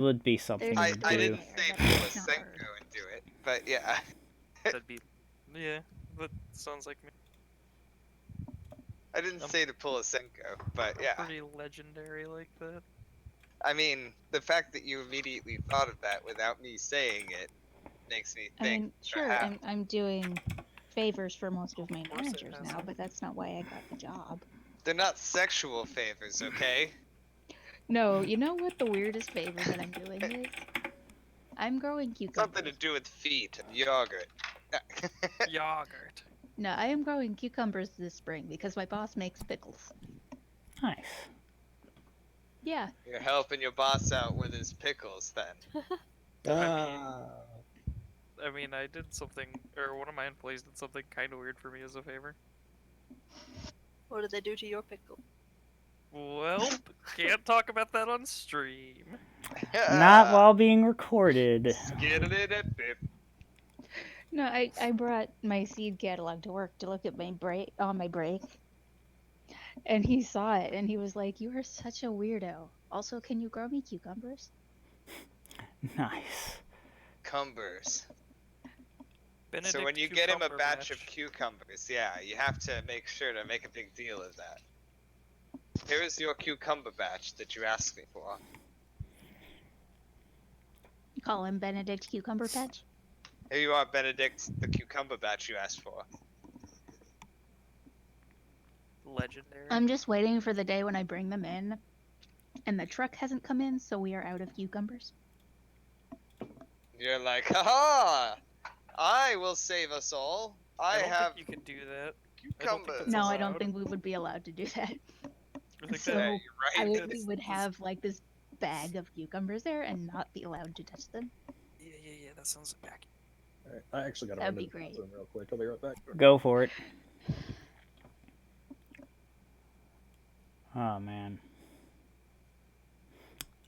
would be something There's to a do. I didn't there, say but pull a it's not Senko her. and do it, but yeah. That'd be, yeah, that sounds like me. I didn't say to pull a Senko, but I'm yeah. pretty legendary like that. I mean, the fact that you immediately thought of that without me saying it makes me I think. mean, sure, I'm doing favors for most of my Of course it managers has now, them. but that's not why I got the job. They're not sexual favors, okay? No, you know what the weirdest favor that I'm doing is? I'm growing cucumbers. Something to do with feet and yogurt. Yogurt. No, I am growing cucumbers this spring because my boss makes pickles. Nice. Yeah. You're helping your boss out with his pickles then. I mean, I did something, or one of my employees did something kind of weird for me as a favor. What did they do to your pickle? Well, can't talk about that on stream. Not while being recorded. Get it at bip. No, I brought my seed catalog to work to look at my break on my break. And he saw it and he was like, "You are such a weirdo. Also, can you grow me cucumbers?" Nice. Cumbers. Benedict So when you get him a cucumber batch of match. cucumbers, yeah, you have to make sure to make a big deal of that. Here's your cucumber batch that you asked me for. You call him Benedict Cucumber Patch? Here you are, Benedict, the cucumber batch you asked for. Legendary. I'm just waiting for the day when I bring them in and the truck hasn't come in, so we are out of cucumbers. You're like, haha! I will save us all. I don't have think you can do that. cucumbers. that's No, I allowed. don't think we would be allowed to do that. I think So Yeah, that, you're right. we would have like this bag of cucumbers there and not be allowed to touch them. yeah, that sounds accurate. Alright, I actually gotta That'd run be to the great. bathroom real quick. I'll be right back. Go for it. Oh, man.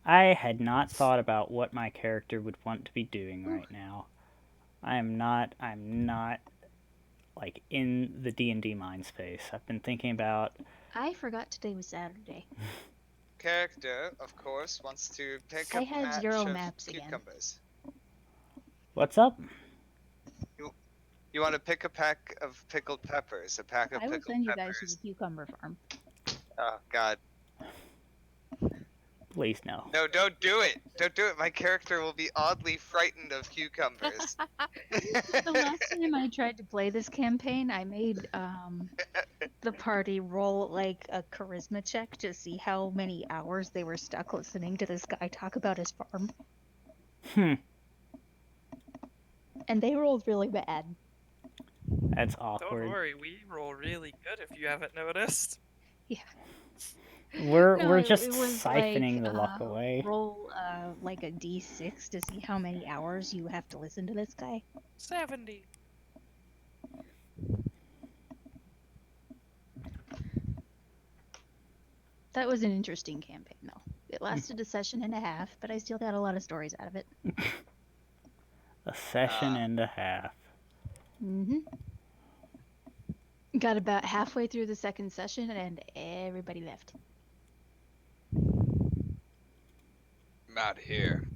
I had not thought about what my character would want to be doing right now. I'm not, like, in the D&D mind space. I've been thinking about... I forgot today was Saturday. Character, of course, wants to pick I a had patch zero of maps again. cucumbers. What's up? You want to pick a pack of pickled peppers, a pack of I will pickled send you guys to peppers. the cucumber farm. Oh, God. Please no. No, don't do it! Don't do it! My character will be oddly frightened of cucumbers. The last time I tried to play this campaign, I made the party roll like a charisma check to see how many hours they were stuck listening to this guy talk about his farm. And they rolled really bad. That's Don't awkward. worry, we roll really good if you haven't noticed. Yeah. We're No, just it was siphoning like, the luck away. Roll like a d6 to see how many hours you have to listen to this guy. 70. That was an interesting campaign, though. It lasted a session and a half, but I still got a lot of stories out of it. A session and a half. Mm-hmm. Got about halfway through the second session, and everybody left. Not here.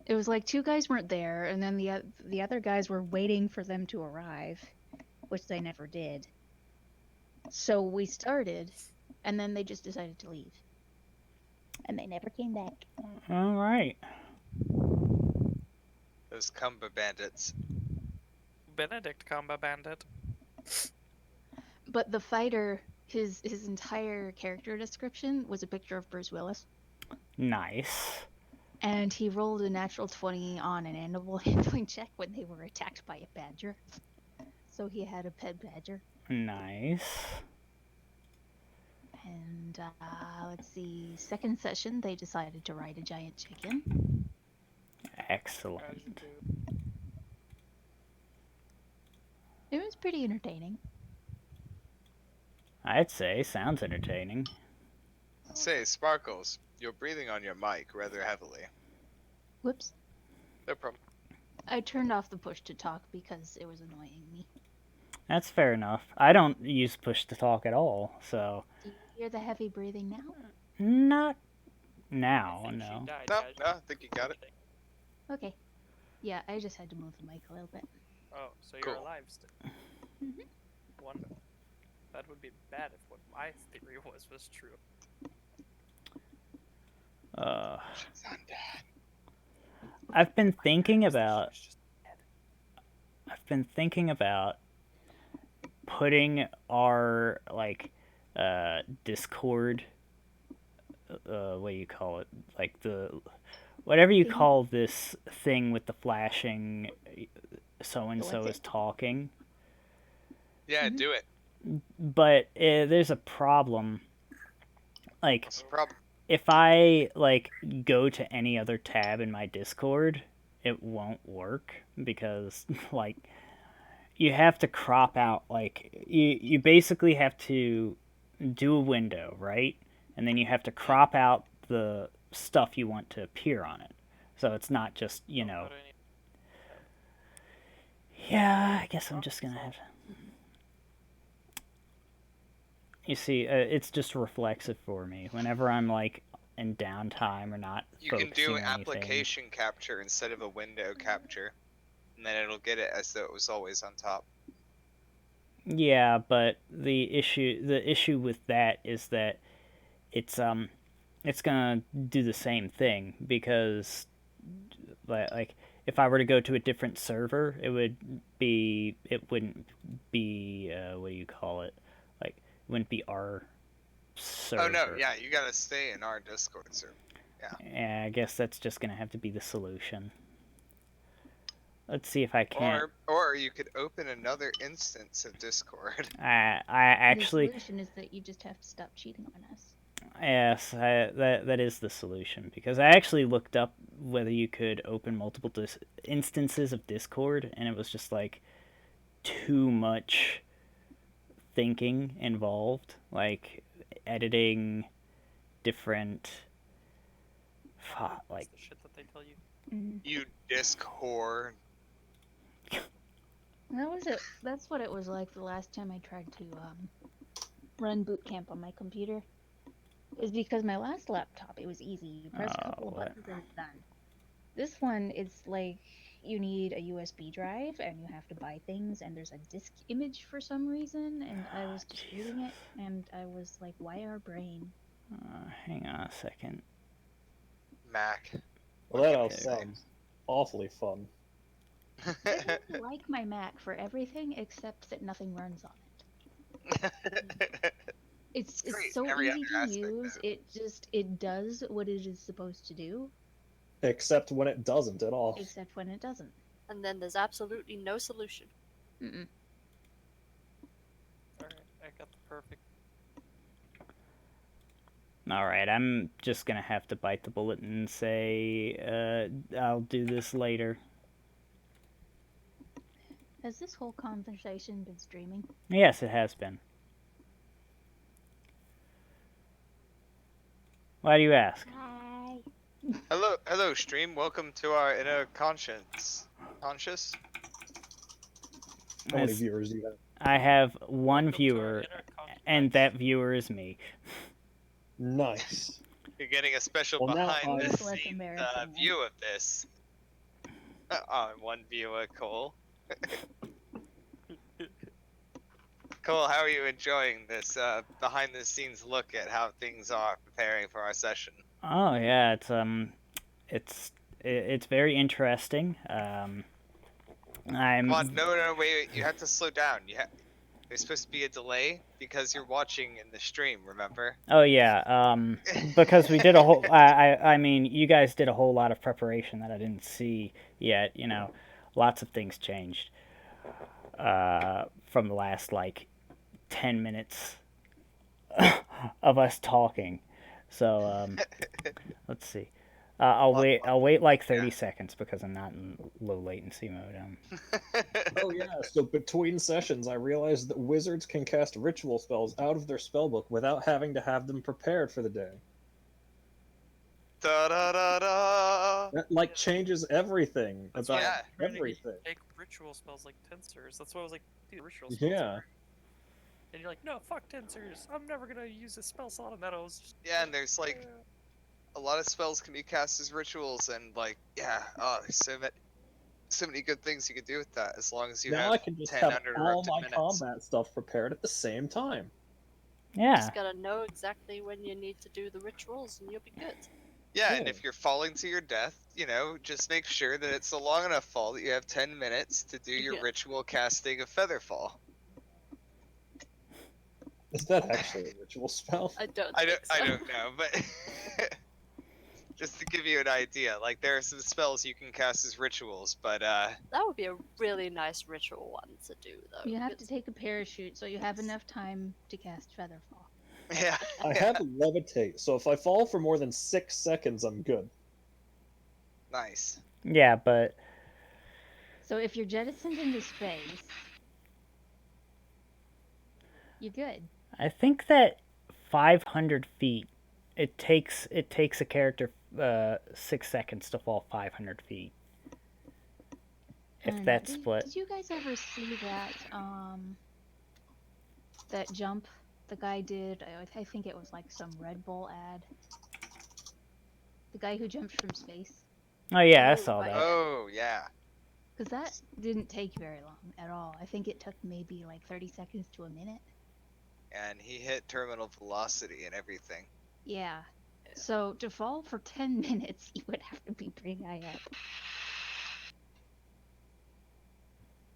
It was like 2 guys weren't there, and then the other guys were waiting for them to arrive, which they never did. So we started, and then they just decided to leave. And they never came back. All right. Those cumber bandits. Benedict Comba Bandit. But the fighter, his entire character description was a picture of Bruce Willis. Nice. And he rolled a natural 20 on an animal handling check when they were attacked by a badger. So he had a pet badger. Nice. And let's see, second session, they decided to ride a giant chicken. Excellent. It was pretty entertaining. I'd say sounds entertaining. Say, Sparkles, you're breathing on your mic rather heavily. Whoops. No problem. I turned off the push to talk because it was annoying me. That's fair enough. I don't use push to talk at all, so... Do you hear the heavy breathing now? Not now. I think No. She died, No, guys. no, I think you got it. Okay. Yeah, I just had to move the mic a little bit. Oh, so you're Cool. alive still. Mhm. One. That would be bad if what my theory was true. She's undead. I've been thinking She was about just dead. putting our Discord, what do you call it? Like whatever you Thing? call this thing with the flashing, so and so What's is it? talking. Yeah, Mhm. do it. But there's a problem. Like, What's the problem? if I go to any other tab in my Discord, it won't work because you have to crop out you basically have to do a window, right? And then you have to crop out the stuff you want to appear on it. So it's not just, Oh, how do I need- yeah, I guess I'm just going to have You see, it's just reflexive for me. Whenever I'm in downtime or not You can focusing do on anything. application capture instead of a window capture, and then it'll get it as though it was always on top. Yeah, but the issue with that is that it's gonna do the same thing because if I were to go to a different server, it wouldn't be what do you call it? It wouldn't be our server. Oh no, yeah, you gotta stay in our Discord server. Yeah, I guess that's just gonna have to be the solution. Let's see if I can. Or you could open another instance of Discord. I actually. The solution is that you just have to stop cheating on us. Yes, that is the solution, because I actually looked up whether you could open multiple instances of Discord, and it was just too much thinking involved, editing different That's the shit that they tell you. You Discord. That was it. That's what it was like the last time I tried to run boot camp on my computer. Is because my last laptop, it was easy. You press a couple of buttons and it's done. This one, it's you need a USB drive and you have to buy things, and there's a disk image for some reason, and I was just reading it and I was like, why our brain? Hang on a second. Mac. Well, that all sounds awfully fun. I like my Mac for everything except that nothing runs on it. It's great, so every easy other to aspect use. of it. It does what it is supposed to do, Except when it doesn't at all. except when it doesn't. And then there's absolutely no solution. Mm-mm. Alright, I got the perfect. Alright, I'm just gonna have to bite the bullet and say, I'll do this later. Has this whole conversation been streaming? Yes, it has been. Why do you ask? Hi. Hello, stream. Welcome to our inner conscience. Conscious? How many Yes. viewers do you have? I have one Welcome to our viewer, inner and concubines. that viewer is me. Nice. You're getting a special Well, now behind the Less scenes embarrassing, then. view of this. One viewer, Cole. Cole, how are you enjoying this behind the scenes look at how things are preparing for our session? Oh yeah, it's very interesting. I'm Come on, no, wait, you have to slow down. There's supposed to be a delay because you're watching in the stream, remember? Oh yeah, because we did a whole. I mean, you guys did a whole lot of preparation that I didn't see yet. Lots of things changed from the last 10 minutes of us talking. So let's see. I'll wait 30 seconds because I'm not in low latency mode. Oh yeah, so between sessions I realized that wizards can cast ritual spells out of their spellbook without having to have them prepared for the day. Da da da da. That changes everything That's about why Yeah. I'm trying to everything. make ritual spells like tensors. That's why I was like, dude, ritual spells. Yeah. And you're like, no, fuck tensors. I'm never gonna use a spell slot on that. I was just, Yeah, and there's a lot of spells can be cast as rituals, and like, yeah, oh, there's so many good things you could do with that, as long as you Now have I can just 10 have all uninterrupted my minutes. combat stuff prepared at the same time. Yeah. Just gotta know exactly when you need to do the rituals, and you'll be good. Yeah, and Cool. if you're falling to your death, you know, just make sure that it's a long enough fall that you have 10 minutes to do your Yeah. ritual casting of Featherfall. Is that actually a ritual spell? I don't. I think so. don't know, but just to give you an idea, like there are some spells you can cast as rituals, but That would be a really nice ritual one to do, though. You have to because- take a parachute so you have enough time to cast Featherfall. yeah. I have levitate, so if I fall for more than 6 seconds, I'm good. Nice. Yeah, but So if you're jettisoned into space, you're good. I think that 500 feet. It takes a character 6 seconds to fall 500 feet. I If don't know. that's Did- split. Did you guys ever see that jump the guy did? I think it was like some Red Bull ad. The guy who jumped from space. Oh yeah, I Oh, saw right. that. Oh, yeah. Because that didn't take very long at all. I think it took maybe like 30 seconds to a minute. And he hit terminal velocity and everything. Yeah. So to fall for 10 minutes, you would have to be pretty high up.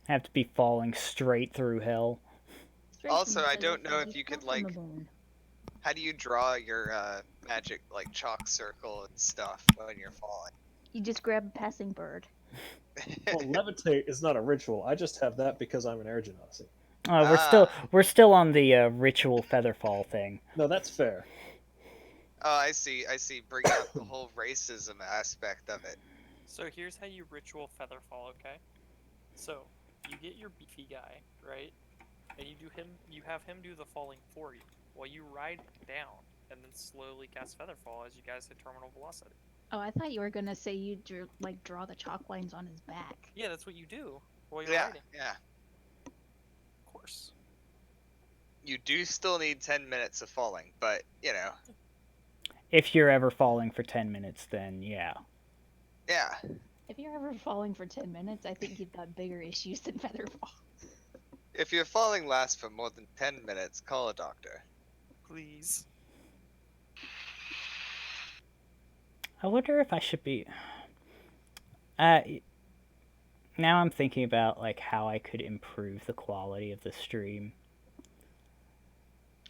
Have to be falling straight through hell. Straight Also, from I the don't know desert, if you fell could, from the like, moon. How do you draw your magic, like, chalk circle and stuff when you're falling? You just grab a passing bird. Well, levitate is not a ritual. I just have that because I'm an air Genasi. We're still on the ritual featherfall thing. No, that's fair. Oh, I see. Bring out the whole racism aspect of it. So here's how you ritual Featherfall, okay? So you get your beefy guy, right? And you have him do the falling for you, while you ride down and then slowly cast Featherfall as you guys hit terminal velocity. Oh, I thought you were gonna say you draw the chalk lines on his back. Yeah, that's what you do while you're Yeah, riding. yeah. Of course. You do still need 10 minutes of falling, but, you know, If you're ever falling for 10 minutes, then yeah. yeah. If you're ever falling for 10 minutes, I think you've got bigger issues than Featherfall. If your falling lasts for more than 10 minutes, call a doctor. Please. I wonder if I should be. Now I'm thinking about like how I could improve the quality of the stream.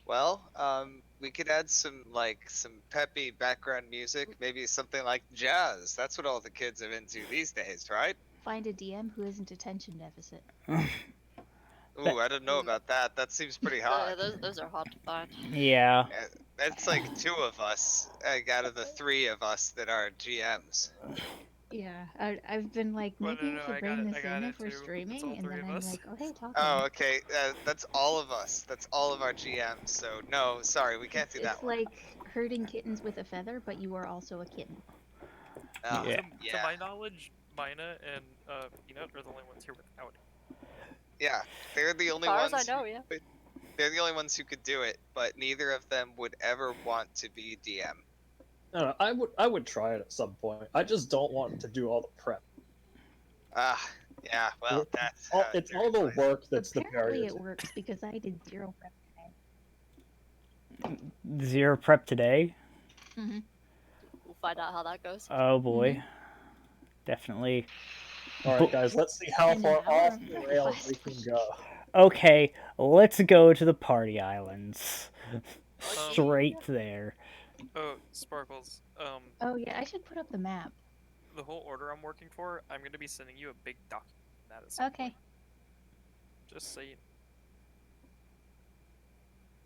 Well, we could add some peppy background music, maybe something like jazz. That's what all the kids are into these days, right? Find a DM who isn't attention deficit. Ooh, I don't know about that. That seems pretty hard. Those are hard to find. Yeah. That's like 2 of us out of the 3 of us that are GMs. Yeah, I've been like, Well, maybe no, I should I bring got it- this I got in it if we're too. It's streaming, all and 3 then of I'm us. like, oh hey, talk. Oh, okay. That's all of us. That's all of our GMs. So no, sorry, we can't do that It's one. like herding kittens with a feather, but you are also a kitten. Oh, Yeah. To yeah. my knowledge, Mina and Peanut are the only ones here without it. Yeah, they're the As only far ones. as I know, yeah. They're the only ones who could do it, but neither of them would ever want to be DM. I don't know, I would try it at some point. I just don't want to do all the prep. Yeah. Well, that's It's all the work that's the Apparently barrier. it works because I did 0 prep today. 0 prep today. Mm-hmm. We'll find out how that goes. Oh boy. Definitely. All right, guys, let's see how And far now off I'm the very rails fast. we can go. Okay, let's go to the party islands. Straight there. Oh, Sparkles. Oh yeah, I should put up the map. The whole order I'm working for, I'm gonna be sending you a big document. That is Okay. just so you.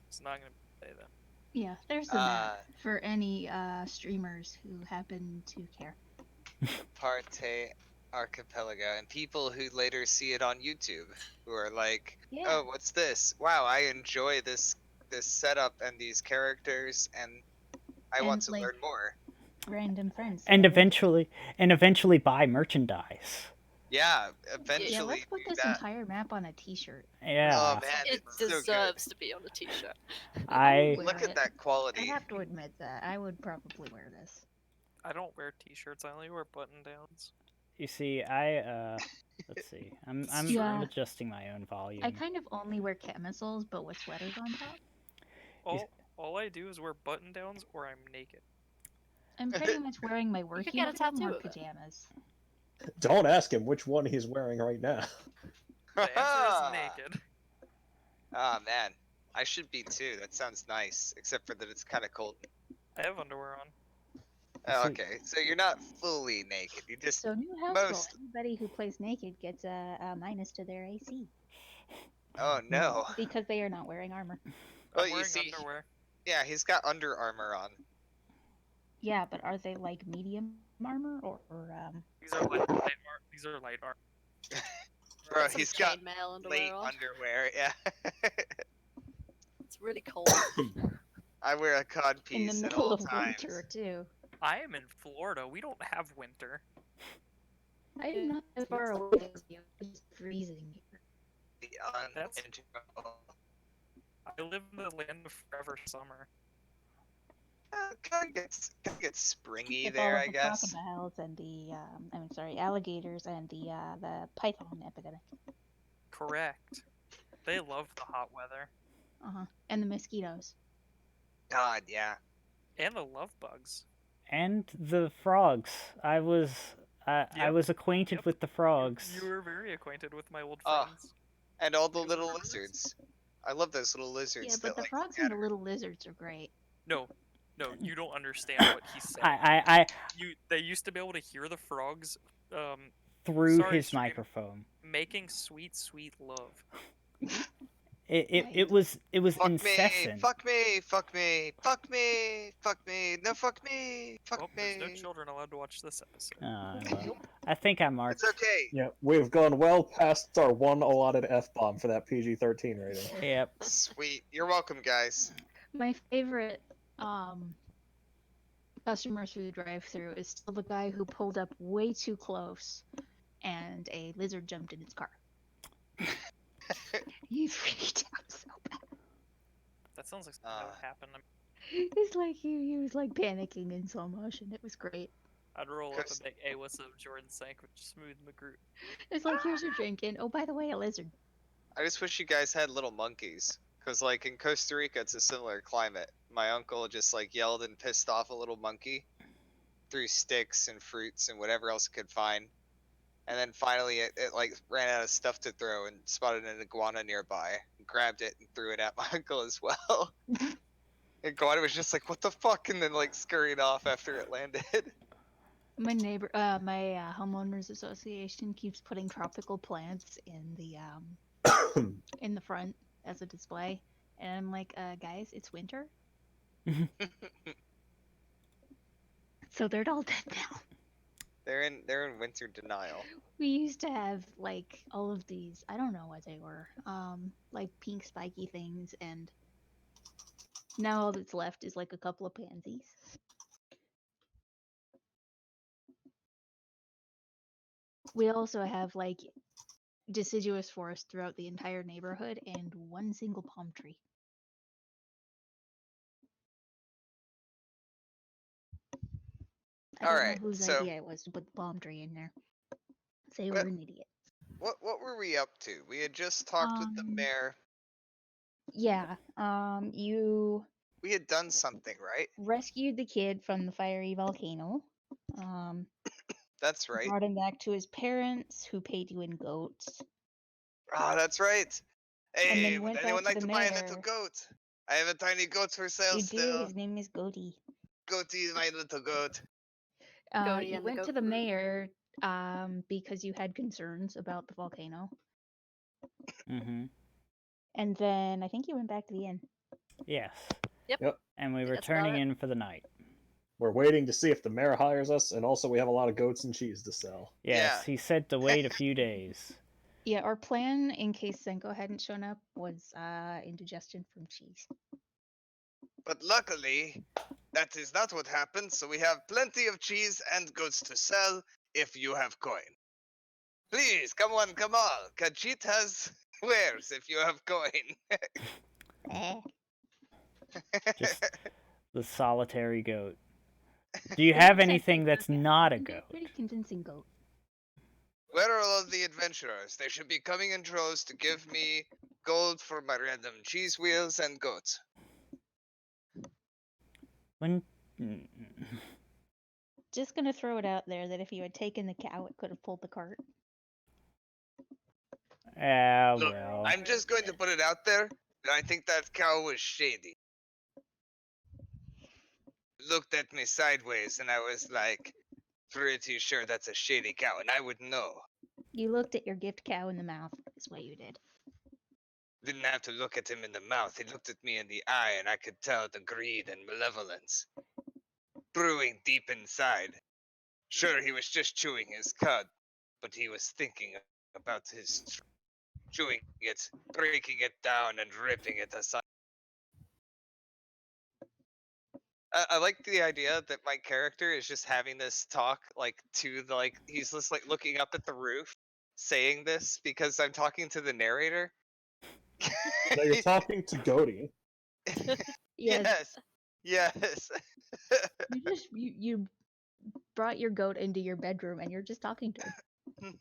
It's not gonna say that. Yeah, there's the map for any streamers who happen to care. Parte Archipelago, and people who later see it on YouTube, who are like, Yeah. "Oh, what's this? Wow, I enjoy this setup and these characters, and I want And, to like, learn more." Random friends. And together. eventually buy merchandise. Yeah, Yeah, eventually let's put do this that. entire map on a T-shirt. Yeah. Oh man, It it's so good. deserves to be on the t-shirt. I Wear Look at it. that I quality. have to admit that I would probably wear this. I don't wear t-shirts. I only wear button-downs. You see, let's see. I'm Yeah. adjusting my own volume. I kind of only wear camisoles, but with sweaters on top. All I do is wear button-downs or I'm naked. I'm pretty much wearing my work could get a uniform tattoo or of it. pajamas. Don't ask him which one he's wearing right now. The answer is naked. Ah, man. I should be too. That sounds nice. Except for that it's kind of cold. I have underwear on. Oh, See- okay. So you're not fully naked. You just So new house rule: most. anybody who plays naked gets a minus to their AC Oh no. because they are not wearing armor. Well, I'm you wearing see- underwear. Yeah, he's got Under Armour on. Yeah, but are they like medium armor or These are light armor. These are light armor. Bro, Some he's got chainmail late underwear on. underwear. Yeah. It's really cold. I wear a cod in the piece at middle all of times. winter too? I am in Florida. We don't have winter. I am not as far away as you. It's freezing here. The That's- uninterruptible. I live in the land of forever summer. Kind of gets springy With there, all I of the guess. crocodiles and the alligators and the python epidemic. Correct. They love the hot weather. And the mosquitoes. God, yeah. And the love bugs. And the frogs. I was Yep, acquainted yep. with the frogs. You were very acquainted with my old Ah. friends. And all the You little remember this? lizards. I love those little lizards. Yeah, but that, the like, frogs and the little lizards are great. No, you don't understand what he's saying. I They used to be able to hear the frogs through Sorry, his stream. microphone. making sweet, sweet love. It was Fuck incessant. me, fuck me, fuck me, fuck me, fuck me, no fuck me, fuck Well, me. there's no children allowed to watch this episode. Well, I think I marked. It's okay. Yeah, we've gone well past our one allotted F-bomb for that PG-13 rating. Yep. Sweet. You're welcome, guys. My favorite customer through the drive-thru is still the guy who pulled up way too close and a lizard jumped in his car. He freaked out so bad. That sounds like something that would happen. It's like he was like panicking in slow motion. It was great. I'd roll up Chris- and make, hey, what's up, Jordan Sank with Smooth McGroot. It's like, here's your drink, and oh, by the way, a lizard. I just wish you guys had little monkeys. Because, like, in Costa Rica, it's a similar climate. My uncle just, like, yelled and pissed off a little monkey. Threw sticks and fruits and whatever else it could find. And then finally, it like, ran out of stuff to throw and spotted an iguana nearby. Grabbed it and threw it at my uncle as well. Iguana was just like, what the fuck? And then, like, scurried off after it landed. My neighbor, my homeowners association keeps putting tropical plants in the front as a display, and I'm like, guys, it's winter, so they're all dead now. They're in winter denial. We used to have like all of these. I don't know what they were. Like pink spiky things, and now all that's left is like a couple of pansies. We also have like deciduous forest throughout the entire neighborhood and one single palm tree. I don't Alright, know whose so- idea it was to put the palm tree in there. They Well- were an idiot. What were we up to? We had just talked with the mayor. Yeah. You We had done something, right? rescued the kid from the fiery volcano. That's right. Brought him back to his parents, who paid you in goats. Ah, that's right. And Hey, then you would went anyone back like to to the buy a little mayor. goat? I have a tiny goat for sale You do. still. His name is Goaty. Goatee, my little goat. Goaty You and the went to goat the group. mayor because you had concerns about the volcano, Mm-hmm. and then I think you went back to the inn. Yes. Yep. And we were That's about turning it. in for the night. We're waiting to see if the mayor hires us, and also we have a lot of goats and cheese to sell. Yes, Yeah. he said to wait a few days. Yeah, our plan, in case Senko hadn't shown up, was indigestion from cheese. But luckily, that is not what happened, so we have plenty of cheese and goats to sell if you have coin. Please, come on, come on. Kajit has wares if you have coin. Eh. Just the solitary goat. Do you have Makes sense, anything that's okay. not a Okay, goat? Pretty convincing goat. Where are all the adventurers? They should be coming in droves to give me gold for my random cheese wheels and goats. When Just gonna throw it out there that if you had taken the cow, it could have pulled the cart. Look, well, I'm just going to put it out there that I think that cow was shady. Looked at me sideways and I was like, pretty sure that's a shady cow, and I would know. You looked at your gift cow in the mouth, is what you did. Didn't have to look at him in the mouth. He looked at me in the eye, and I could tell the greed and malevolence brewing deep inside. Sure, he was just chewing his cud, but he was thinking about his chewing it, breaking it down, and ripping it aside. I like the idea that my character is just having this talk, like, to the, like, he's just, like, looking up at the roof, saying this because I'm talking to the narrator. No, you're talking to Goaty. Yes. Yes. You brought your goat into your bedroom and you're just talking to him.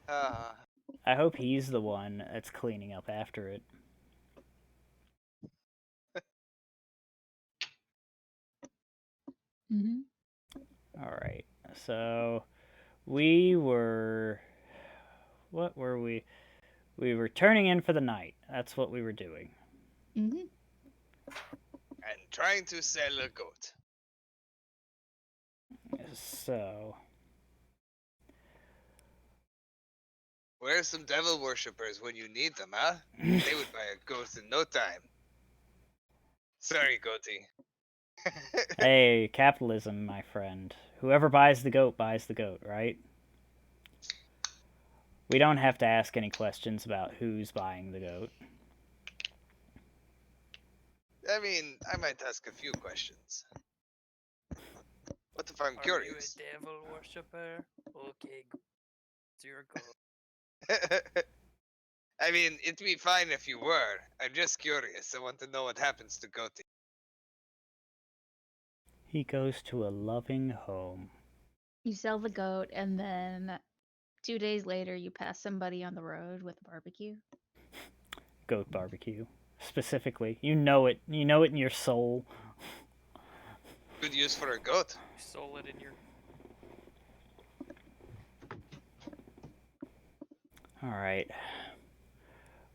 I hope he's the one that's cleaning up after it. Mm-hmm. Alright, so we were... What were we? We were turning in for the night. That's what we were doing. Mm-hmm. And trying to sell a goat. So... Where's some devil worshippers when you need them, huh? They would buy a goat in no time. Sorry, goatee. Hey, capitalism, my friend. Whoever buys the goat, right? We don't have to ask any questions about who's buying the goat. I mean, I might ask a few questions. What if I'm curious? Are you a devil worshipper? Okay, it's your goat. I mean, it'd be fine if you were. I'm just curious. I want to know what happens to goatee. He goes to a loving home. You sell the goat and then 2 days later you pass somebody on the road with a barbecue. Goat barbecue. Specifically. You know it. You know it in your soul. Good use for a goat. You stole it in your... Alright.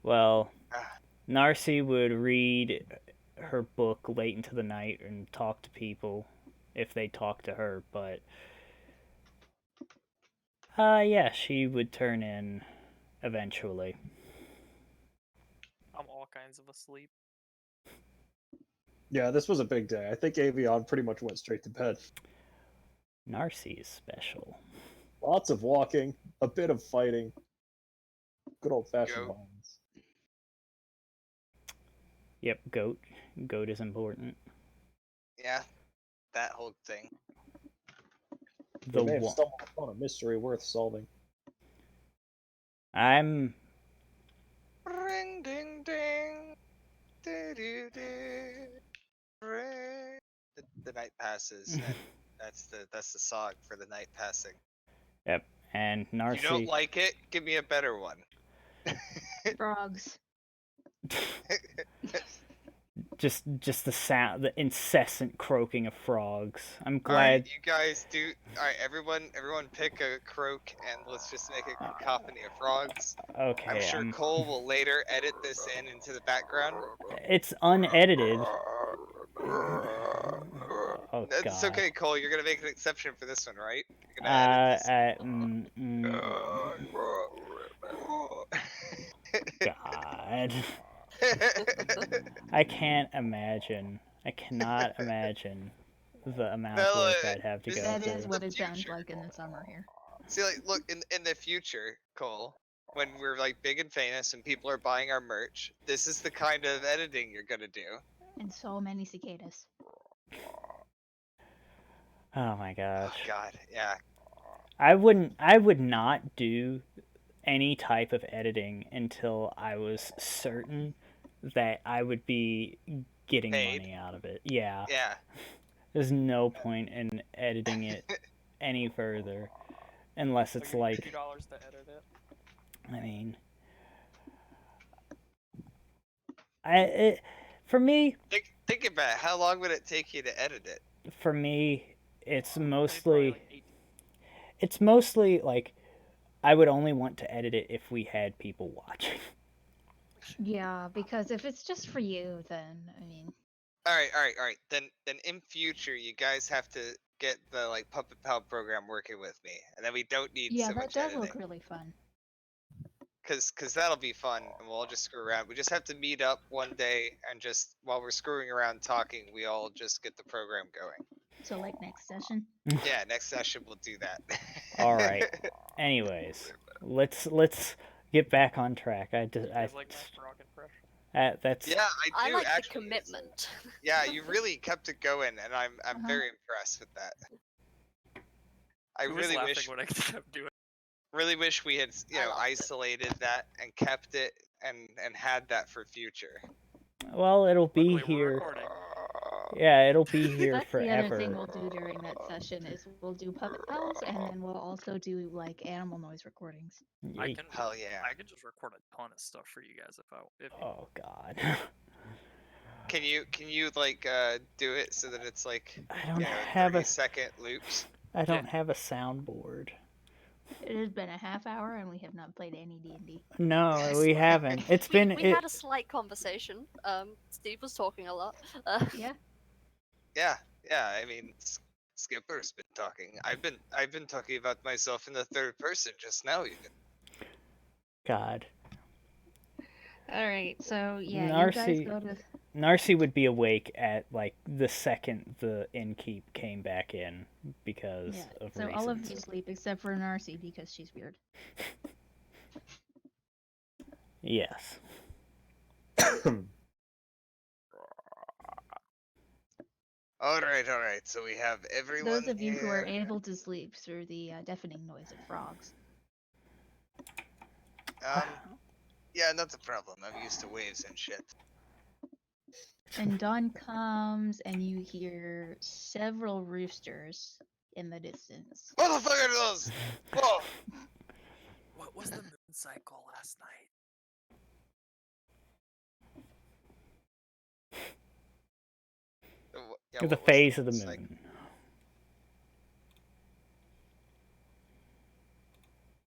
Well, Narci would read her book late into the night and talk to people if they talk to her, but yeah, she would turn in eventually. I'm all kinds of asleep. Yeah, this was a big day. I think Avion pretty much went straight to bed. Narci is special. Lots of walking, a bit of fighting. Good old-fashioned Goat. violence. Yep, goat. Goat is important. Yeah, that whole thing. The We may have one. stumbled upon a mystery worth solving. I'm Ring ding ding. Do-do-do. Ring. The night passes, and that's the song for the night passing. Yep, and If Narci. you don't like it, give me a better one. Frogs. just the sound, the incessant croaking of frogs. I'm Alright, glad. you guys do. Alright, everyone pick a croak, and let's just make a cacophony of frogs. Okay, I'm sure Cole will later edit this into the background. It's unedited. Oh It's God. okay, Cole. You're gonna make an exception for this one, right? You're gonna edit God. this. I can't imagine. I cannot imagine the amount of No, work I'd have to this go That through. is what it sounds future. like in the summer here. See, like, look, in the future, Cole, when we're like big and famous and people are buying our merch, this is the kind of editing you're gonna do. And so many cicadas. Oh my gosh. Oh God, yeah. I would not do any type of editing until I was certain that I would be getting Paid. money out of it. Yeah. Yeah. There's no point in editing it any further. Unless They'll it's give you like, $2 to edit it. I mean, for me, Think about it. How long would it take you to edit it? it's Probably mostly, like 8. it's mostly like, I would only want to edit it if we had people watching. Yeah, because if it's just for you, then I mean, All right. Then in future, you guys have to get the like Puppet Pal program working with me, and then we don't need yeah, so that much does editing. look really fun. Cause that'll be fun, and we'll all just screw around. We just have to meet up one day, and just while we're screwing around talking, we all just get the program going. So like next session. Yeah, next session we'll do that. All right. Anyways, let's get back on track. You guys like my frog impression? That's Yeah, I I do like the actually. commitment. Yeah, you really kept it going, and I'm very impressed with that. I Who was really laughing wish when I kept doing we had I loved it. isolated that and kept it and had that for future. well, it'll be Luckily, we're here. recording. Yeah, it'll be here That's the other thing forever. we'll do during that session is we'll do Puppet Pals, and then we'll also do like animal noise recordings. I can Hell yeah. I can just record a ton of stuff for you guys if you Oh God. Can you like do it so that it's like I don't you know have 30-second loops? I don't have a soundboard. It has been a half hour, and we have not played any D&D. No, we haven't. It's been We had a slight conversation. Steve was talking a lot. Yeah. Yeah. I mean, Skipper's been talking. I've been talking about myself in the third person just now. Even. God. All right. So yeah, you Narci- guys go to. Narci would be awake at like the second the innkeep came back in because Yeah. of So reasons. all of you sleep except for Narci because she's weird. Yes. All right. So we have everyone. Those of you who are here. able to sleep through the deafening noise of frogs. Yeah, not a problem. I'm used to waves and shit. And dawn comes, and you hear several roosters in the distance. What the fuck are those? Whoa! What was the moon cycle last night? Yeah, the what was phase of the it's like- moon.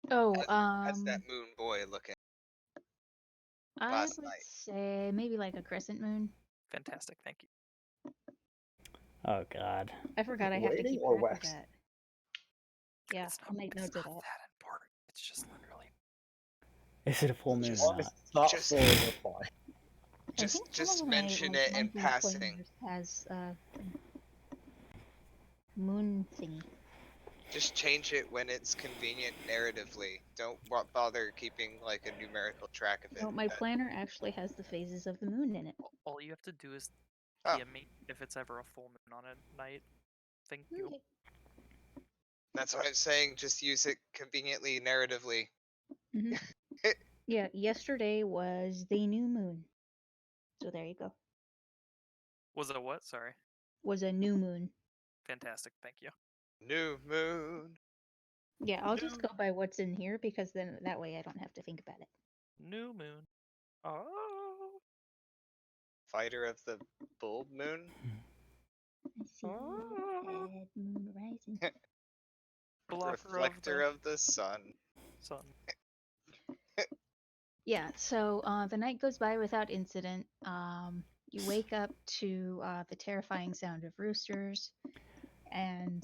Oh, How's that moon boy looking? I last would night? say maybe like a crescent moon. Fantastic, thank you. Oh God. I forgot I have to Waiting keep or track of waxed? that. Yeah, It's I'll make notes not of that. that important. It's just literally. Is it a full moon Just or Honest, not? not Just- full reply. I think some Just of my, mention like, it in monthly passing. planners has moon thingy. Just change it when it's convenient narratively. Don't bother keeping like a numerical track of it. No, my planner actually has the phases of the moon in it. All you have to do is Oh. DM me if it's ever a full moon on a night. Thank you. Okay. That's what I'm saying. Just use it conveniently narratively. Yeah, yesterday was the new moon. So there you go. Was it a what? Sorry. Was a new moon. Fantastic, thank you. New moon. Yeah, I'll just New- go by what's in here because then that way I don't have to think about it. New moon. Oh. Fighter of the full moon. I see Oh. red moon rising. Blocker Reflector of of the sun. the sun. Yeah, so the night goes by without incident. You wake up to the terrifying sound of roosters, and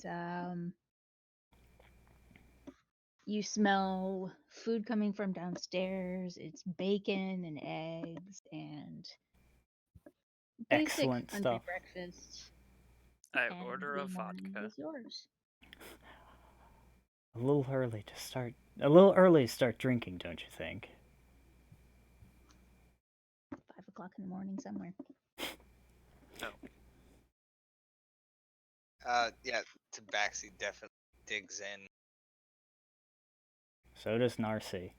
you smell food coming from downstairs. It's bacon and eggs and basic Excellent country stuff. breakfast. I And order the a morning vodka. is yours. A little early to start drinking, don't you think? 5 o'clock in the morning somewhere. Yeah, Tabaxi definitely digs in. So does Narci.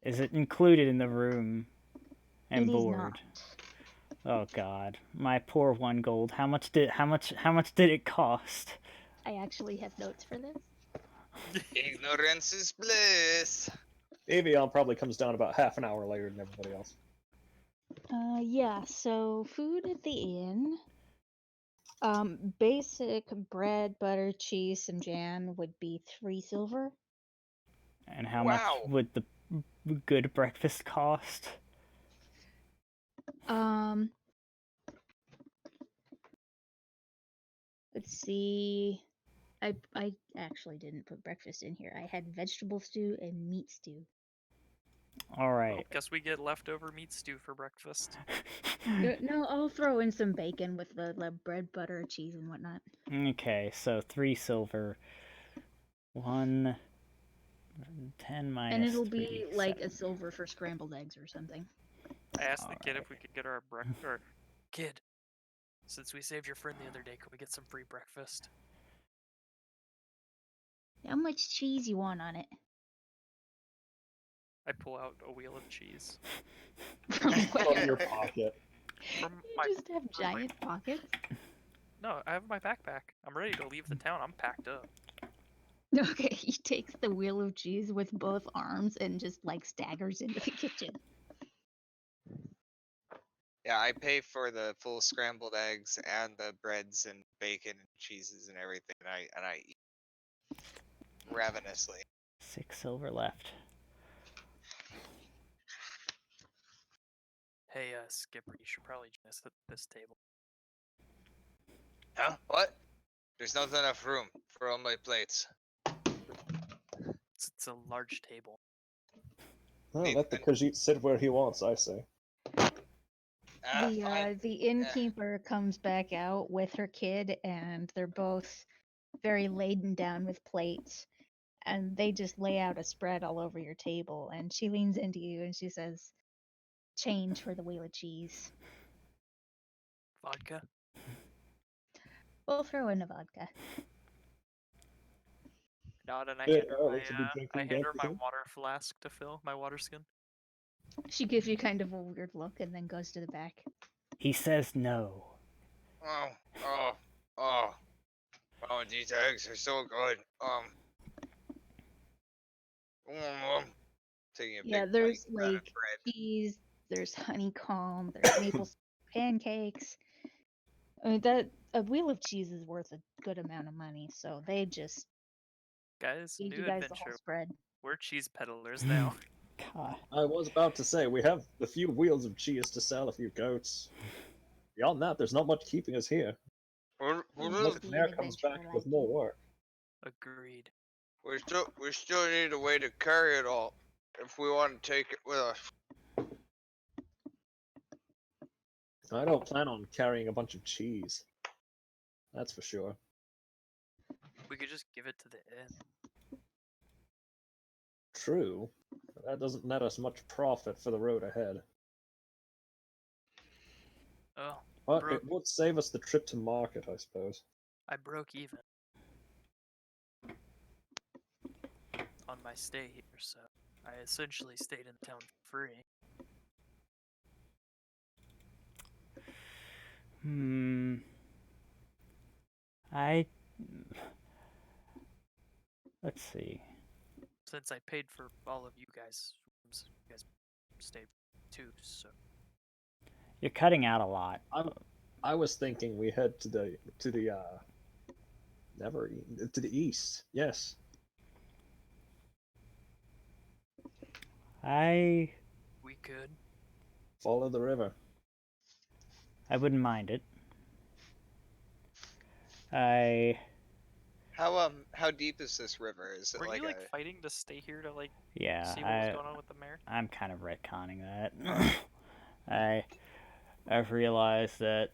Is it included in the room and It is board? not. Oh God, my poor 1 gold. How much did it cost? I actually have notes for this. Ignorance is bliss. Avion probably comes down about half an hour later than everybody else. Yeah, so food at the inn. Basic bread, butter, cheese, and jam would be 3 silver. And how Wow. much would the good breakfast cost? Let's see. I actually didn't put breakfast in here. I had vegetable stew and meat stew. All Well, right. guess we get leftover meat stew for breakfast. No, I'll throw in some bacon with the bread, butter, cheese, and whatnot. Okay, so 3 silver. 1 10 minus And it'll 3, be like 7. a silver for scrambled eggs or something. I asked the kid Alright. if we could get our breakfast. Or, kid, since we saved your friend the other day, could we get some free breakfast? How much cheese you want on it? I pull out a wheel of cheese From From your where? pocket. from You my. just have giant pockets. No, I have my backpack. I'm ready to leave the town. I'm packed up. Okay, he takes the wheel of cheese with both arms and just like staggers into the kitchen. Yeah, I pay for the full scrambled eggs and the breads and bacon and cheeses and everything, and I eat ravenously. 6 silver left. Hey, Skipper, you should probably join us at this table. Huh? What? There's not enough room for all my plates. It's a large table. Oh, Neat, let the then. Khajiit sit where he wants, I say. Fine. The innkeeper comes back out with her kid, and they're both very laden down with plates. And they just lay out a spread all over your table. And she leans into you and she says, "Change for the wheel of cheese." Vodka? We'll throw in a vodka. Nod, and I Yeah, hand her oh, to be drinking, I hand don't her you my think? water flask to fill, my water skin. She gives you kind of a weird look and then goes to the back. He says no. Oh, oh, oh. Oh, these eggs are so good. Taking a Yeah, big there's bite out of like bread. cheese, there's honeycomb, there's maple pancakes. I mean, that a wheel of cheese is worth a good amount of money, so they just Guys, feed you new guys the whole adventure. spread. We're cheese peddlers now. God. I was about to say, we have a few wheels of cheese to sell, a few goats. Beyond that, there's not much keeping us here. We're, You we're, must Unless be an Mayor comes back adventurer with like more me. work. Agreed. we still need a way to carry it all if we want to take it with us. I don't plan on carrying a bunch of cheese. That's for sure. We could just give it to the inn. True. But that doesn't net us much profit for the road ahead. Oh, But broke. it would save us the trip to market, I suppose. I broke even on my stay here, so I essentially stayed in town for free. I. Let's see. Since I paid for all of you guys stayed too, so You're cutting out a lot. I was thinking we head to the to the east. Yes. I we could. Follow the river. wouldn't mind it. How deep is this river? Is it Were like you like a fighting to stay here to like Yeah, see what was going on with the mayor? I'm kind of retconning that. I've realized that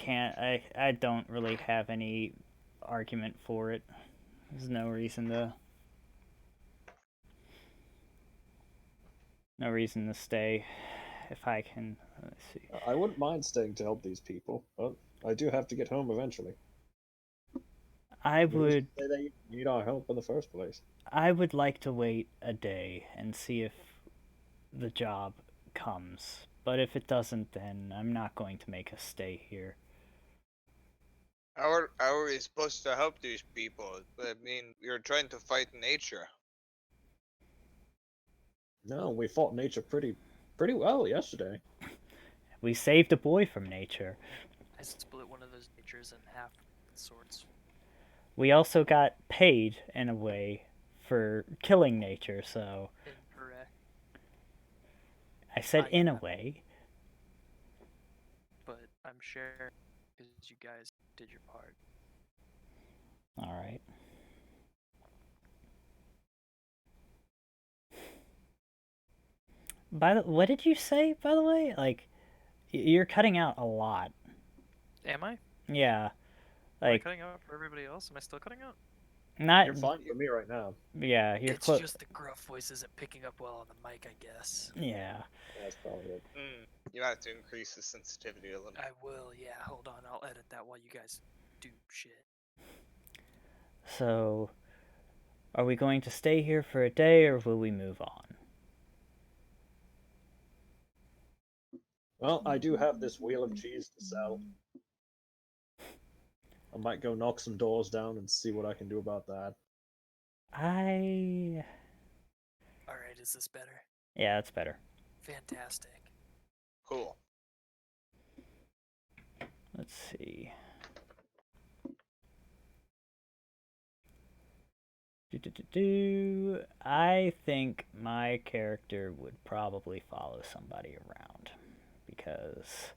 I don't really have any argument for it. There's no reason to stay if I can. Let's see. I wouldn't mind staying to help these people, but I do have to get home eventually. I Who's to would say they need our help in the first place? I would like to wait a day and see if the job comes but if it doesn't, then I'm not going to make us stay here. How are we supposed to help these people? I mean, you're trying to fight nature. No, we fought nature pretty well yesterday. We saved a boy from nature. I split one of those natures in half with swords. We also got paid, in a way, for killing nature, so Incorrect. I said I in a got- way. But I'm sure because you guys did your part. Alright. What did you say, by the way? Like, you're cutting out a lot. Am I? Yeah. Am I Like, cutting out for everybody else? Am I still cutting out? not... You're fine for me right now. Yeah, you're It's close. just the gruff voice isn't picking up well on the mic, I guess. Yeah. That's probably it. You have to increase the sensitivity a little. I will, yeah. Hold on, I'll edit that while you guys do shit. So, are we going to stay here for a day, or will we move on? Well, I do have this wheel of cheese to sell. I might go knock some doors down and see what I can do about that. Alright, Is this better? yeah, that's better. Fantastic. Cool. Let's see. I think my character would probably follow somebody around. Because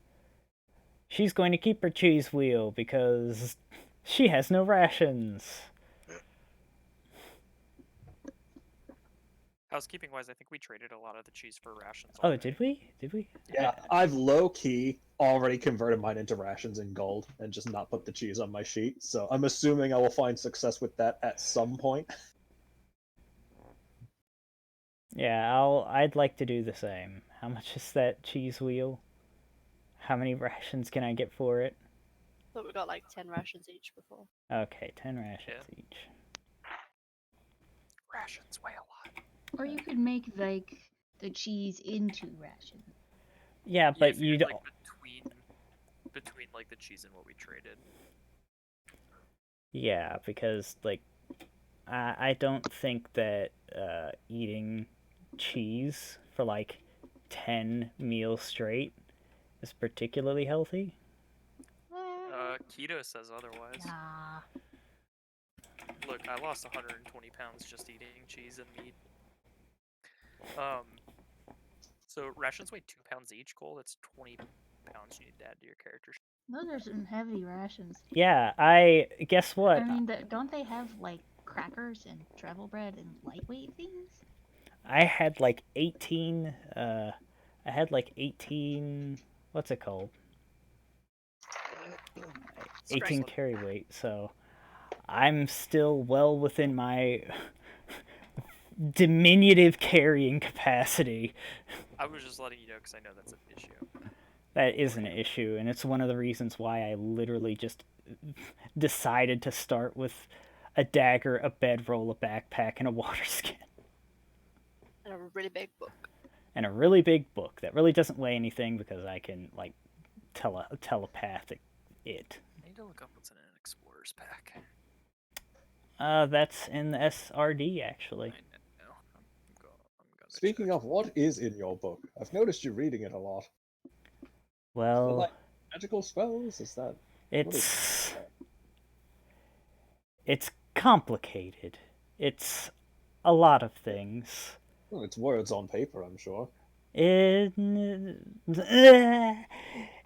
she's going to keep her cheese wheel because she has no rations. Housekeeping wise, I think we traded a lot of the cheese for rations. Oh, already. did we? Did we? Yeah, I've low-key already converted mine into rations in gold and just not put the cheese on my sheet, so I'm assuming I will find success with that at some point. Yeah, I'd like to do the same. How much is that cheese wheel? How many rations can I get for it? But we got like 10 rations each before. Okay, 10 rations each. Rations weigh a lot. Or you could make like the cheese into rations. Yeah, Yeah, but if you you're, don't. like between like the cheese and what we traded. Yeah, because like I don't think that eating cheese for like 10 meals straight is particularly healthy. Keto says otherwise. Nah. Look, I lost 120 pounds just eating cheese and meat. So rations weigh 2 pounds each, Cole. That's 20 pounds you need to add to your character. Those are some heavy rations. Yeah, guess what? I mean, don't they have like crackers and travel bread and lightweight things? I had like 18 what's it called? 18 carry weight, so I'm still well within my diminutive carrying capacity. I was just letting you know because I know that's an issue. That is an issue, and it's one of the reasons why I literally just decided to start with a dagger, a bedroll, a backpack, and a water skin. And a really big book. And a really big book that really doesn't weigh anything because I can, like, telepathic it. I need to look up what's in an explorer's pack. That's in the SRD, actually. I know. I'm gonna Speaking check. of, what is in your book? I've noticed you reading it a lot. Well, Like magical spells? Is that... it's complicated. It's a lot of things. Well, it's words on paper, I'm sure.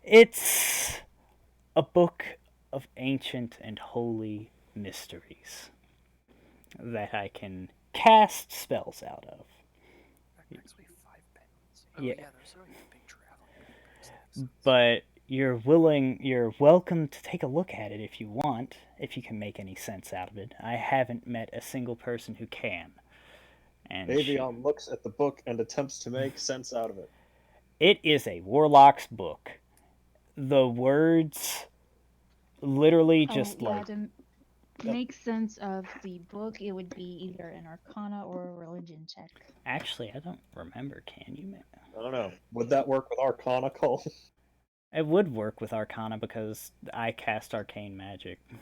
It's a book of ancient and holy mysteries that I can cast spells out of. Backpacks weigh 5 pounds. Oh Yeah. yeah, those are like big traveling backpacks. But you're welcome to take a look at it if you want, if you can make any sense out of it. I haven't met a single person who can. And Avion looks at the book and attempts to make sense out of it. it is a warlock's book. The words literally just like... to make sense of the book, it would be either an arcana or a religion check. Actually, I don't remember. Can you? I don't know. Would that work with Arcana, Cole? It would work with Arcana because I cast Arcane Magic. I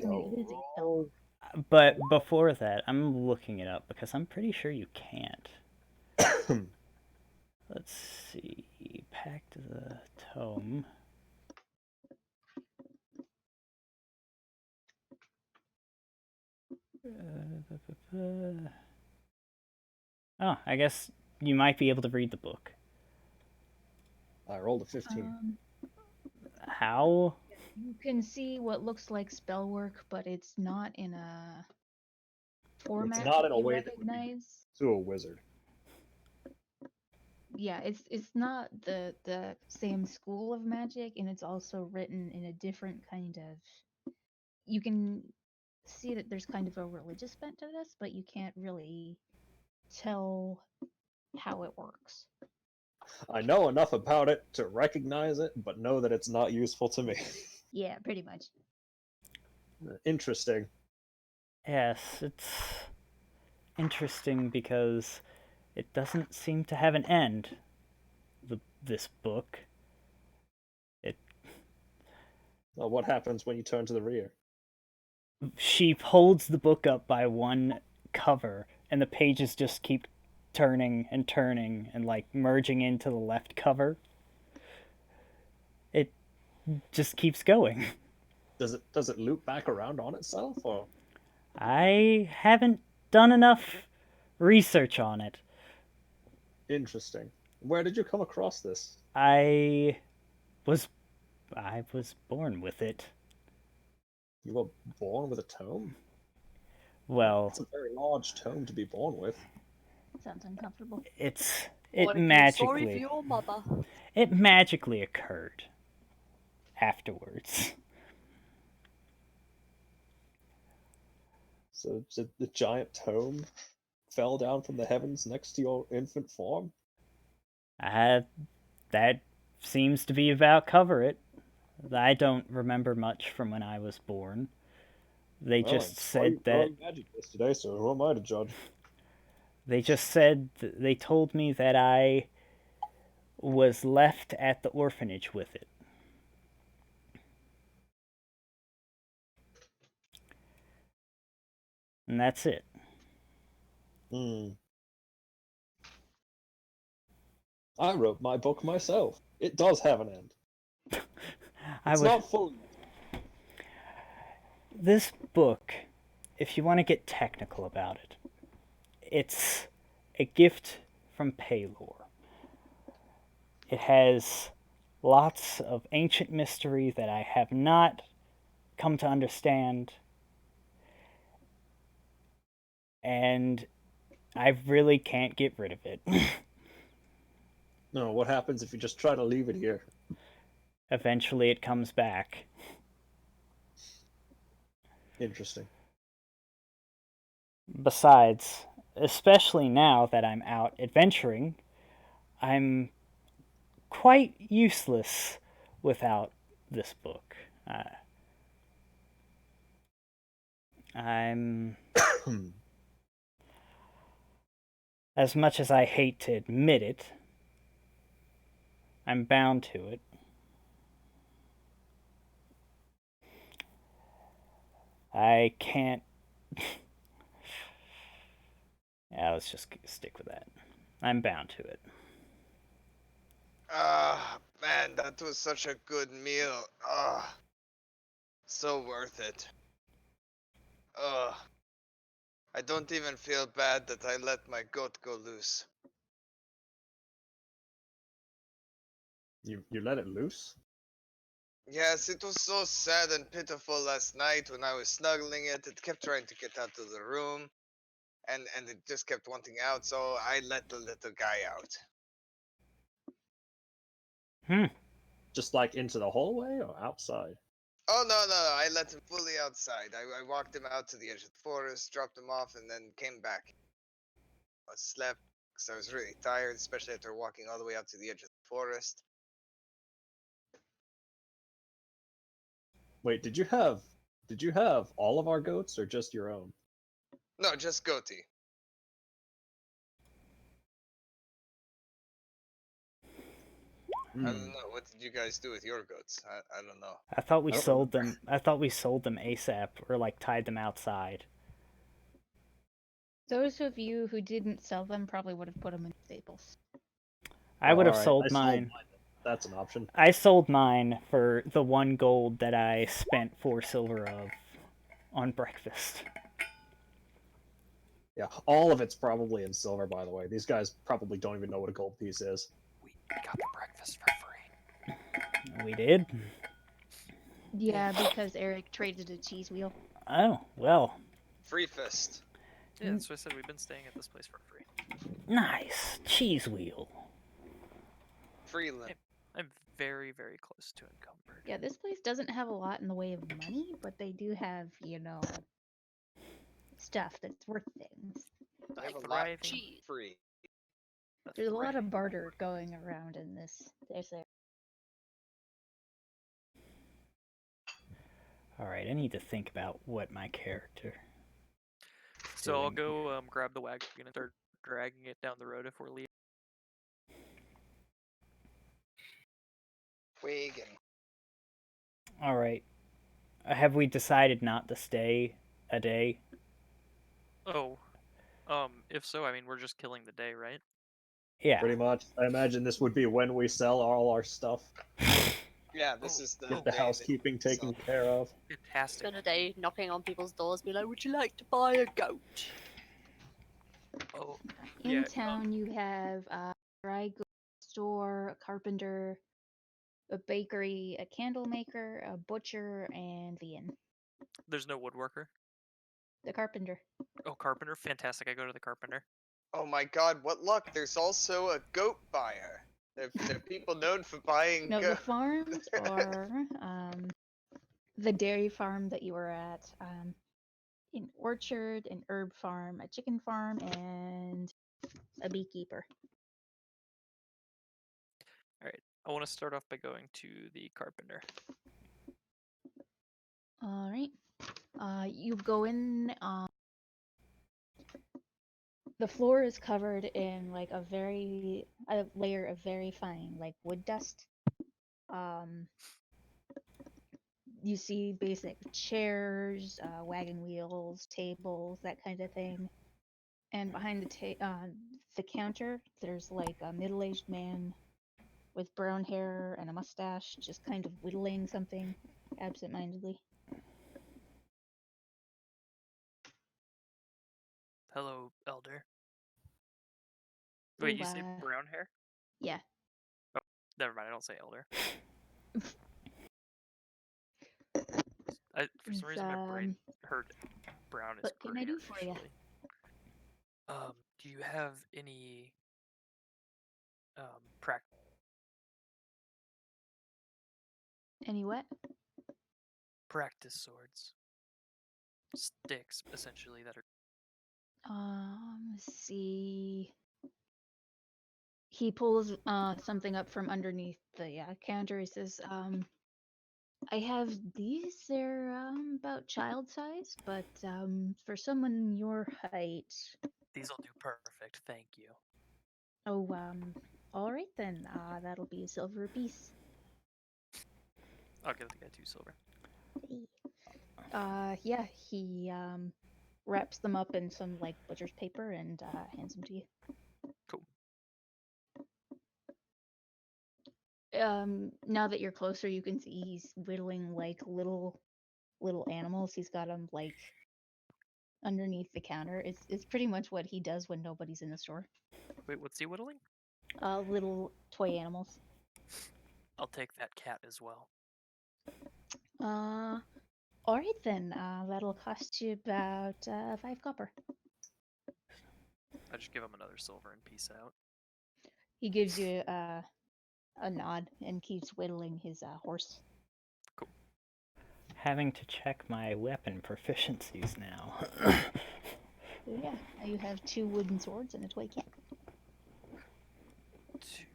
mean, it is a spell. But before that, I'm looking it up because I'm pretty sure you can't. Let's see. Pact of the Tome. Oh, I guess you might be able to read the book. I rolled a 15. How? You can see what looks like spell work, but it's not in a format not that in a you way that would be- recognize. To a wizard. Yeah, it's not the same school of magic, and it's also written in a different kind of. You can see that there's kind of a religious bent to this, but you can't really tell how it works. I know enough about it to recognize it, but know that it's not useful to me. Yeah, pretty much. Interesting. Yes, it's interesting because it doesn't seem to have an end. This book. Well, what happens when you turn to the rear? She holds the book up by one cover, and the pages just keep turning and turning and like merging into the left cover. It just keeps going. Does it loop back around on itself, or I haven't done enough research on it. interesting? Where did you come across this? I was born with it. You were born with a tome? Well, It's a very large tome to be born with. Sounds uncomfortable. it What if you're sorry for your mother? it magically occurred afterwards. So the giant tome fell down from the heavens next to your infant form? That seems to be about cover it. I don't remember much from when I was born. They Well, just I saw said you that throwing magic yesterday, so who am I to judge? they told me that I was left at the orphanage with it. And that's it. I wrote my book myself. It does have an end. It's not full. This book, if you want to get technical about it, it's a gift from Paylor. It has lots of ancient mystery that I have not come to understand, and I really can't get rid of it. No, what happens if you just try to leave it here? Eventually it comes back. Interesting. Besides, especially now that I'm out adventuring, I'm quite useless without this book. I'm... As much as I hate to admit it, I'm bound to it. I can't... Yeah, let's just stick with that. I'm bound to it. Ah, man, that was such a good meal. Ah, so worth it. Ugh. I don't even feel bad that I let my goat go loose. You let it loose? Yes, it was so sad and pitiful last night when I was snuggling it. It kept trying to get out of the room, and it just kept wanting out, so I let the little guy out. Just like into the hallway or outside? Oh, no, I let him fully outside. I walked him out to the edge of the forest, dropped him off, and then came back. I slept because I was really tired, especially after walking all the way out to the edge of the forest. Wait, did you have all of our goats or just your own? No, just Goatee. I don't know. What did you guys do with your goats? I don't know. I thought we I don't sold remember. them. I thought we sold them ASAP or like tied them outside. Those of you who didn't sell them probably would have put them in stables. I would have Alright, sold I sold mine. That's an option. I sold mine for the 1 gold that I spent 4 silver of on breakfast. Yeah, all of it's probably in silver, by the way. These guys probably don't even know what a gold piece is. We got the breakfast for free. We did? Yeah, because Eric traded a cheese wheel. Oh, well. Free fist. Yeah, that's what I said. We've been staying at this place for free. Nice. Cheese wheel. Free limb. I'm very, very close to encumbered. Yeah, this place doesn't have a lot in the way of money, but they do have, stuff that's worth things. I have a lot Thriving. Cheese. free. There's a lot of barter going around in this. Alright, I need to think about what my character... So I'll doing. go grab the wagon and start dragging it down the road if we're leaving. Wagon. Alright. Have we decided not to stay a day? Oh, if so, I mean, we're just killing the day, right? Yeah. Pretty much. I imagine this would be when we sell all our stuff. Yeah, this Oh, is the Get the day housekeeping that- taken care of. Fantastic. Spend a day knocking on people's doors, be like, would you like to buy a goat? Oh, In yeah, town, you have a dry goods store, a carpenter, a bakery, a candle maker, a butcher, and the inn. there's no woodworker. The carpenter. Oh, carpenter. Fantastic. I go to the carpenter. Oh my god, what luck! There's also a goat buyer. They're people known for buying No, the goats. farms are the dairy farm that you were at, an orchard, an herb farm, a chicken farm, and a beekeeper. All right. I want to start off by going to the carpenter. All right. You go in. The floor is covered in like a layer of very fine like wood dust. You see basic chairs, wagon wheels, tables, that kind of thing. And behind the counter, there's like a middle-aged man with brown hair and a mustache, just kind of whittling something absent-mindedly. Hello, elder. Wait, you say brown hair? Yeah. Oh, never mind. I don't say elder. For some reason, my brain heard brown is What can I gray do for ya? initially. Do you have any Any what? practice swords? Sticks, essentially, that are. Let's see. He pulls something up from underneath the counter. He says, I have these. They're about child size, but for someone your height. These'll do perfect, thank you. Oh, all right then. That'll be a silver apiece. I'll give the guy 2 silver. Yeah, he wraps them up in some like butcher's paper and hands them to you. Cool. Now that you're closer, you can see he's whittling like little animals. He's got them like underneath the counter. It's pretty much what he does when nobody's in the store. Wait, what's he whittling? Little toy animals. I'll take that cat as well. All right then. That'll cost you about 5 copper. I just give him another silver and peace out. He gives you a nod and keeps whittling his horse. Cool. Having to check my weapon proficiencies now. So yeah, now you have 2 wooden swords and a toy cat.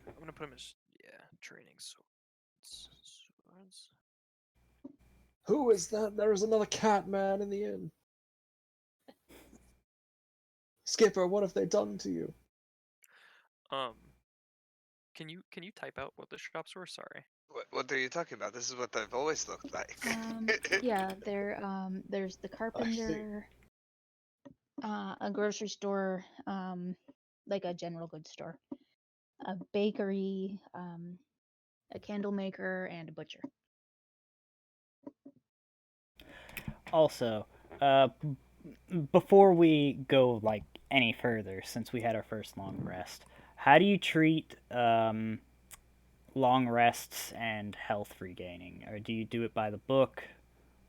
I'm gonna put him as training swords. Who is that? There's another cat man in the inn. Skipper, what have they done to you? Can you type out what the shops were? Sorry. What are you talking about? This is what they've always looked like. Yeah, there's the carpenter, a grocery store, like a general goods store, a bakery, a candle maker, and a butcher. Also, before we go like any further, since we had our first long rest, how do you treat long rests and health regaining? Or do you do it by the book,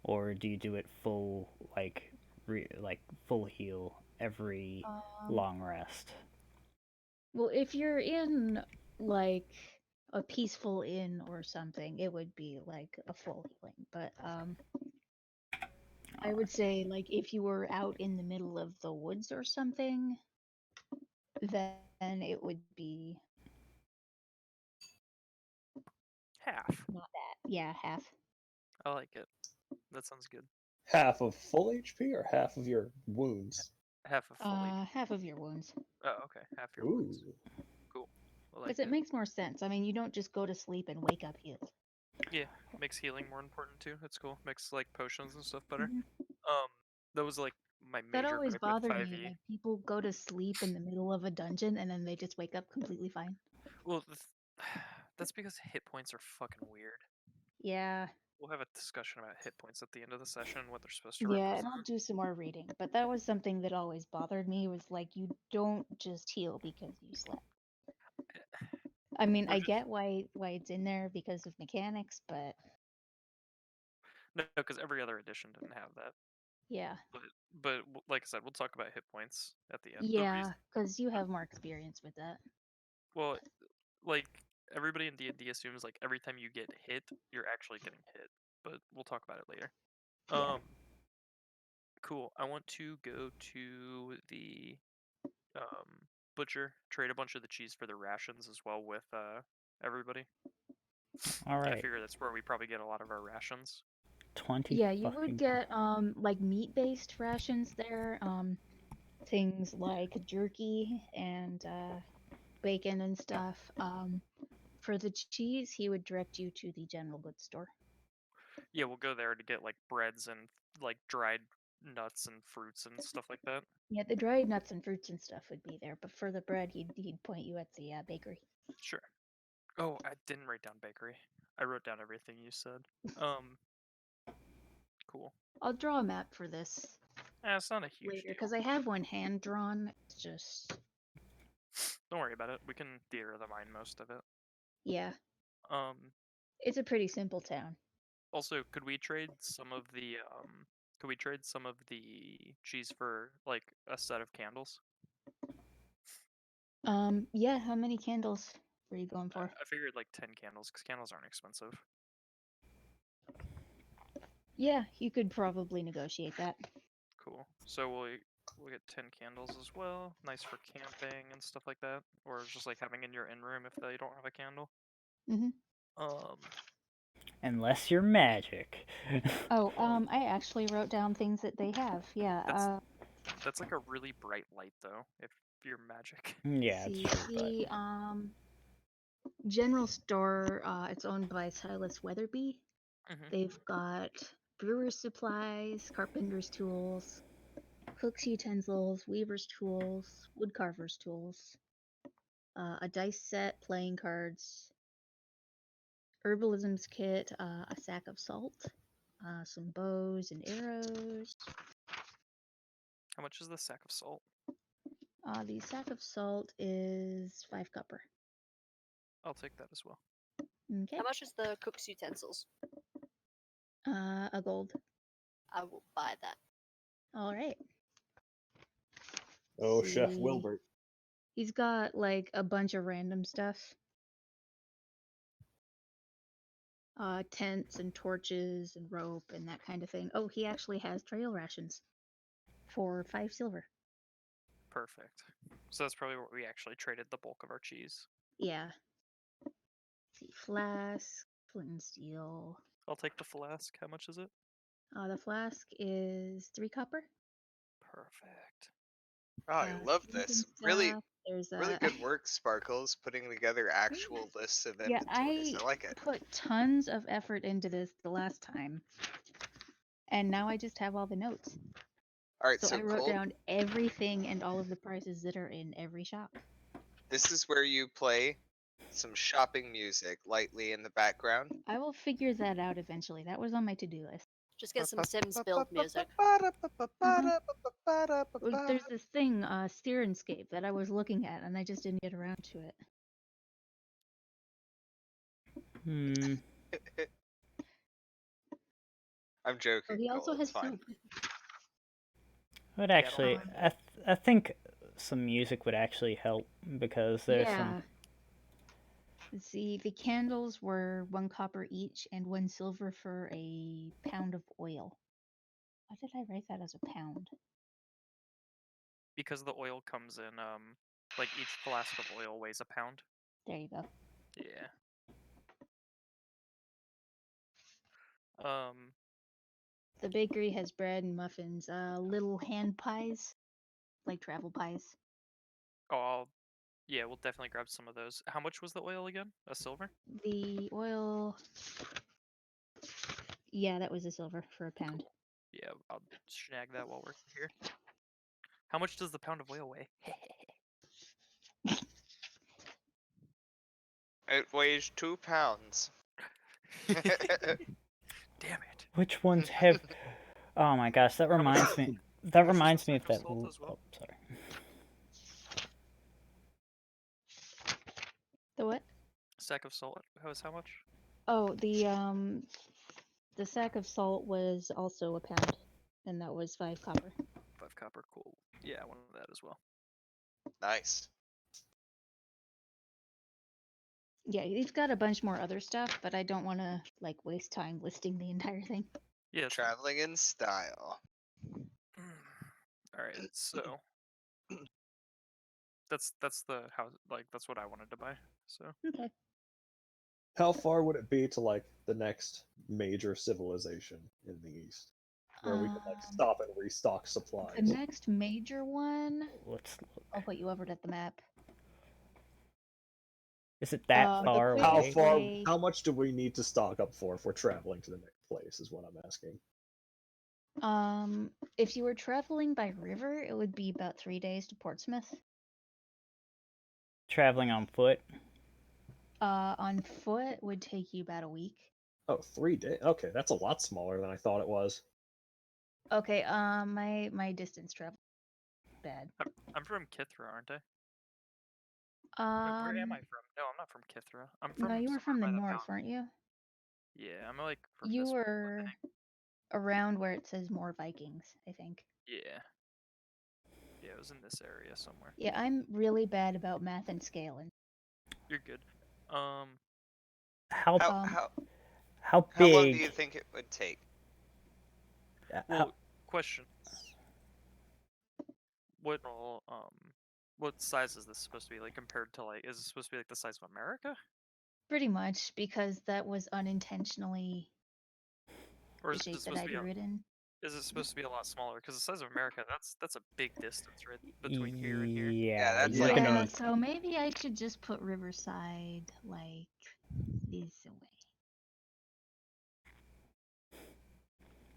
or do you do it full like full heal every long rest? Well, if you're in like a peaceful inn or something, it would be like a full healing. But I would say like if you were out in the middle of the woods or something, then it would be Half. not that. Yeah, half. I like it. That sounds good. Half of full HP or half of your wounds? Half of fully. Half of your wounds. Oh, okay. Half your wounds. Ooh. Cool. I like Because it. it makes more sense. I mean, you don't just go to sleep and wake up healed. Yeah, makes healing more important too. That's cool. Makes like potions and stuff better. Mhm. That was like my That major always gripe with bothered 5e. me. Like people go to sleep in the middle of a dungeon and then they just wake up completely fine. Well, that's because hit points are fucking weird. Yeah. We'll have a discussion about hit points at the end of the session and what they're supposed to Yeah, and I'll represent. do some more reading. But that was something that always bothered me was like you don't just heal because you slept. I mean, Or I just- get why it's in there because of mechanics, but No, because every other edition didn't have that. yeah. But like I said, we'll talk about hit points at the end. Yeah, because you have more experience with that. Well, like everybody in D&D assumes like every time you get hit, you're actually getting hit. But we'll talk about it later. Yeah. Cool. I want to go to the butcher, trade a bunch of the cheese for the rations as well with everybody. All I right, figure that's where we probably get a lot of our rations. 20 Yeah, you fucking would get like meat-based rations there. Things like jerky and bacon and stuff. For the cheese, he would direct you to the general goods store. Yeah, we'll go there to get like breads and like dried nuts and fruits and stuff like that. Yeah, the dried nuts and fruits and stuff would be there, but for the bread, he'd point you at the bakery. Sure. Oh, I didn't write down bakery. I wrote down everything you said. Cool. I'll draw a map for this It's not a huge later deal. because I have one hand drawn. It's just Don't worry about it. We can theater the mind most of it. yeah, Um. it's a pretty simple town. Also, could we trade some of the cheese for like a set of candles? Yeah, how many candles were you going for? I figured like 10 candles because candles aren't expensive. Yeah, you could probably negotiate that. Cool. So we'll get 10 candles as well. Nice for camping and stuff like that, or just like having in your in room if they don't have a candle. Mhm. unless you're magic. Oh, I actually wrote down things that they have. Yeah. That's like a really bright light though. If you're magic. Yeah, See, it's true, but the general store. It's owned by Silas Weatherby. Mhm. They've got brewer's supplies, carpenter's tools, cook's utensils, weaver's tools, woodcarver's tools, a dice set, playing cards, herbalism's kit, a sack of salt, some bows and arrows. How much is the sack of salt? The sack of salt is 5 copper. I'll take that as well. Okay. How much is the cook's utensils? A gold. I will buy that. All right. Oh, Chef See. Wilburt. He's got like a bunch of random stuff. Tents and torches and rope and that kind of thing. Oh, he actually has trail rations for 5 silver. Perfect. So that's probably where we actually traded the bulk of our cheese. Yeah. Let's see, flask, flint and steel. I'll take the flask. How much is it? The flask is 3 copper. Oh, Perfect. I love Drinking this. Really, stuff. There's Really good work, Sparkles, putting together actual lists of Yeah, inventories. I like it. put tons of effort into this the last time, and now I just have all the notes. All right, So so I wrote Colt, down everything and all of the prices that are in every shop. this is where you play some shopping music lightly in the background. I will figure that out eventually. That was on my to-do list. Just get some Sims build music. Well, there's this thing, Steerenscape, that I was looking at, and I just didn't get around to it. Hmm. I'm joking. Oh, he also Cole, has it's fine. soup. Would Yeah, I don't actually, know. I think some music would actually help because there's some. Let's see, the candles were 1 copper each and 1 silver for a pound of oil. Why did I write that as a pound? Because the oil comes in, like each flask of oil weighs a pound. There you go. Yeah. The bakery has bread and muffins, little hand pies, like travel pies. Oh, yeah, we'll definitely grab some of those. How much was the oil again? A silver? The oil, yeah, that was a silver for a pound. Cool. Yeah, I'll snag that while we're here. How much does the pound of oil weigh? It weighs 2 pounds. Damn it. Which ones have? Oh my gosh, that reminds me. That reminds me of that. Salt as well? Oh, sorry. The what? Sack of salt. How much? Oh, the sack of salt was also a pound, and that was 5 copper. 5 copper. Cool. Yeah, I wanted that as well. Nice. Yeah, he's got a bunch more other stuff, but I don't want to like waste time listing the entire thing. Yeah. Traveling in style. All right. So that's the house. Like that's what I wanted to buy. So Okay. How far would it be to like the next major civilization in the east, where we could like stop and restock supplies? The next major one, Let's. I'll put you over at the map. Is it that The far quickest How away? far? way- How much do we need to stock up for if we're traveling to the next place? Is what I'm asking. If you were traveling by river, it would be about 3 days to Portsmouth. Traveling on foot. On foot would take you about a week. Oh, 3 days. Okay, that's a lot smaller than I thought it was. Okay, my distance travel bad. I'm from Kithra, aren't I? Where am I from? No, I'm not from Kithra. I'm from. No, you were from the somewhere by north, mountain. weren't you? Yeah, I'm like from You this way, were around where it says more Vikings, I think. Yeah. Yeah, it was in this area somewhere. Yeah, I'm really bad about math and scaling. You're good. How How how how long do big? you think it would take? Well, question. What size is this supposed to be like compared to like? Is it supposed to be like the size of America, Pretty much, because that was unintentionally or the is it shape that supposed I to be? drew it in. Is it supposed to be a lot smaller? Because the size of America, that's a big distance, right? Between here and here. Yeah, that's you're like gonna. So maybe I should just put Riverside like this away.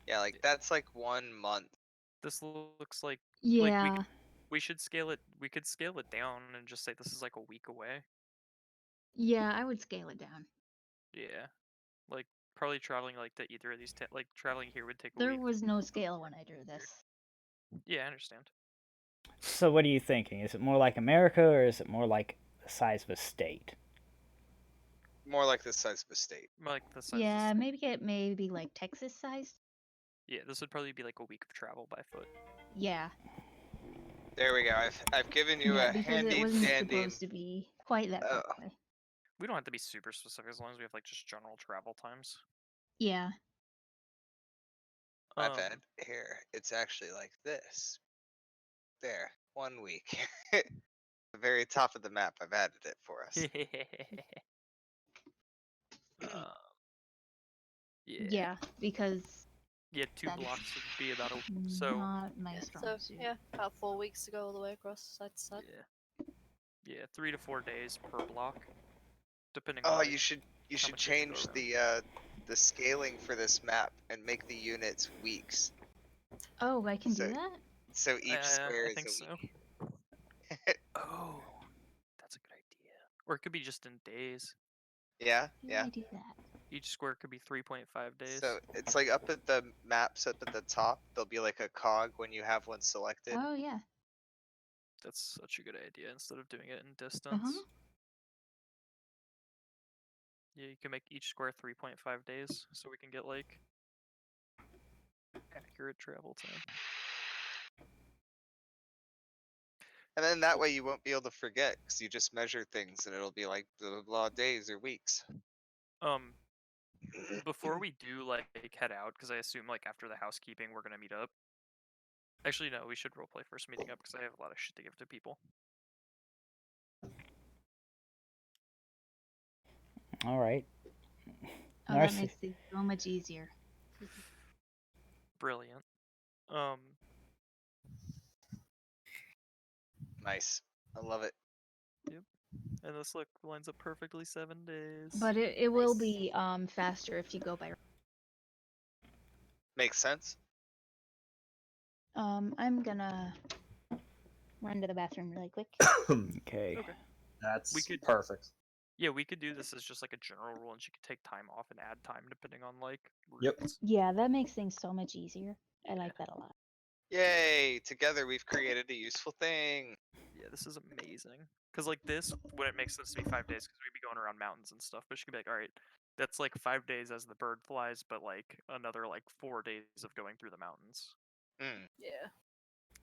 Yeah, like that's like 1 month. This looks like Yeah. we should scale it. We could scale it down and just say this is like a week away. Yeah, I would scale it down. Yeah, like probably traveling like to either of these. Like traveling here would take a There week. was no scale when I drew this. Yeah, I understand. So what are you thinking? Is it more like America or is it more like the size of a state? More like the size of a state. Like the size. Yeah, maybe like Texas sized. Yeah, this would probably be like a week of travel by foot. Yeah. There we go. I've given you Yeah, a because it handy wasn't dandy. supposed to be quite that far away. We don't have to be super specific as long as we have like just general travel times. Yeah. My bad. Here, it's actually like this. There, 1 week. The very top of the map. I've added it for us. Yeah. Yeah, because Yeah, 2 that is blocks would be about a so. not my strong So suit. yeah, about 4 weeks to go all the way across side to side. Yeah. Yeah, 3 to 4 days per block, depending Oh, on you should how change much you have to go the scaling for this map and make the units weeks. Oh, I can So do that? so each square I is think a so. week. Oh, that's a good idea. Or it could be just in days. Yeah, How do yeah. I do that? Each square could be 3.5 days. So it's like up at the maps up at the top, there'll be like a cog when you have one selected. Oh, yeah. That's such a good idea instead of doing it in distance. Uh-huh. Yeah, you can make each square 3.5 days, so we can get like accurate travel time. And then that way you won't be able to forget because you just measure things and it'll be like blah blah blah days or weeks. Before we do like head out, because I assume like after the housekeeping we're gonna meet up. Actually, no, we should roleplay first meeting up because I have a lot of shit to give to people. All right. Oh, that Narci. makes things so much easier. Brilliant. Nice. I love it. And this look lines up perfectly 7 days. But it will Nice. be faster if you go by. Makes sense. I'm gonna run to the bathroom really quick. Okay. Okay. That's We could- perfect. Yeah, we could do this as just like a general rule, and she could take time off and add time depending on like Yep. routes. Yeah, that makes things so much easier. I like that a lot. Yay! Together we've created a useful thing. Yeah, this is amazing. Cause like this, when it makes sense to be 5 days, because we'd be going around mountains and stuff. But she could be like, all right, that's like 5 days as the bird flies, but like another like 4 days of going through the mountains, Hmm. Yeah.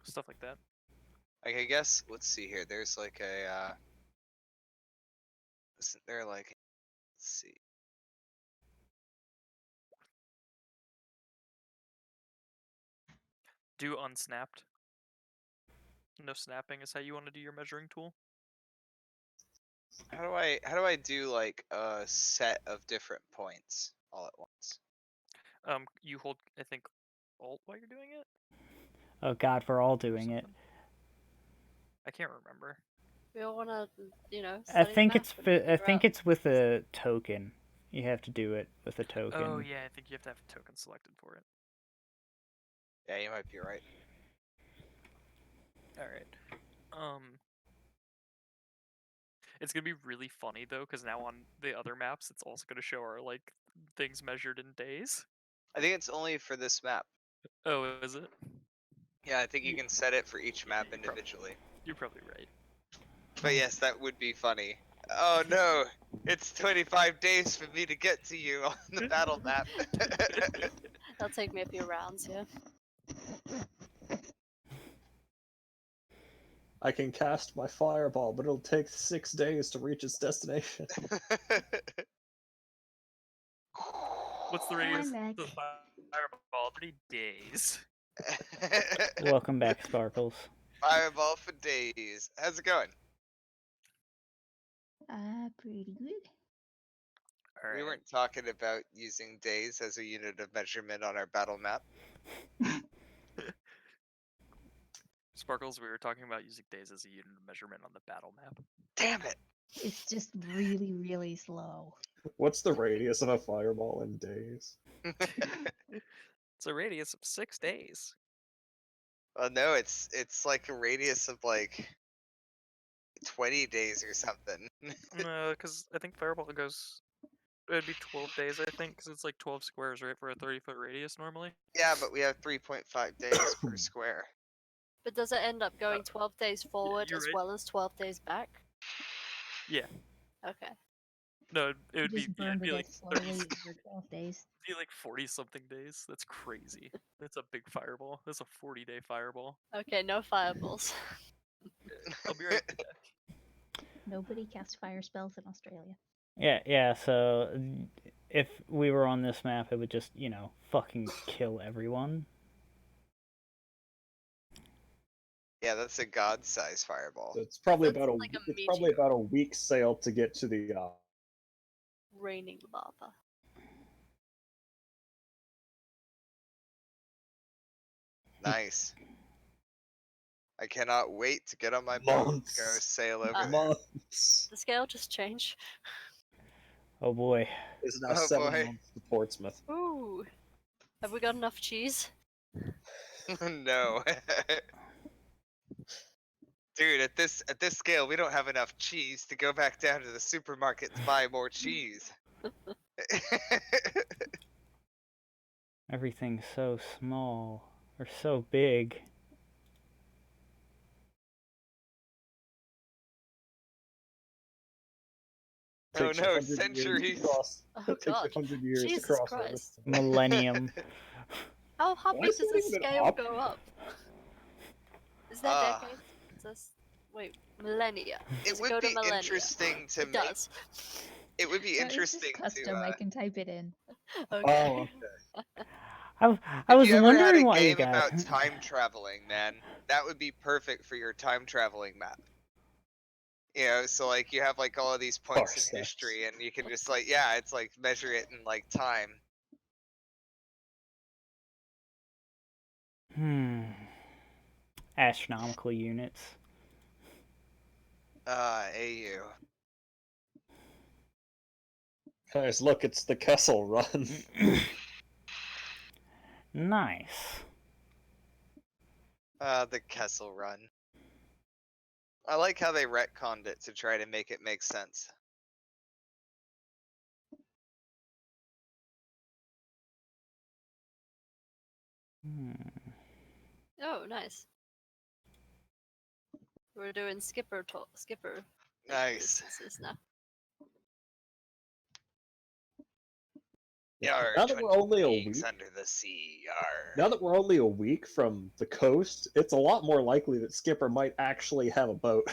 stuff like that. Like I guess let's see here. There's like a isn't there like let's see. Do unsnapped. No snapping is how you want to do your measuring tool. How do I do like a set of different points all at once? You hold, I think, Alt while you're doing it. Oh God, we're all or doing it. something. I can't remember. We all want to, you know. I study the think map it's and I figure think out- it's with a token. You have to do it with a token. Oh yeah, I think you have to have a token selected for it. Yeah, you might be right. All right. It's gonna be really funny though, because now on the other maps, it's also gonna show our like things measured in days. I think it's only for this map. Oh, is it? Yeah, I think you Ye- can set it for each map you're prob- individually. You're probably right. But yes, that would be funny. Oh no, it's 25 days for me to get to you on the battle map. That'll take me a few rounds, yeah. I can cast my fireball, but it'll take 6 days to reach its destination. What's the I'm radius back. of the fireball? 30 days. Welcome back, Sparkles. Fireball for days. How's it going? Pretty good. All right. We weren't talking about using days as a unit of measurement on our battle map. Sparkles, we were talking about using days as a unit of measurement on the battle map. Damn it! It's just really, really slow. What's the radius of a fireball in days? It's a radius of 6 days. Well, no, it's like a radius of like 20 days or something. No, because I think fireball goes. It'd be 12 days, I think, because it's like 12 squares, right, for a 30-foot radius normally. Yeah, but we have 3.5 days per square. But does it end up going 12 days forward you're as right. well as 12 days back? Yeah. Okay. No, it would be. Just Yeah, it'd burned be it like slowly 30. over 12 days. Be like 40-something days. That's crazy. That's a big fireball. That's a 40-day fireball. Okay, no fireballs. I'll be right back. Nobody casts fire spells in Australia. Yeah. So if we were on this map, it would just fucking kill everyone. Yeah, that's a god-sized fireball. So it's probably That's about a like a it's probably meteor. about a week's sail to get to the Raining lava. Nice. I cannot wait to get on my boat and go Months. sail over there. Months. The scale just changed. Oh boy. It's now Oh, 7 boy. months to Portsmouth. Ooh. Have we got enough cheese? No. Dude, at this scale, we don't have enough cheese to go back down to the supermarket to buy more cheese. Everything's so small. Or so big. Oh Takes you no, 100 years to centuries. cross. Oh It takes you god. 100 years Jesus to cross Christ. Millennium. How Why big is does that the even an scale op- go up? Is there Ah. decades? Wait, millennia. It Does would go to be millennia? interesting to It make. does. It would be No, it's just interesting custom. to. I can type it in. Okay. Oh, okay. I If was you ever had wondering a why you game got. about time traveling, man, that would be perfect for your time traveling map. You know, so like you have like all of these points in Parsecs. history, and you can just like, yeah, it's like measure it in like time. Astronomical units. AU. Guys, look, it's the Kessel Run. Nice. The Kessel Run. I like how they retconned it to try to make it make sense. Oh, nice. We're doing skipper Nice. distances now. Yar, Now that we're only a 20 leagues week, under the sea. Yar. now that we're only a week from the coast, it's a lot more likely that Skipper might actually have a boat.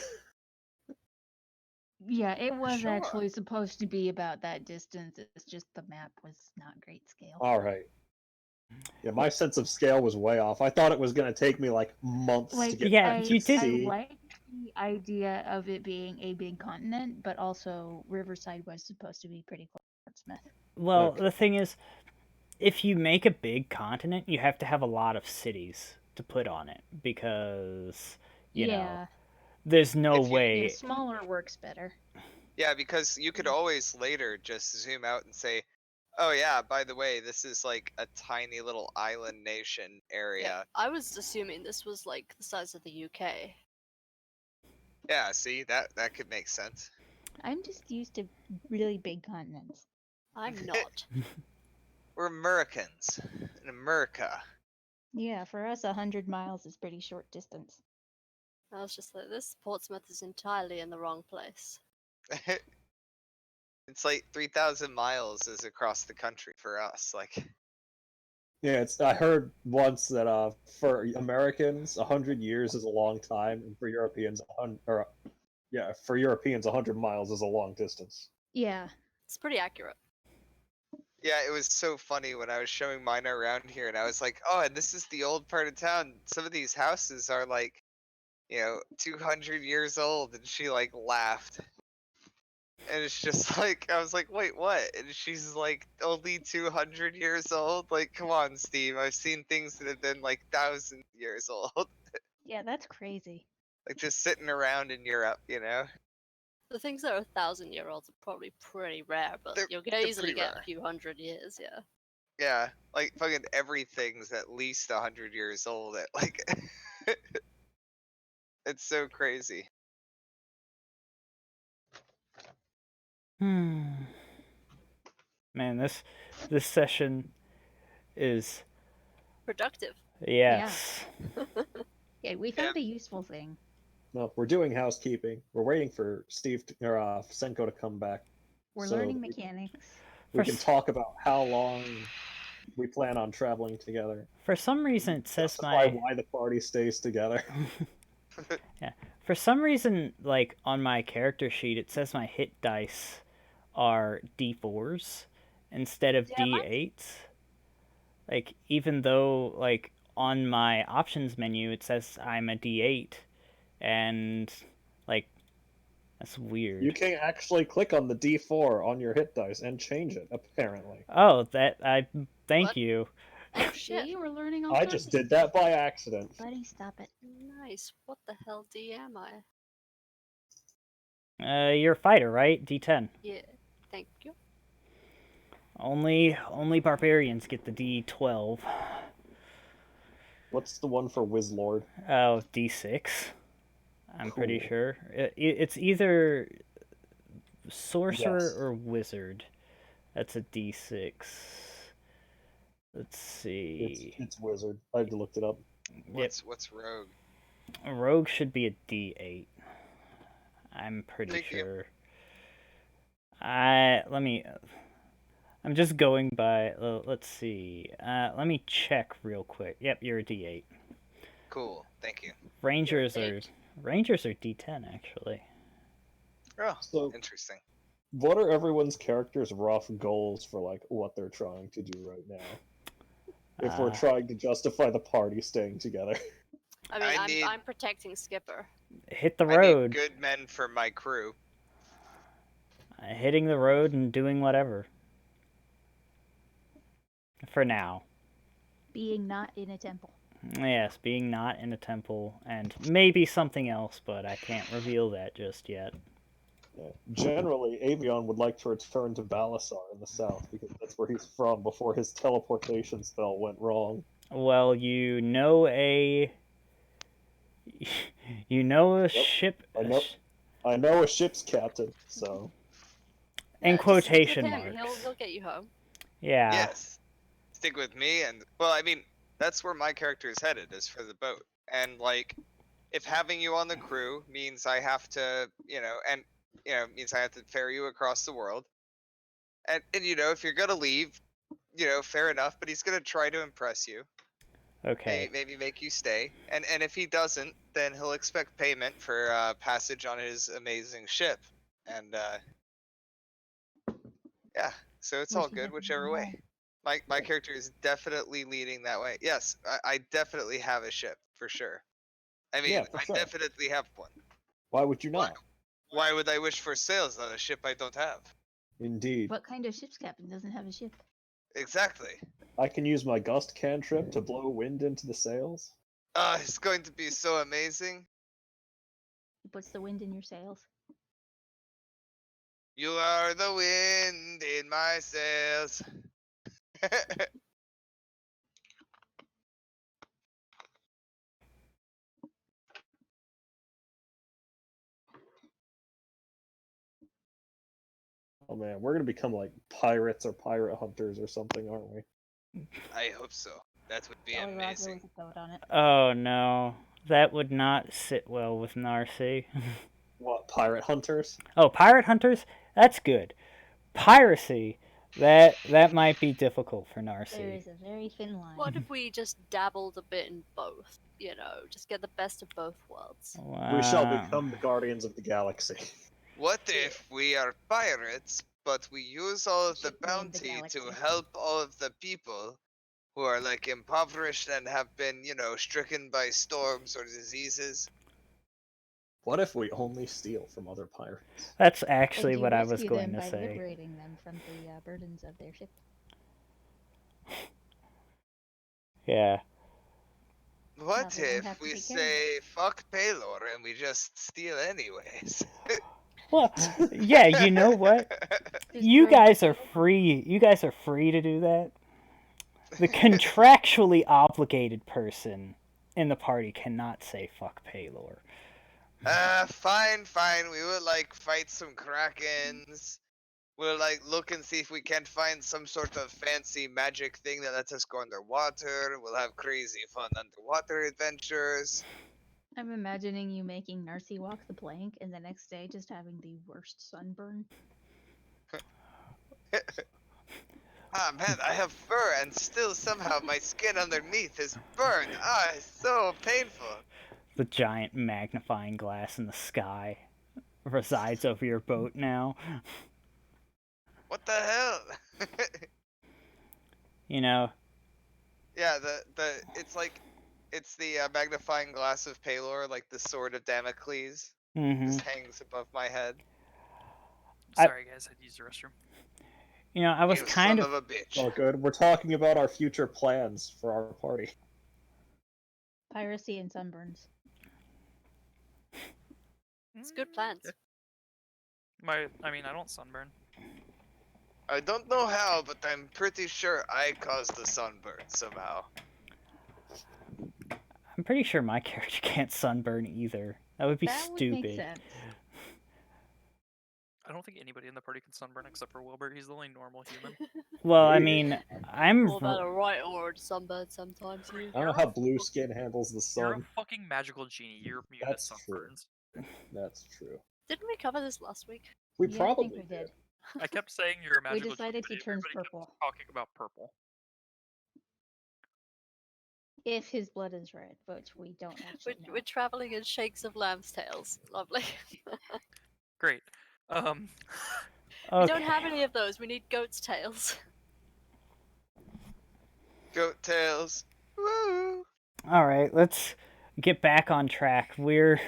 Yeah, it was Sure. actually supposed to be about that distance. It's just the map was not great scale. All right. Yeah, my sense of scale was way off. I thought it was going to take me like months to Like, get Yeah, back to you the did- I sea. like the idea of it being a big continent, but also Riverside was supposed to be pretty close to Portsmouth. Well, Okay. the thing is, if you make a big continent, you have to have a lot of cities to put on it because you know there's no If you- way. Yeah, smaller works better. Yeah, because you could always later just zoom out and say, oh yeah, by the way, this is like a tiny little island nation area. Yeah, I was assuming this was like the size of the UK. Yeah, see, that could make sense. I'm just used to really big continents. I'm not. We're Americans in America. Yeah, for us, 100 miles is pretty short distance. I was just like, this Portsmouth is entirely in the wrong place. It's like 3,000 miles is across the country for us. Like, Yeah, I heard once that for Americans, 100 years is a long time, and for Europeans, 100 miles is a long distance. Yeah. It's pretty accurate. yeah, it was so funny when I was showing mine around here, and I was like, oh, and this is the old part of town. Some of these houses are like, 200 years old, and she like laughed. And it's just like, I was like, wait, what? And she's like, only 200 years old? Like, come on, Steve. I've seen things that have been like 1,000 years old. Yeah, that's crazy. Like, just sitting around in Europe, The things that are 1,000-year-olds are probably pretty rare, but They're- you'll they're easily pretty get rare. a few hundred years, yeah. Yeah, like, fucking everything's at least 100 years old. Like, it's so crazy. Man, this session is Productive. yes. Yeah, we found a useful thing. No, we're doing housekeeping. We're waiting for Senko to come back. We're So learning mechanics. We For can s- talk about how long we plan on traveling together. For some reason, it says Justify my why the party stays together. yeah. For some reason, like on my character sheet, it says my hit dice are D4s instead of Yeah, mine- D8s. Like even though like on my options menu it says I'm a D8, and like that's weird. You can actually click on the D4 on your hit dice and change it, apparently. Oh, that I thank What? you. Oh shit. See, we're learning all I kinds just of did that by accident. Buddy, stop it. Nice. What the hell D am I? You're a fighter, right? D10. Yeah. Thank you. Only barbarians get the D12. What's the one for Wizlord? Oh, D6. I'm pretty Cool. sure. It's either sorcerer Yes. or wizard. That's a D6. Let's see. It's Wizard. I looked it up. What's rogue? A rogue should be a D8. I'm pretty Thank you. sure. I'm just going by. Let's see. Let me check real quick. Yep, you're a D8. Cool. Thank you. Rangers You're a are Rangers are D10 actually. Oh, So, interesting. what are everyone's characters' rough goals for like what they're trying to do right now? If we're trying to justify the party staying together. I mean, I need- I'm protecting Skipper. Hit the I need road. good men for my crew. Hitting the road and doing whatever. For now. Being not in a temple. Yes, being not in a temple and maybe something else, but I can't reveal that just yet. Yeah. Generally, Avion would like to return to Balasar in the south because that's where he's from before his teleportation spell went wrong. Well, you know a ship. I know a ship's captain, so In Just stick with quotation him. marks. He'll get you home. Yeah. Yes. Stick with me, and well, I mean, that's where my character is headed, is for the boat. And like, if having you on the crew means I have to, means I have to ferry you across the world. And if you're gonna leave, fair enough. But he's gonna try to impress you. Okay. Maybe make you stay. And if he doesn't, then he'll expect payment for passage on his amazing ship. And yeah, so it's Which all he good, doesn't whichever even way. My character is definitely leading that way. Yes, I definitely have a ship for sure. I mean, Yeah, for I sure. definitely have one. why would you not? Why would I wish for sails on a ship I don't have? Indeed. What kind of ship's captain doesn't have a ship? Exactly. I can use my gust cantrip to blow wind into the sails. It's going to be so amazing. He puts the wind in your sails. You are the wind in my sails. Oh man, we're gonna become like pirates or pirate hunters or something, aren't we? I hope so. That would be Jolly Roger amazing. with a boat on it. Oh no. That would not sit well with Narci. What, pirate hunters? Oh, pirate hunters? That's good. Piracy? That might be difficult for There Narci. is a very thin line. What if we just dabbled a bit in both? You know, just get the best of both worlds. We shall Wow. become the guardians of the galaxy. What if we are pirates, but we use all of the Ship named the bounty to Galaxy. help all of the people who are like impoverished and have been, stricken by storms or diseases? What if we only steal from other pirates? That's And actually you what I was rescue going them to by say. liberating them from the burdens of their ship. Yeah. What Now they don't have if to we be carried. say fuck Paylor and we just steal anyways? Well, yeah, you know what? Just You break- guys are free. You guys are free to do that. The contractually obligated person in the party cannot say fuck Paylor. Fine. We will fight some krakens. We'll look and see if we can't find some sort of fancy magic thing that lets us go underwater. We'll have crazy fun underwater adventures. I'm imagining you making Narci walk the plank and the next day just having the worst sunburn. Ah man, I have fur and still somehow my skin underneath is burned. Ah, it's so painful. The giant magnifying glass in the sky resides over your boat now. What the hell? You know, Yeah, it's the magnifying glass of Paylor, like the sword of Damocles, mhm. just hangs above my head. I- Sorry, guys, I had to use the restroom. You know, I was You kind son of of a bitch. All good. We're talking about our future plans for our party. Piracy and sunburns. It's good plans. I mean, I don't sunburn. I don't know how, but I'm pretty sure I caused the sunburn somehow. I'm pretty sure my character can't sunburn either. That would be That would stupid. make sense. I don't think anybody in the party can sunburn except for Wilburt. He's the only normal human. Well, I Maybe. mean, I'm All about a right or sunburn sometimes. You. I don't know how blue skin handles the You're a sun. fucking magical genie. You're immune That's to true. sunburns. That's true. Didn't we cover this last week? We Yeah, probably I think we did. I kept saying you're a We magical decided genie, he but turns everybody kept purple. talking about purple. If his blood is red, which we don't actually know. We're traveling in shakes of lamb's tails. Lovely. Great. We okay. don't have any of those. We need goat's tails. Goat tails. Woo! All right, let's get back on track. We're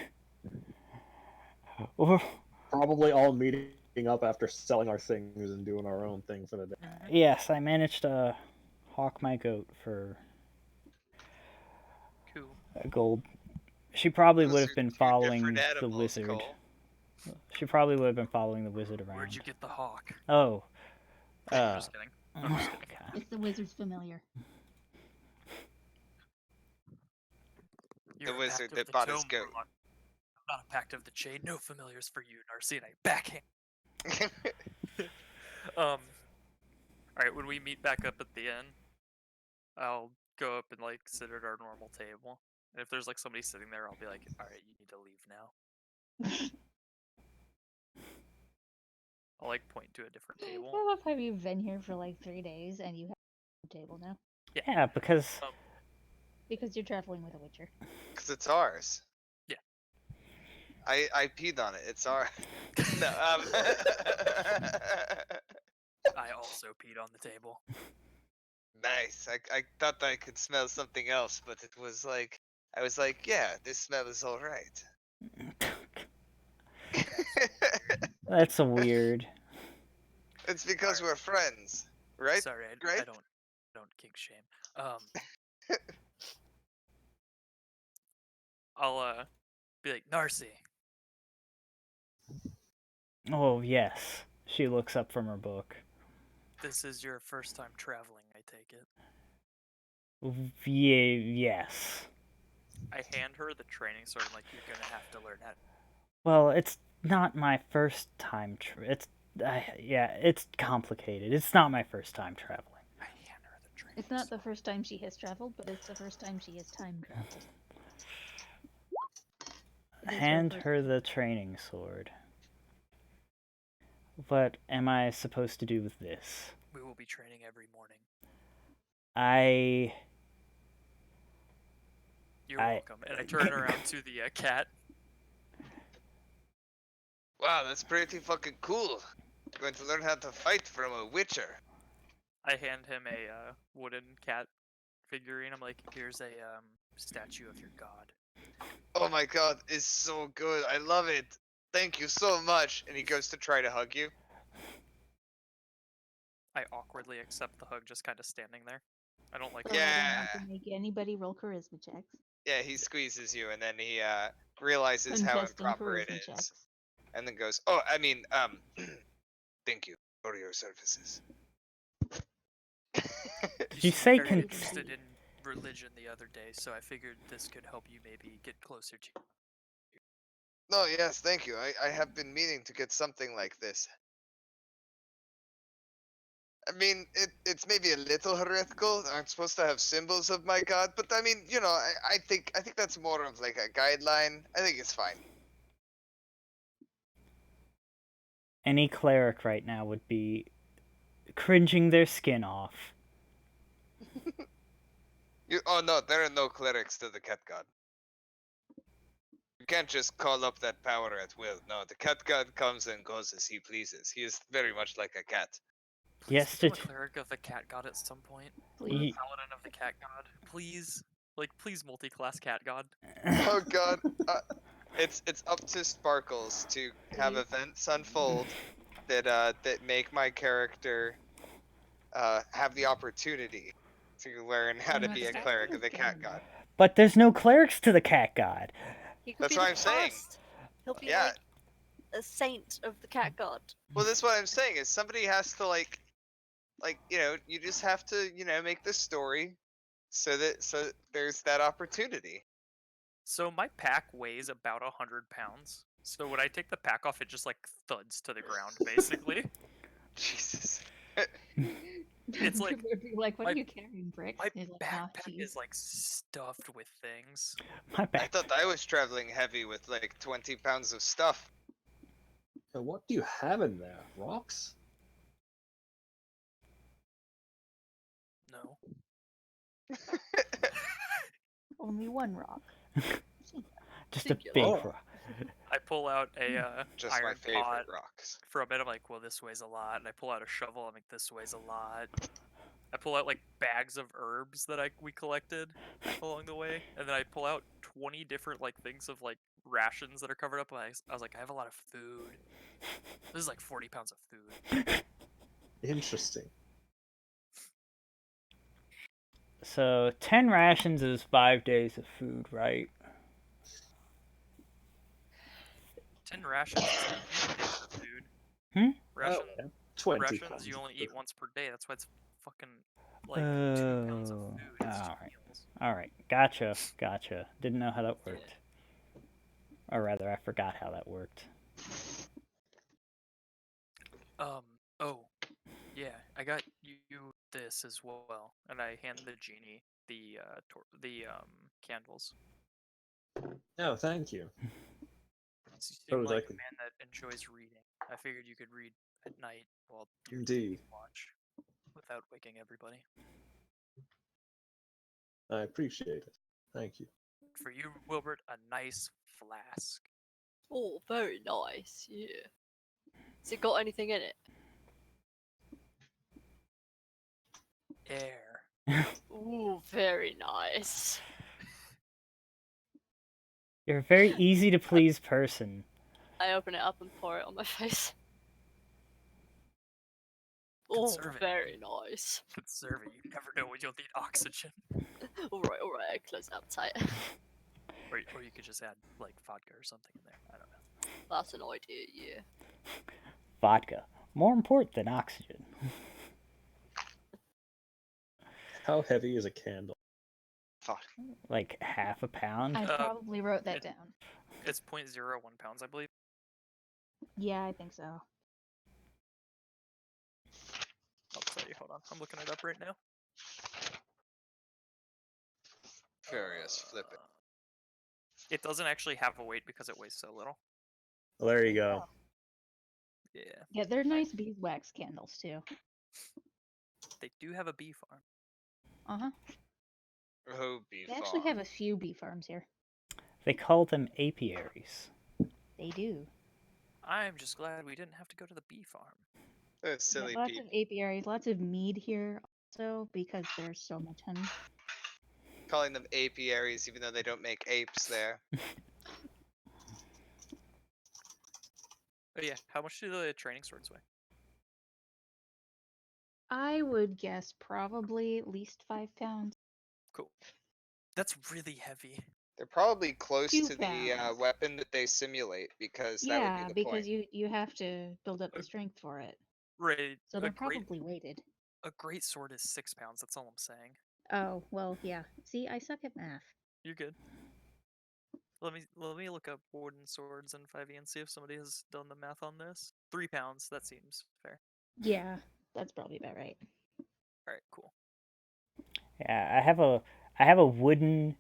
Probably all meeting up after selling our things and doing our own thing for the day. yes, I managed to hawk my goat for Cool. a gold. She probably Those would are have been two following different the animals, wizard. Cole. She probably would have been following the wizard around. Where'd you get the hawk? Oh. I'm just kidding. Oh I'm just my kidding. God. It's the wizard's familiar. You're a wizard pact of that the bought his tome, goat. Warlock. Not a pact of the chain. No familiars for you, Narci. And I backhand. Alright, when we meet back up at the inn, I'll go up and like sit at our normal table. And if there's like somebody sitting there, I'll be like, alright, you need to leave now. I'll like point to a different I table. love how you've been here for like 3 days and you have a table now. Yeah, because Because you're traveling with a witcher. Because it's ours. Yeah. I peed on it. It's ours. No, I also peed on the table. nice. I thought I could smell something else, but it was like, I was like, yeah, this smell is alright. that's a weird. It's because we're friends, right? Sorry, I Right? don't kink shame. I'll be like, Narci. Oh yes, she looks up from her book. This is your first time traveling, I take it. Yes. I hand her the training sword. I'm like, you're gonna have to learn how. Well, it's not my first time. It's complicated. It's not my first time traveling. I hand her the training. It's not the first time she has traveled, but it's the first time she has time traveled. It is Hand first her time. the training sword. What am I supposed to do with this? We will be training every morning. You're welcome. And I turn around to the cat. Wow, that's pretty fucking cool. Going to learn how to fight from a witcher. I hand him a wooden cat figurine. I'm like, here's a statue of your god. Oh my god, it's so good. I love it. Thank you so much. And he goes to try to hug you. I awkwardly accept the hug, just kind of standing there. I don't like. So I don't Yeah. have to make anybody roll charisma checks. Yeah, he squeezes you and then he realizes how Contesting improper it charisma is. checks. And then goes, oh, I mean, thank you for your services. Did you seemed say very con- interested in religion the other day, so I figured this could help you maybe get closer to. No, yes, thank you. I have been meaning to get something like this. I mean, it's maybe a little heretical. I'm supposed to have symbols of my god, but I mean, you know, I think that's more of like a guideline. I think it's fine. Any cleric right now would be cringing their skin off. Oh no, there are no clerics to the cat god. You can't just call up that power at will. No, the cat god comes and goes as he pleases. He is very much like a cat. Please Yes, become to- a cleric of the cat god at some point. Please. Ye- Paladin of the cat god. Please, please multi-class cat god. Oh god, it's up to Sparkles to have Please. events unfold that that make my character have the opportunity to learn how to not be a the cleric of the cat cat god. god. But there's no clerics to the cat god. He could That's be what the I'm saying. first. He'll be Yeah. like a saint of the cat god. Well, that's what I'm saying. Is somebody has to like you just have to make the story so there's that opportunity. So my pack weighs about 100 pounds. So when I take the pack off, it just like thuds to the ground, basically. Jesus. It's like Would be like, what my- are you carrying, Brick? My He's like, "Nah, backpack cheese." is like stuffed with things. My I back. thought I was traveling heavy with like 20 pounds of stuff. What do you have in there? Rocks? No. Only one rock. Just a Singular. big Oh. rock. I pull out a Just my iron favorite pot rocks. for a bit. I'm like, well, this weighs a lot. And I pull out a shovel. I'm like, this weighs a lot. I pull out like bags of herbs that we collected along the way, and then I pull out 20 different like things of like rations that are covered up. I was like, I have a lot of food. This is like 40 pounds of food. Interesting. So 10 rations is 5 days of food, right? 10 rations is 8 days of food. Hmm? Ration, Oh, 20 rations pounds you of only food. eat once per day. That's why it's fucking like 2 pounds of Oh, food. It's two alright. meals. Alright, gotcha. Didn't know how that worked. Or rather, I forgot how that worked. Oh, yeah, I got you this as well, and I hand the genie the candles. Oh, thank you. So you seem Oh, like that a man that enjoys reading. I figured you could read at night while you're Indeed. taking watch without waking everybody. I appreciate it. Thank you. For you, Wilburt, a nice flask. Oh, very nice. Yeah. Has it got anything in it? Air. Ooh, very nice. You're a very easy to please person. I open it up and pour it on my face. Oh, Conserve it. very nice. Conserve it. You never know when you'll need oxygen. Alright, I close it up tight. Or you could just add like vodka or something in there. I don't know. That's an idea, yeah. Vodka. More important than oxygen. How heavy is a candle? Fuck. Like half a pound? I probably wrote that down. It's 0.01 pounds, I believe. Yeah, I think so. I'll tell you. Hold on. I'm looking it up right now. Furious, flip it. It doesn't actually have a weight because it weighs so little. Well, there you go. Yeah. Yeah, they're nice beeswax candles too. They do have a bee farm. Uh-huh. Oh, bee They actually farm. have a few bee farms here. They call them apiaries. They do. I'm just glad we didn't have to go to the bee farm. Those Yeah, silly lots people. of apiaries, lots of mead here also because there's so much honey. Calling them apiaries even though they don't make apes there. Oh yeah, how much do the training swords weigh? I would guess probably at least 5 pounds. Cool. That's really heavy. They're probably close 2 to the pounds. weapon that they simulate because that would Yeah, be the because point. you have to build up the strength for it. Right. So they're probably weighted. A great sword is 6 pounds. That's all I'm saying. Oh, well, yeah. See, I suck at math. You're good. Let me look up wooden swords in 5e and see if somebody has done the math on this. 3 pounds. That seems fair. Yeah, that's probably about right. All right. Cool. Yeah, I have a wooden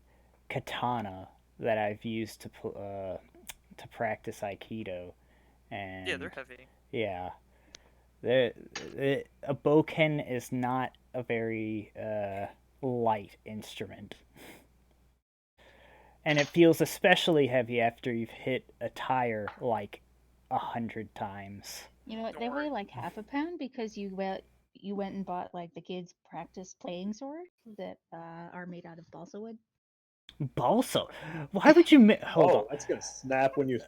katana that I've used to practice aikido, and Yeah, they're heavy. yeah, a bokken is not a very light instrument, and it feels especially heavy after you've hit a tire like 100 times. You know what? Don't They weigh worry. like half a pound because you went and bought like the kids' practice playing swords that are made out of balsa wood. Balsa? Why would you? Hold Oh, on. that's gonna snap when you.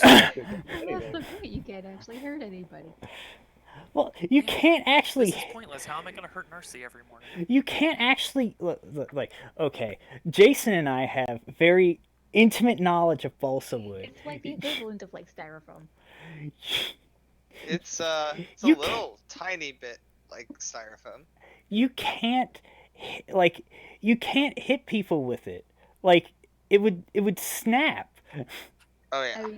Well, that's the point. You can't actually hurt anybody. Well, you Yeah, can't actually. This is pointless. How am I gonna hurt Narci every morning? You can't actually like. Okay, Jason and I have very intimate knowledge of balsa wood. It's like the equivalent of like styrofoam. It's a You little tiny bit like styrofoam. you can't like you can't hit people with it. Like it would snap. Oh yeah.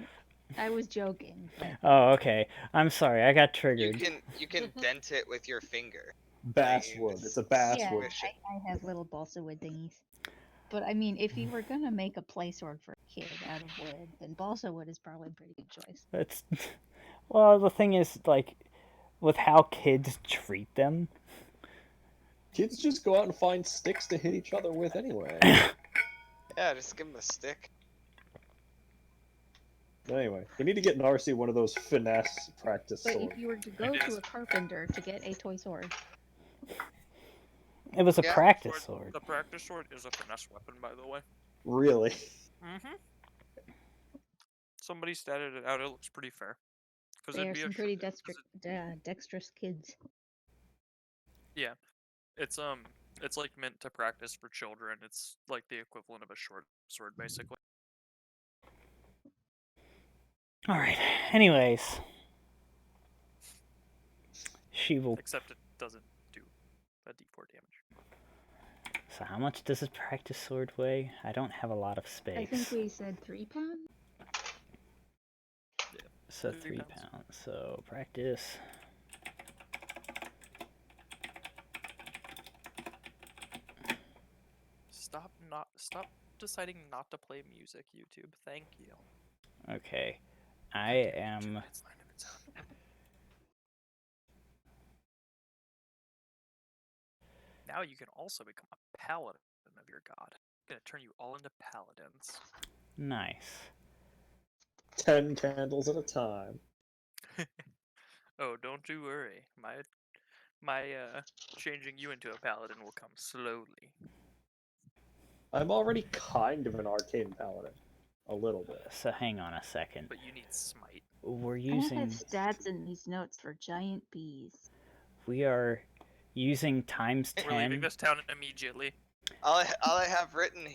I was joking. But Oh, okay. I'm sorry. I got You triggered. can dent it with your finger. Basswood. It's a basswood. yeah, I have little balsa wood thingies. But I mean, if you were gonna make a play sword for a kid out of wood, then balsa wood is probably a pretty good choice. That's well, the thing is like with how kids treat them. Kids just go out and find sticks to hit each other with anyway. Yeah, just give him a stick. Anyway, we need to get Narci one of those finesse practice But swords. if you were to go to a carpenter to get a toy sword, It was a Yeah, practice sword. The practice sword is a finesse weapon, by the way. Really? Mm-hmm. Somebody statted it out. It looks pretty fair. Because they are it'd be some a pretty it- dexterous kids. yeah, it's like meant to practice for children. It's like the equivalent of a short sword, basically. All right. Anyways, she will. Except it doesn't do a d4 damage. So how much does a practice sword weigh? I don't have a lot of space. I think we said 3 pounds. So 3 3 pounds. pounds. So practice. Stop deciding not to play music, YouTube. Thank you. Okay. I am. It's 9 of its own. Now you can also become a paladin of your god. I'm gonna turn you all into paladins. Nice. 10 candles at a time. Oh, don't you worry. My changing you into a paladin will come slowly. I'm already kind of an arcane paladin. A little bit. So hang on a second. But you need smite. We're I using. have stats in these notes for giant bees. We are using times We're leaving 10. this town immediately. All I have written.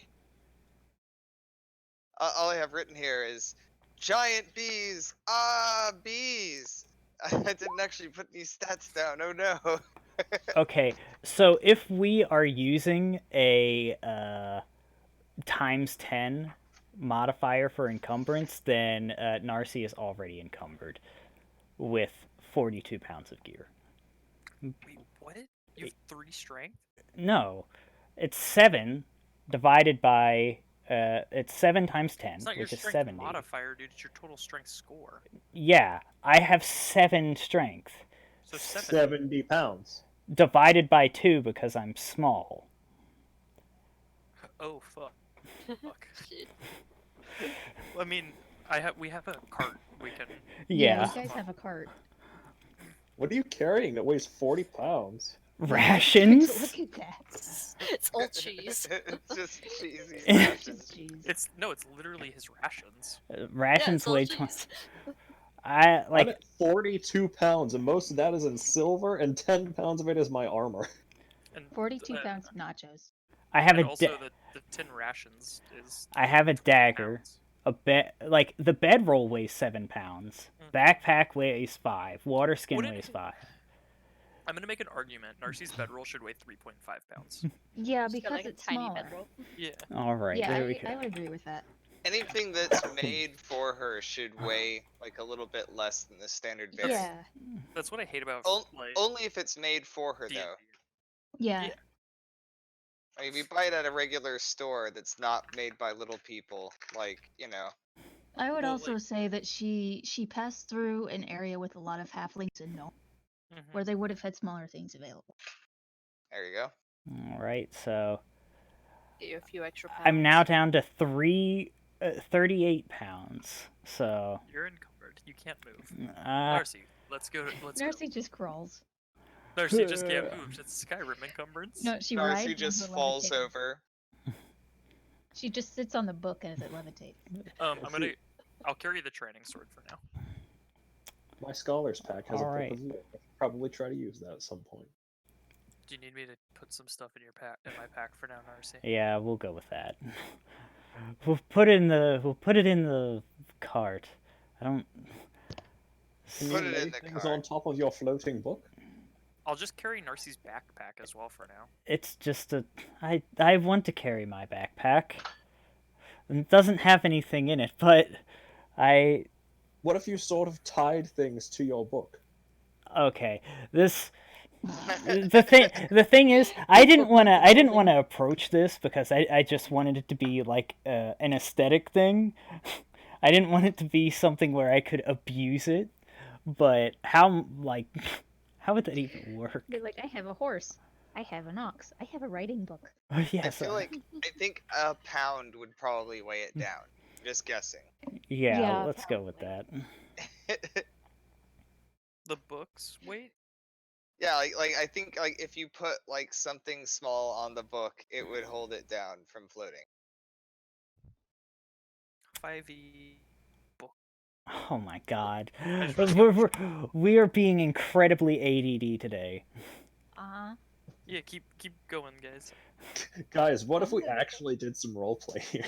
All I have written here is giant bees. Ah, bees. I didn't actually put these stats down. Oh no. Okay, so if we are using a times 10 modifier for encumbrance, then Narci is already encumbered with 42 pounds of gear. Wait, what? You have 3 strength? No, it's 7 divided by. It's 7 times 10, It's not your which is strength 70. modifier, dude. It's your total strength score. Yeah, I have 7 strength. So 7. 70 pounds. Divided by 2 because I'm small. Oh fuck. Fuck. Shit. I mean, we have a cart. We can. Yeah. You guys have a cart. What are you carrying that weighs 40 pounds? Rations? Look at that. It's all cheese. It's just cheesy It's smashes. Jeez. It's literally his rations. Rations all weigh cheese. 20. I I'm like. at 42 pounds, and most of that is in silver, and 10 pounds of it is my armor. And 42 pounds of nachos. I have And a. also the 10 rations is. I have a 20 dagger. pounds. A bed, like the bedroll weighs 7 pounds. Backpack weighs 5. Water skin Wouldn't weighs it- 5. I'm gonna make an argument. Narci's bedroll should weigh 3.5 pounds. Yeah, Just got, because like, a it's tiny smaller. bedroll. Yeah. All right, Yeah, there we I go. would agree with that. Anything that's made for her should weigh like a little bit less than the standard bearer. Yeah, That's what I hate about like Only if it's made for her D&D. though. yeah. Yeah. I mean, if you buy it at a regular store that's not made by little people, like, you know. I would Well, also like- say that she passed through an area with a lot of halflings and gnomes, Mhm. where they would have had smaller things available. There you go. All right, so Get you a few extra pounds. I'm now down to 38 pounds. So, You're encumbered. You can't move. uh, Narci, let's go. Let's go. Narci just crawls. Narci just can't move. It's Skyrim encumbrance. No, she Narci rides. just onto falls levitating. over. She just sits on the book as it levitates. I'll carry the training sword for now. My scholars pack has a book Alright. of lore. I should probably try to use that at some point. Do you need me to put some stuff in your pack, in my pack for now, Narci? Yeah, we'll go with that. We'll put it in the cart. I don't. Can Put you it in lay the things cart. on top of your floating book? I'll just carry Narci's backpack as well for now. It's just a. I want to carry my backpack. It doesn't have anything in it, but I. What if you sort of tied things to your book? Okay, this. The thing is, I didn't want to approach this because I just wanted it to be like an aesthetic thing. I didn't want it to be something where I could abuse it. But how would that even work? Be like, I have a horse. I have an ox. I have a writing book. I Yes. feel like I think a pound would probably weigh it down. Just guessing. Yeah, Yeah, let's go with that. The books, wait. Yeah, like I think like if you put like something small on the book, it would hold it down from floating. 5e book. Oh my god. just We are being incredibly ADD today. Yeah, keep going, guys. Guys, what if we actually did some roleplay here?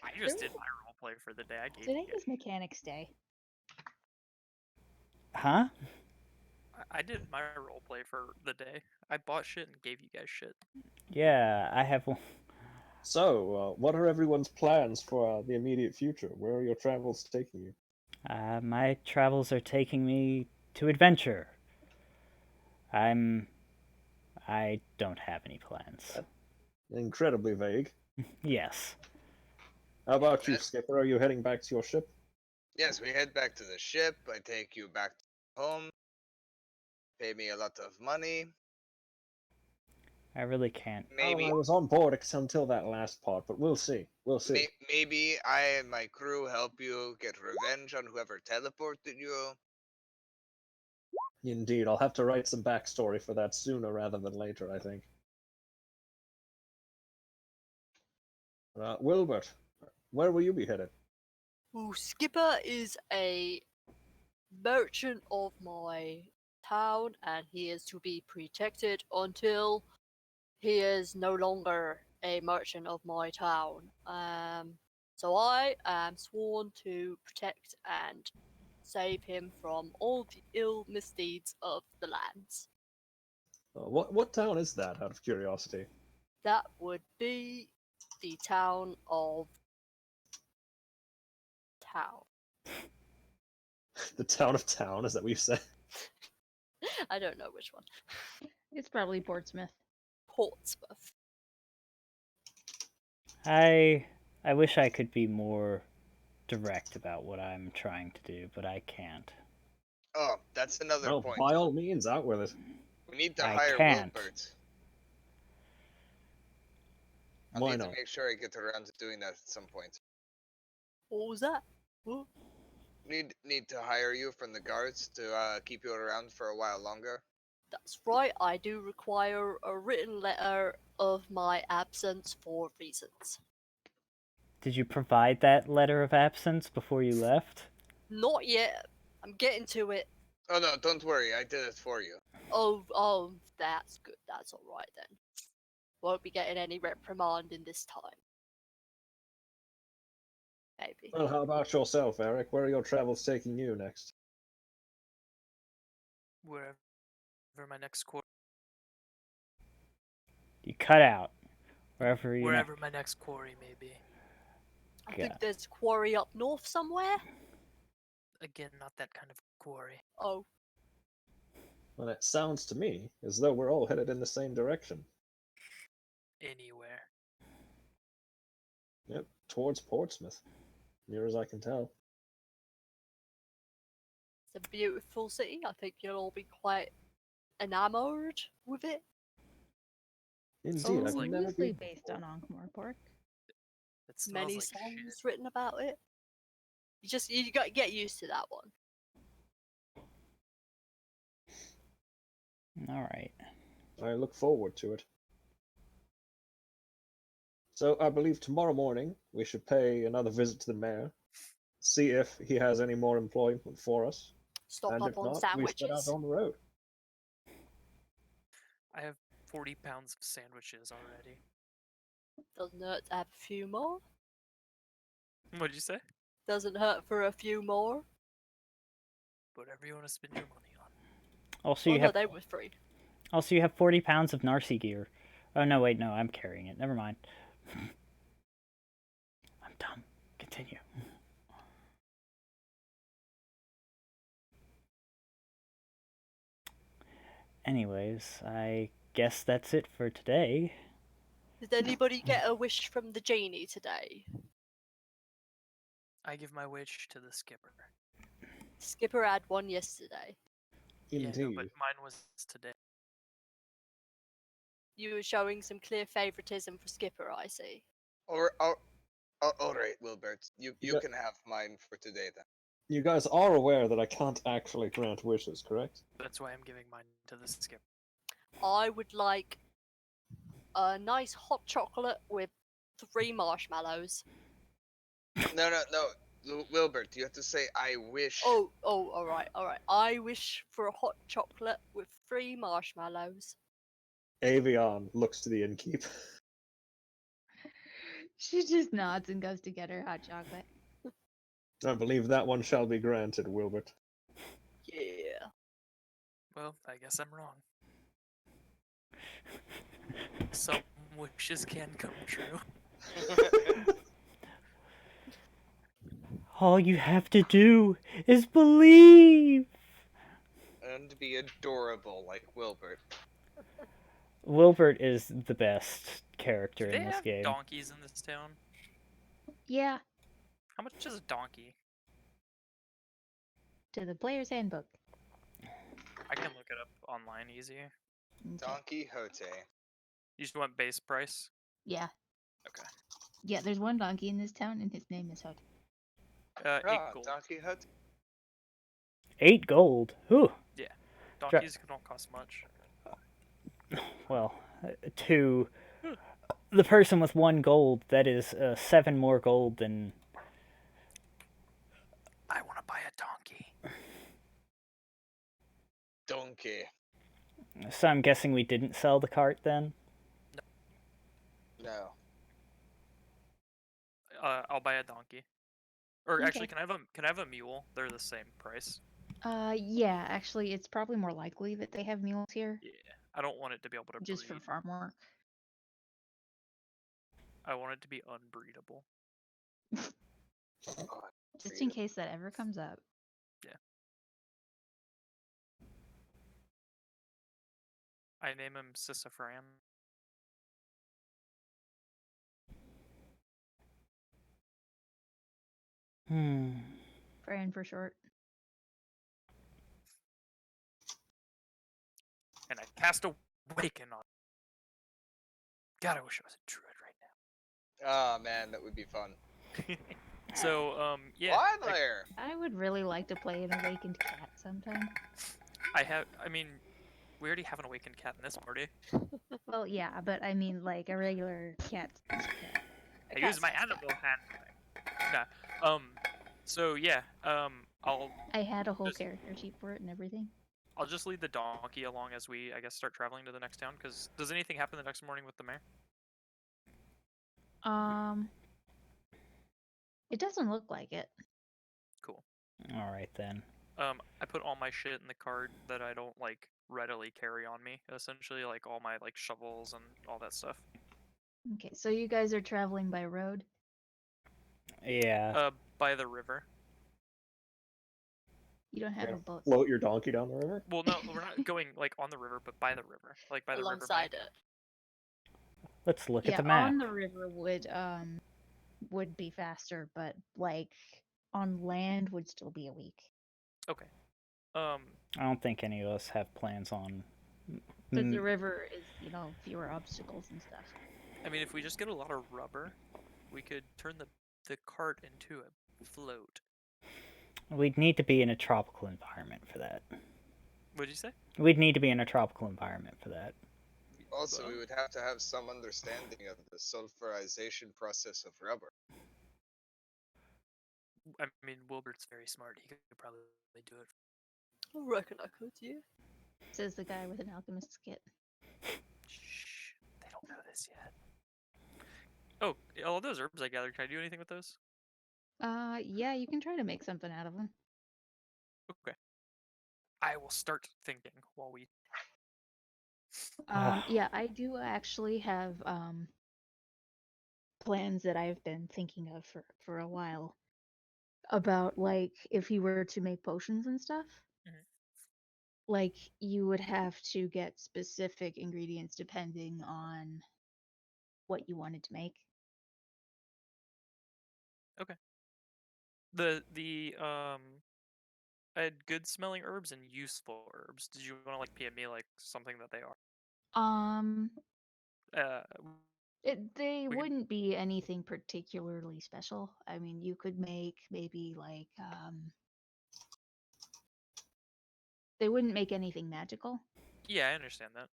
I just did my roleplay for the day. I gave Today you guys. is Mechanics Day. Huh? I did my roleplay for the day. I bought shit and gave you guys shit. Yeah, I have one. So, what are everyone's plans for the immediate future? Where are your travels taking you? My travels are taking me to adventure. I don't have any plans. Incredibly vague. Yes. How about you, Yes. Skipper? Are you heading back to your ship? Yes, we head back to the ship. I take you back home. Pay me a lot of money. I really can't. Maybe I was on board until that last part, but we'll see. We'll see. maybe I and my crew help you get revenge on whoever teleported you. Indeed, I'll have to write some backstory for that sooner rather than later, I think. Wilburt, where will you be headed? Well, Skipper is a merchant of my town, and he is to be protected until he is no longer a merchant of my town. So I am sworn to protect and save him from all the ill misdeeds of the lands. What town is that, out of curiosity? That would be the town of Town. The town of town, is that what you said? I don't know which one. It's probably Portsmouth. Portsmouth. I wish I could be more direct about what I'm trying to do, but I can't. Oh, that's another Well, point. by all means, out with it. We need to I hire can't. Wilburt. Why need not? to make sure I get around to doing that at some point. What was that? What? Need to hire you from the guards to keep you around for a while longer. That's right, I do require a written letter of my absence for reasons. Did you provide that letter of absence before you left? Not yet. I'm getting to it. Oh no, don't worry, I did it for you. Oh, that's good. That's alright then. Won't be getting any reprimand in this time. Maybe. Well, how about yourself, Eric? Where are your travels taking you next? Wherever my next quarry. You cut out. Wherever you Wherever my next quarry may be. I Yeah. think there's a quarry up north somewhere. Again, not that kind of quarry. Oh, Well, it sounds to me as though we're all headed in the same direction. Anywhere. Yep, towards Portsmouth, near as I can tell. it's a beautiful city. I think you'll all be quite enamored with it. Indeed, Sounds I've like- never Loosely been. based on Ankh-Morpork. It smells Many like songs shit. written about it. You got to get used to that one. Alright. I look forward to it. So I believe tomorrow morning we should pay another visit to the mayor. see if he has any more employment for us, Stock and up if on not, we set out sandwiches. on the road. I have 40 pounds of sandwiches already. Doesn't hurt to have a few more. What did you say? Doesn't hurt for a few more. Whatever you want to spend your money on. Also, Oh you no, have they were free. 40 pounds of Narci gear. Oh no, wait, no, I'm carrying it. Never mind. I'm dumb. Continue. Anyways, I guess that's it for today. Did anybody get a wish from the genie today? I give my wish to the skipper. Skipper had one yesterday. Yeah, Indeed. no, but mine was today. You were showing some clear favoritism for Skipper, I see. All right, Wilburt. You Yeah. can have mine for today then. You guys are aware that I can't actually grant wishes, correct? That's why I'm giving mine to the skipper. I would like a nice hot chocolate with 3 marshmallows. No. Wilburt, you have to say I wish. Oh, alright. I wish for a hot chocolate with 3 marshmallows. Avion looks to the innkeep. She just nods and goes to get her hot chocolate. I believe that one shall be granted, Wilburt. Yeah. Well, I guess I'm wrong. Some wishes can come true. All you have to do is believe. And be adorable like Wilburt. Wilburt is the best character Do they in this have game. donkeys in this town? Yeah, How much is a donkey? to the player's handbook. I can look it up online easier. Okay. Don Quixote. You just want base price? Yeah. Okay. Yeah, there's one donkey in this town, and his name is Hote. 8 gold. Don Quixote. 8 gold. Whew. Donkeys don't cost much. Well, to the person with 1 gold, that is 7 more gold than. I want to buy a donkey. Donkey. So I'm guessing we didn't sell the cart then? No. I'll buy a donkey. Or Okay. actually, can I have a mule? They're the same price. Yeah, actually, it's probably more likely that they have mules here, Yeah. I don't want it to be able to just breed. for farm work. I want it to be unbreedable. Oh, Just in case that ever comes up. I name him Sisafran. Fran for short. And I cast Awaken on him. God, I wish I was a druid right Ah, man, that would be fun. now. So, yeah. Why like, there? I would really like to play an awakened cat sometime. I mean, we already have an awakened cat in this party. Well, yeah, but I mean like a regular cat. I use my animal hand. Nah. So yeah. I had a whole Just- character sheet for it and everything. I'll just lead the donkey along as we, I guess, start traveling to the next town. Because does anything happen the next morning with the mayor? It doesn't look like it. Cool. Alright then. I put all my shit in the cart that I don't like readily carry on me. Essentially, like all my like shovels and all that stuff. Okay, so you guys are traveling by road? Yeah. By the river. You don't have Yeah. a boat. Float your donkey down the river? Well, no, we're not going like on the river, but by the river, like by the river. Alongside it. Let's look Yeah, at the map. on the river would be faster, but like on land would still be a week. Okay. I don't think any of us have plans on. Because the river is, fewer obstacles and stuff. I mean, if we just get a lot of rubber, we could turn the cart into a float. We'd need to be in a tropical environment for that. What'd you say? We'd need to be in a tropical environment for that. Also, we would have to have some understanding of the sulfurization process of rubber. I mean, Wilburt's very smart. He could probably do it. I reckon I could, yeah. Says the guy with an alchemist's kit. Shh, they don't know this yet. Oh, all those herbs I gathered. Can I do anything with those? Yeah, you can try to make something out of them. Okay. I will start thinking while we. Yeah, I do actually have plans that I've been thinking of for a while about like if you were to make potions and stuff. Mhm. Like you would have to get specific ingredients depending on what you wanted to make. I had good smelling herbs and useful herbs. Did you want to like PM me like something that they are? Um, Uh, they we could. wouldn't be anything particularly special. I mean, you could make maybe like they wouldn't make anything magical. Yeah, I understand that.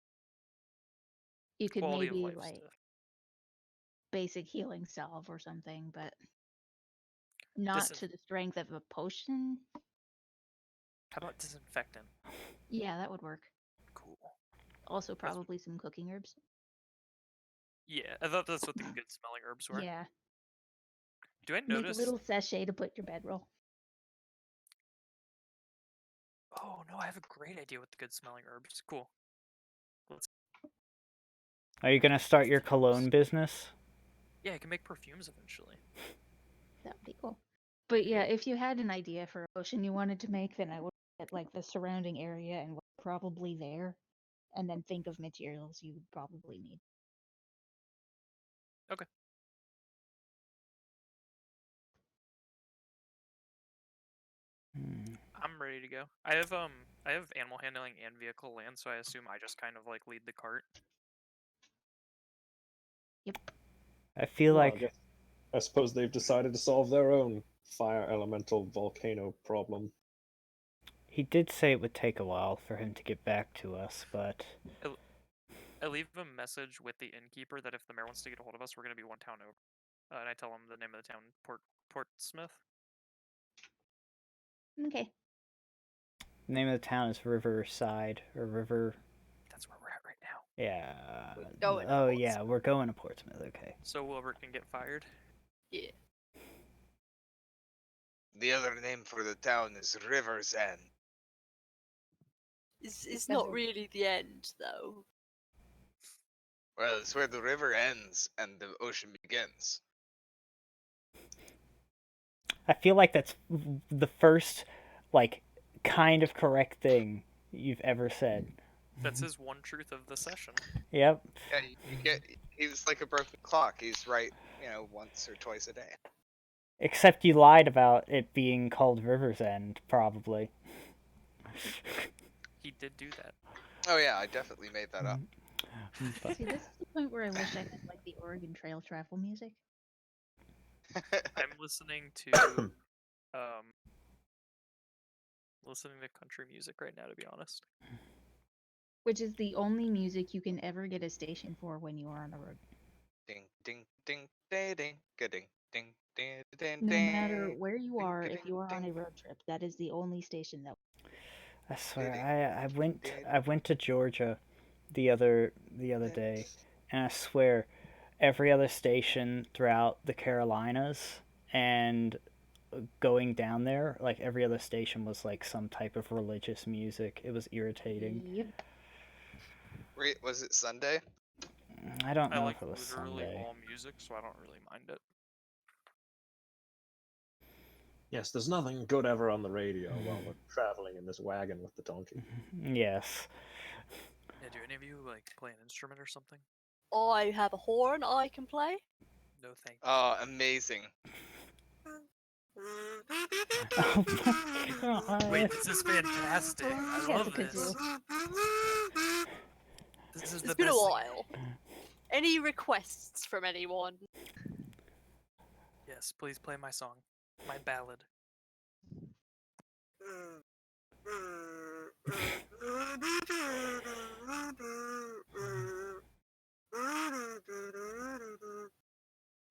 You could Quality of maybe life like stuff. basic healing salve or something, but not Disin- to the strength of a potion. How about disinfectant? Yeah, that would work. Cool. Also, That's what- probably some cooking herbs. Yeah, I thought that's what the good smelling herbs were. Yeah, Do I make a notice? little sachet to put your bedroll. Oh no, I have a great idea with the good smelling herbs. Cool. Let's. Are you gonna start your cologne business? Yeah, I can make perfumes eventually. That would be cool. But yeah, if you had an idea for a potion you wanted to make, then I would get like the surrounding area and what's probably there, and then think of materials you would probably need. Okay. I'm ready to go. I have animal handling and vehicle land, so I assume I just kind of like lead the cart. Yep. I feel Well, like I suppose they've decided to solve their own fire elemental volcano problem. he did say it would take a while for him to get back to us, but I leave a message with the innkeeper that if the mayor wants to get a hold of us, we're gonna be one town over. And I tell him the name of the town, Portsmouth. Okay. the name of the town is Riverside or River. That's where we're at right now. Yeah. We're going to Oh yeah, we're going to Portsmouth. Okay. So Wilbert can get fired. Yeah. The other name for the town is River's End. It's not really the end, though. Well, it's where the river ends and the ocean begins. I feel like that's the first, like, kind of correct thing you've ever said. That's his one truth of the session. Yep. Yeah, you get. He's like a broken clock. He's right, once or twice a day. Except you lied about it being called River's End, probably. He did do that. Oh yeah, I definitely made that up. But See, this is the point where I wish I had like the Oregon Trail travel music. I'm listening to country music right now, to be honest. Which is the only music you can ever get a station for when you are on the road. Ding ding ding ding ding ding ding ding ding. No matter where you ding, are, ding, if you are on a ding. road trip, that is the only station that. I swear, I went to Georgia the other day, and I swear, every other station throughout the Carolinas and going down there, like every other station was like some type of religious music. It was irritating. Yep. Wait, was it Sunday? I don't I know like if it was literally Sunday. all music, so I don't really mind it. Yes, there's nothing good ever on the radio while we're traveling in this wagon with the donkey. Yes. Yeah, do any of you like play an instrument or something? I have a horn I can play. No, thank you. Oh, amazing. Oh my god. Wait, this is fantastic. I Yeah, love the this. kazoo. This is It's the been a best thing. while. Any requests from anyone? Yes, please play my song, my ballad.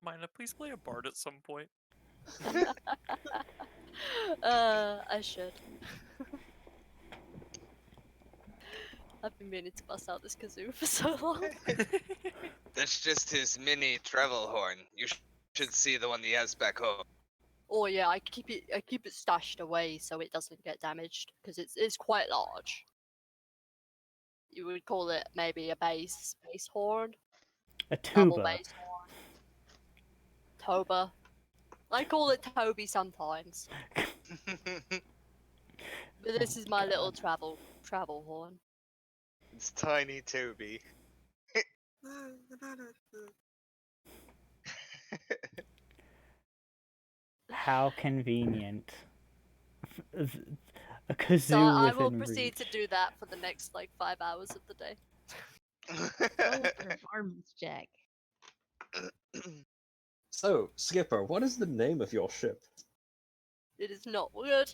Mina, please play a bard at some point. I should. I've been meaning to bust out this kazoo for so long. That's just his mini travel horn. You should see the one he has back home. Oh yeah, I keep it stashed away so it doesn't get damaged because it's quite large. You would call it maybe a bass horn, A double tuba. bass horn, toba. I call it Toby sometimes, but this is my little travel horn. It's tiny Toby. How convenient. A kazoo So I will within proceed to reach. do that for the next like 5 hours of the day. Roll a performance check. So, Skipper, what is the name of your ship? It is not good.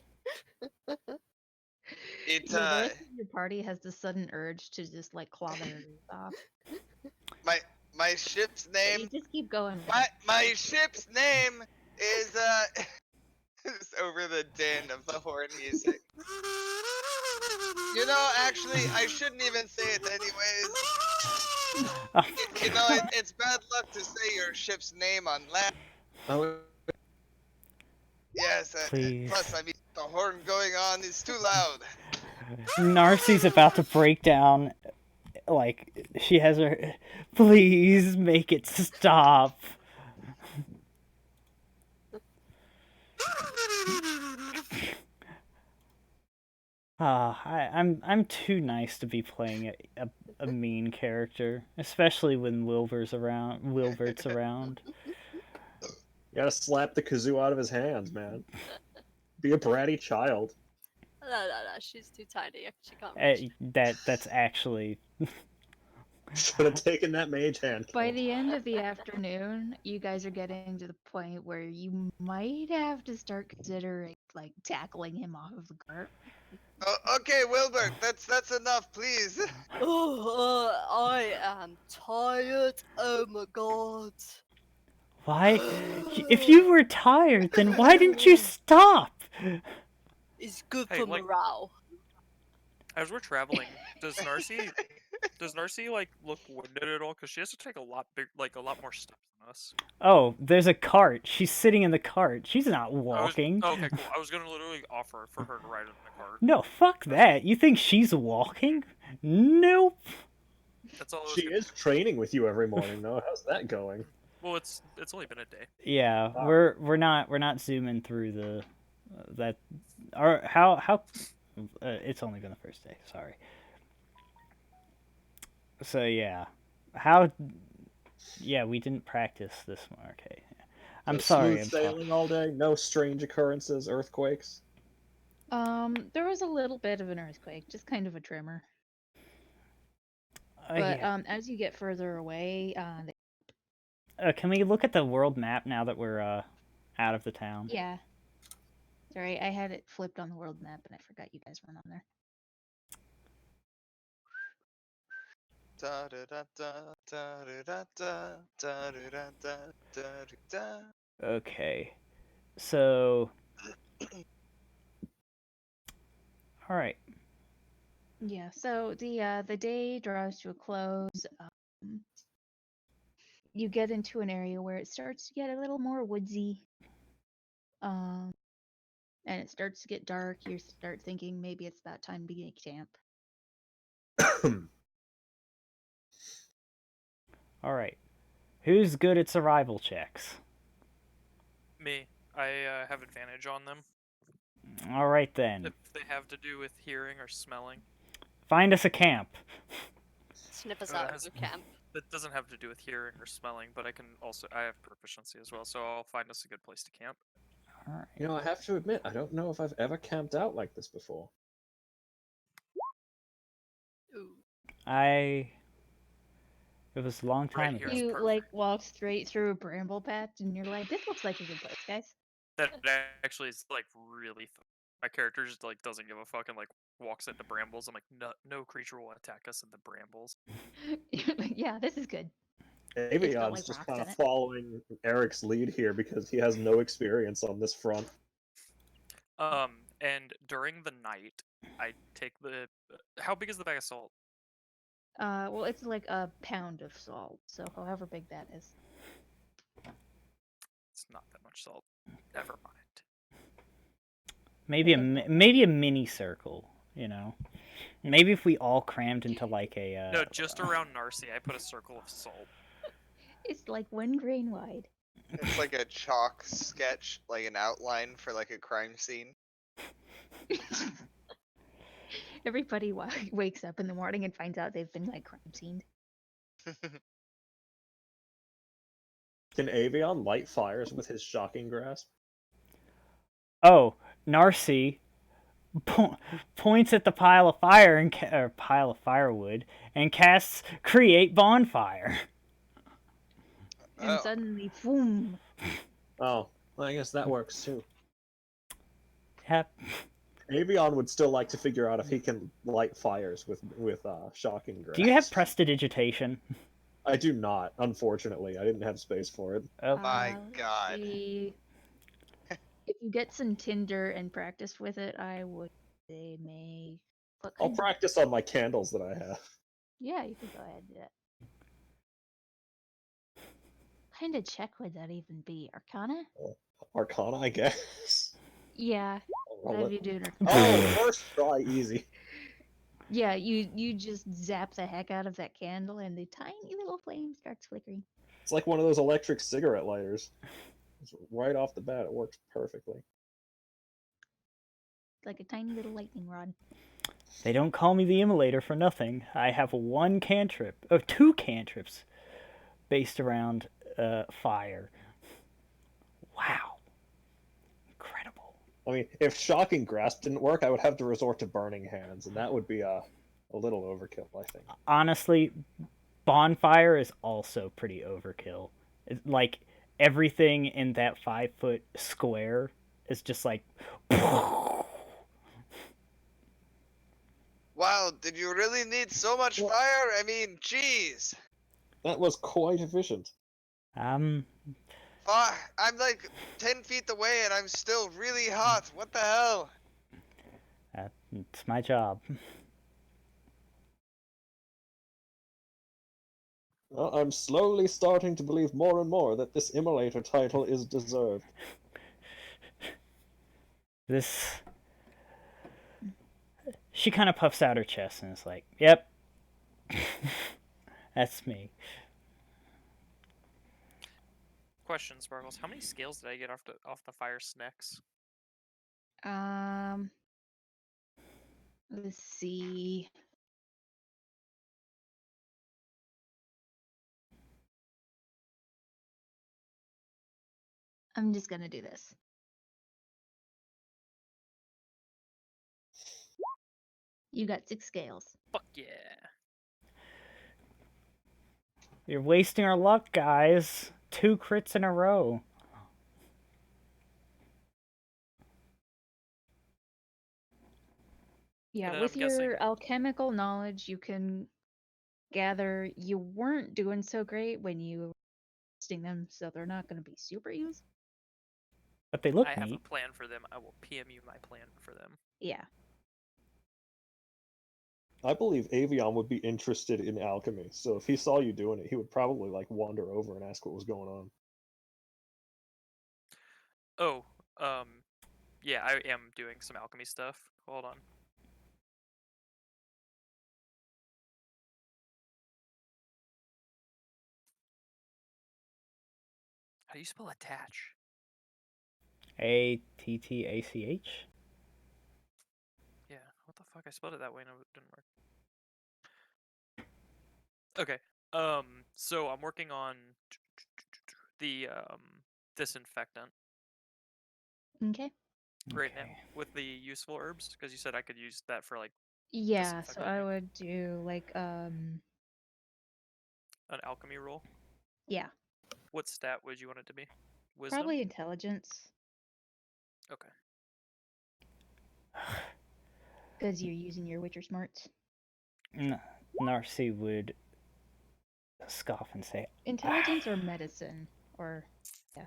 It's The rest of your party has the sudden urge to just like claw their ears off. my ship's But you name. just keep going. with My it. my ship's name is is over the din of the horn music. You know, actually, I shouldn't even say it anyways. Oh, You know, it's bad luck to say your ship's name on land. Oh, Yes, Please. plus, I mean, the horn going on is too loud. Narci's about to break down. Like, she has her. Please make it stop. I'm too nice to be playing a mean character, especially when Wilbur's around. Wilburt's around. you gotta slap the kazoo out of his hands, man. Be a bratty child. No, she's too tiny. She can't reach. That's actually. Should have taken that mage hand. By Kent. the end of the afternoon, you guys are getting to the point where you might have to start considering like tackling him off of the cart. Oh, okay, Wilburt, that's enough, please. Oh, I am tired. Oh my god. Why? If you were tired, then why didn't you stop? It's good Hey, for like- morale. As we're traveling, does Narci like look winded at all? Because she has to take a lot more steps than us. Oh, there's a cart. She's sitting in the cart. She's not walking. Okay, cool. I was gonna literally offer for her to ride in the car. No, fuck that. You think she's walking? Nope. That's all. I was She gonna- is training with you every morning, though. How's that going? Well, it's only been a day. Yeah, Ah. we're not zooming through the that or how it's only been the first day. Sorry. So yeah, we didn't practice this one. Okay, I'm So sorry. Smooth I'm sailing all day. No strange occurrences, earthquakes. There was a little bit of an earthquake, just kind of a tremor. But yeah. as you get further away, Can we look at the world map now that we're out of the town? yeah. Sorry, I had it flipped on the world map and I forgot you guys weren't on there. Da da da da da da da da da da da da. Okay, so all right. Yeah, so the day draws to a close. You get into an area where it starts to get a little more woodsy. And it starts to get dark. You start thinking maybe it's about time to begin camp. All right. Who's good at survival checks? Me, I have advantage on them All right then. if they have to do with hearing or smelling. Find us a camp. Sniff us Oh, that out of has- the camp. That doesn't have to do with hearing or smelling, but I have proficiency as well, so I'll find us a good place to camp. All right. You know, I have to admit, I don't know if I've ever camped out like this before. Ooh. It was a long time here ago. is You perfect. like walk straight through a bramble patch and you're like, this looks like a good place, guys. That actually is like really. My character just like doesn't give a fuck and like walks into brambles. I'm like, no creature will attack us in the brambles. You're like, yeah, this is good. Avion's like just rocks kind in of it. following Eric's lead here because he has no experience on this front. And during the night, I take the. How big is the bag of salt? Well, it's like a pound of salt, so however big that is. It's not that much salt. Never mind. Maybe Okay. maybe a mini circle, you know. Maybe if we all crammed into like a No, just around Narci, I put a circle of salt. It's like 1 grain wide. It's like a chalk sketch, like an outline for like a crime scene. Everybody wakes up in the morning and finds out they've been like crime scened. Can Avion light fires with his shocking grasp? Oh, Narci points at the pile of fire and or pile of firewood and casts create bonfire. And Oh. suddenly, boom! Oh, well, I guess that works too. Yep. Avion would still like to figure out if he can light fires with shocking grasp. Do you have prestidigitation? I do not, unfortunately. I didn't have space for it. Oh, My let's God. see. If you get some Tinder and practice with it, I would say may. What I'll kind of... practice on my candles that I have. Yeah, you can go ahead and do that. What kind of check would that even be? Arcana? Arcana, I guess. Yeah. I'll Have let- you do an Oh, first try, easy. Yeah, you just zap the heck out of that candle and the tiny little flame starts flickering. It's like one of those electric cigarette lighters. It's right off the bat, it works perfectly. Like a tiny little lightning rod. they don't call me the immolator for nothing. I have one cantrip, or 2 cantrips, based around fire. Wow, incredible. I mean, if shocking grasp didn't work, I would have to resort to burning hands, and that would be a little overkill, I think. Honestly, bonfire is also pretty overkill. It's like everything in that 5-foot square is just like. Wow, did you really need so much Well- fire? I mean, jeez. That was quite efficient. Um, I'm like 10 feet away and I'm still really hot. What the hell? it's my job. Well, I'm slowly starting to believe more and more that this immolator title is deserved. This. She kind of puffs out her chest and is like, "Yep, that's me." Question, Sparkles. How many scales did I get off the fire snacks? Let's see. I'm just gonna do this. You got 6 scales. Fuck yeah. You're wasting our luck, guys. 2 crits in a row. Yeah, then with I'm your guessing- alchemical knowledge, you can gather you weren't doing so great when you were testing them, so they're not going to be super used. But they look I have a neat. plan for them. I will PM you my plan for them. Yeah. I believe Avion would be interested in alchemy, so if he saw you doing it, he would probably like wander over and ask what was going on. Oh, yeah, I am doing some alchemy stuff. Hold on. How do you spell attach? ATTACH? Yeah, what the fuck? I spelled it that way and it didn't work. Okay. So I'm working on the disinfectant Okay. right now Okay. with the useful herbs because you said I could use that for like Yeah, so Disinfectant, I right? would do like an alchemy roll. yeah, What stat would you want it to be? Wisdom? probably intelligence Okay. because you're using your Witcher smarts. Narci would scoff and say, Intelligence or medicine? Or yeah.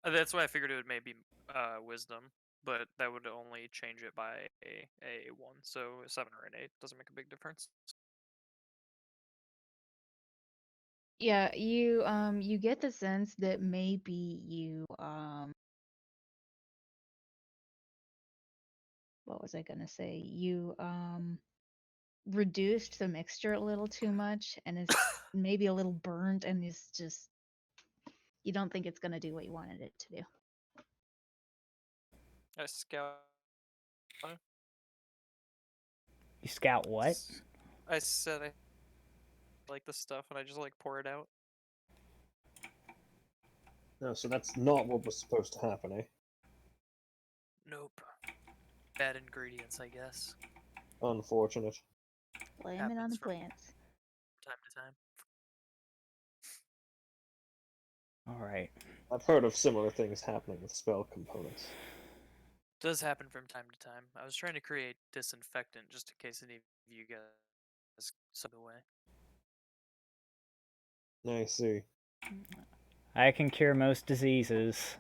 That's why I figured it would maybe wisdom, but that would only change it by a 1, so a 7 or an 8 doesn't make a big difference. Yeah, you get the sense that maybe you what was I gonna say? You reduced the mixture a little too much and is maybe a little burned and is just you don't think it's gonna do what you wanted it to do. I scout. "You scout what?" I said I like the stuff, and I just like pour it out. No, so that's not what was supposed to happen, eh? Nope. Bad ingredients, I guess. Unfortunate. Blame it on Happens the from plants. time to time. All right. I've heard of similar things happening with spell components. Does happen from time to time. I was trying to create disinfectant just in case any of you guys sub away. I see. I can cure most diseases.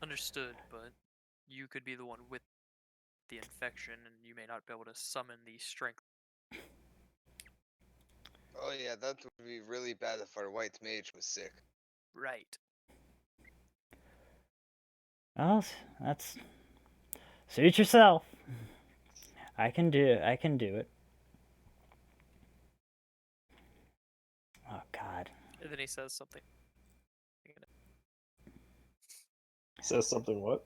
Understood, but you could be the one with the infection, and you may not be able to summon the strength. Oh yeah, that would be really bad if our white mage was sick. Right. Well, that's suit yourself. I can do it. I can do it. Oh God. And then he says something. Says something what?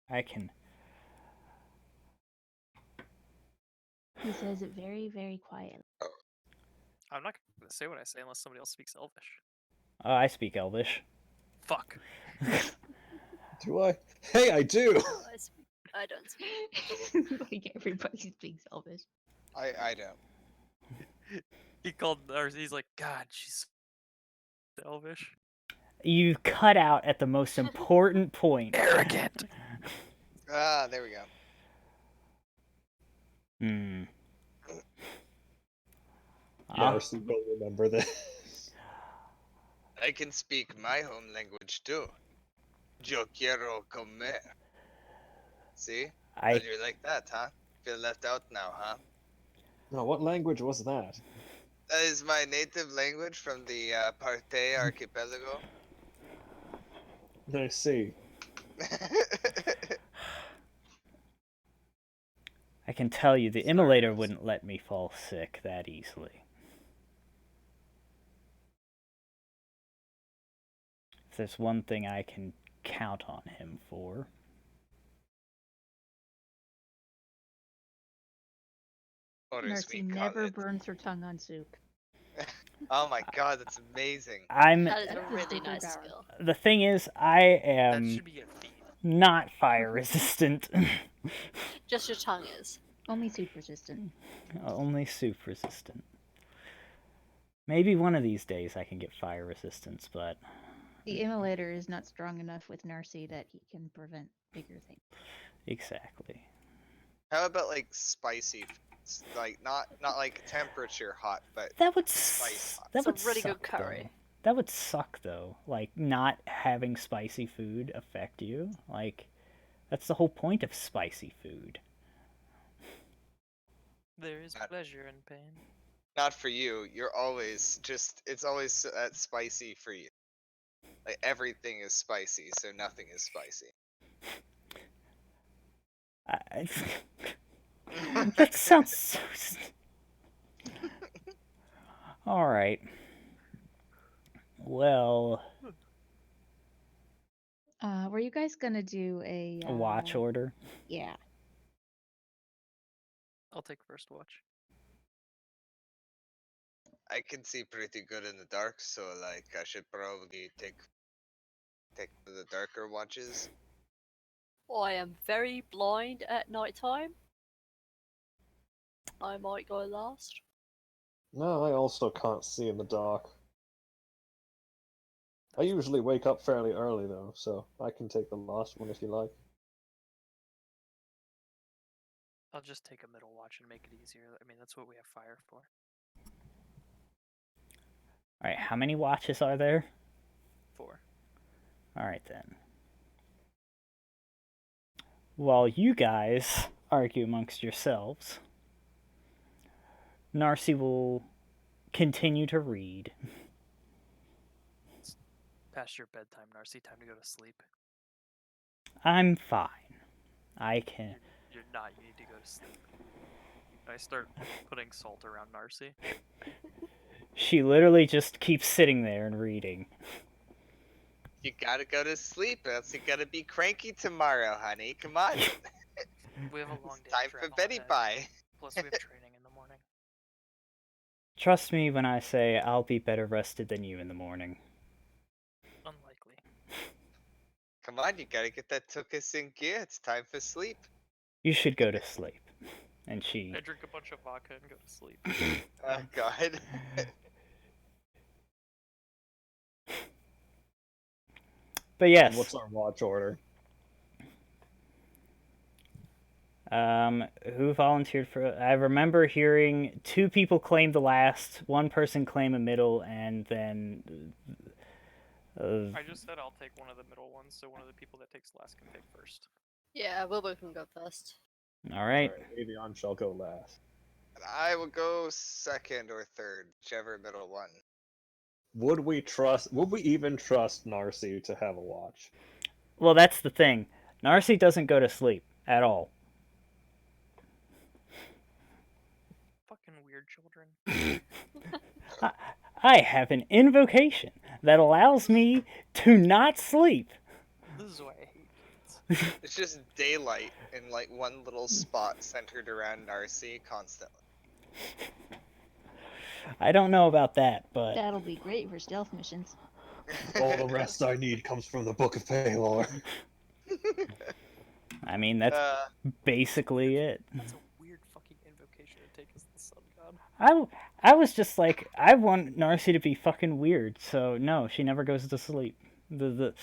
I can. He says it very, very quietly. I'm not going to say what I say unless somebody else speaks Elvish. Oh, I speak Elvish. Fuck. Do I? Hey, I do! I don't speak. Like everybody speaks Elvish. I don't. He called, or he's like, God, she's Elvish. You cut out at the most important point. Arrogant. Ah, there we go. Hmm. Narci will remember this. I can speak my home language too. Yo quiero comer. See? I You like that, huh? Feel left out now, huh? No, what language was that? That is my native language from the Partey archipelago. I see. I can tell you the Sorry, immolator guys. wouldn't let me fall sick that easily. If there's one thing I can count on him for. Or as we Narci call never it. burns her tongue on soup. Oh my god, that's amazing. I'm That is a That's his really nice superpower. skill. the thing is I That am should be a feat. not fire resistant. Just your tongue is. Only soup resistant. Only soup resistant. Maybe one of these days I can get fire resistance, but The immolator is not strong enough with Narci that he can prevent bigger things. exactly. How about like spicy foods? Like not like temperature hot, but That would Spice. that It's a would really suck, good curry. though. That would suck though. Like not having spicy food affect you. Like that's the whole point of spicy food. There is Not- pleasure in pain. not for you. You're always just it's always that spicy for you. Like everything is spicy, so nothing is spicy. I, that sounds so. All right. Well, Were you guys gonna do a a watch order. Yeah. I'll take first watch. I can see pretty good in the dark, so like I should probably take the darker watches. I am very blind at night time. I might go last. No, I also can't see in the dark. I usually wake up fairly early though, so I can take the last one if you like. I'll just take a middle watch and make it easier. I mean, that's what we have fire for. Alright, how many watches are there? 4. Alright then. While you guys argue amongst yourselves, Narci will continue to read. Past your bedtime, Narci. Time to go to sleep. I'm fine. I can. You're not. You need to go to sleep. I start putting salt around Narci. She literally just keeps sitting there and reading. You gotta go to sleep, else you gotta be cranky tomorrow, honey. Come on. We have a long day. Time for Betty Pie. Plus, we have training in the morning. Trust me when I say I'll be better rested than you in the morning. Unlikely. Come on, you gotta get that tuchus in gear. It's time for sleep. You should go to sleep. And she... I drink a bunch of vodka and go to sleep. Oh, God. But yes. What's our watch order? Who volunteered for... I remember hearing 2 people claim the last, 1 person claim a middle, and then... I just said I'll take one of the middle ones, so one of the people that takes last can take first. Yeah, Wilburt can go first. Alright. Avion shall go last. I will go second or third, whichever middle one. Would we even trust Narci to have a watch? Well, that's the thing. Narci doesn't go to sleep at all. Fucking weird children. I have an invocation that allows me to not sleep. This is why I hate kids. It's just daylight in like one little spot centered around Narci constantly. I don't know about that, but... That'll be great for stealth missions. All the rest I need comes from the Book of Paylor. I mean, that's basically it. That's a weird fucking invocation to take as the sun god. I was just like, I want Narci to be fucking weird, so no, she never goes to sleep. The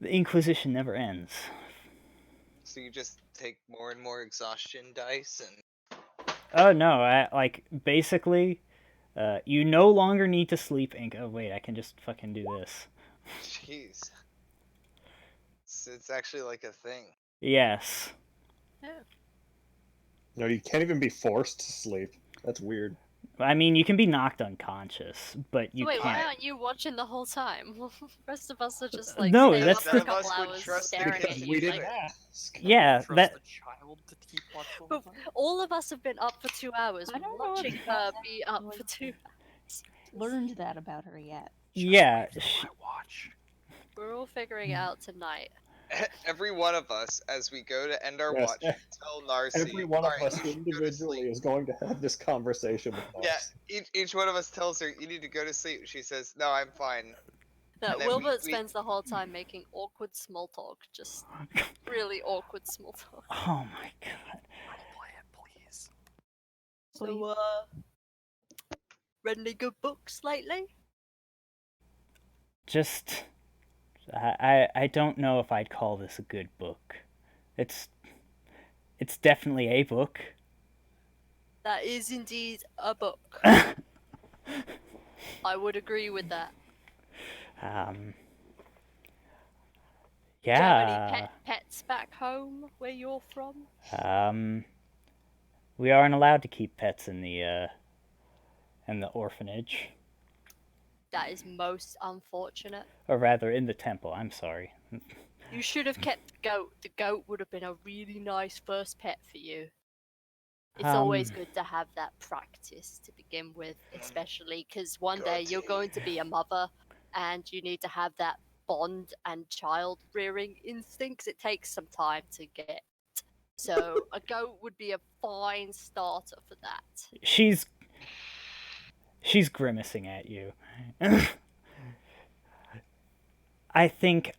Inquisition never ends. So you just take more and more exhaustion dice and... Oh no, basically, you no longer need to sleep and... Oh wait, I can just fucking do this. Jeez. It's actually like a thing. Yes. Yeah. No, you can't even be forced to sleep. That's weird. I mean, you can be knocked unconscious, but you Wait, why can't... aren't you watching the whole time? The rest of us are just like No, staying that's up for the- a couple None of us would hours trust it staring because at we you. didn't Like, ask. Yeah, Trust that... the child to keep watch the whole but time. all of us have been up for 2 hours, I don't know watching if her that's be up like- for 2 hours. Learned that about her yet. Yeah, I watch. We're all figuring it out tonight. Every one of us, as we go to end our Yes, watch, tell Narci. Every one of "Alright, us you need to go to individually sleep." is going to have this conversation with us. Yeah, each one of us tells her, "You need to go to sleep." She says, "No, I'm fine." No, And then Wilburt we- spends the whole time making awkward small talk. Just really awkward small talk. Oh my god. Play it, please. So, read any good books lately? Just... I don't know if I'd call this a good book. It's definitely a book. That is indeed a book. I would agree with that. Do you have any pets back home where you're from? We aren't allowed to keep pets in the orphanage. That is most unfortunate. Or rather, in the temple, I'm sorry. You should have kept the goat. The goat would have been a really nice first pet for you. It's always good to have that practice to begin with, especially because one day you're going to be a mother and you need to have that bond and child rearing instincts. It takes some time to get. So a goat would be a fine starter for that. She's grimacing at you. I think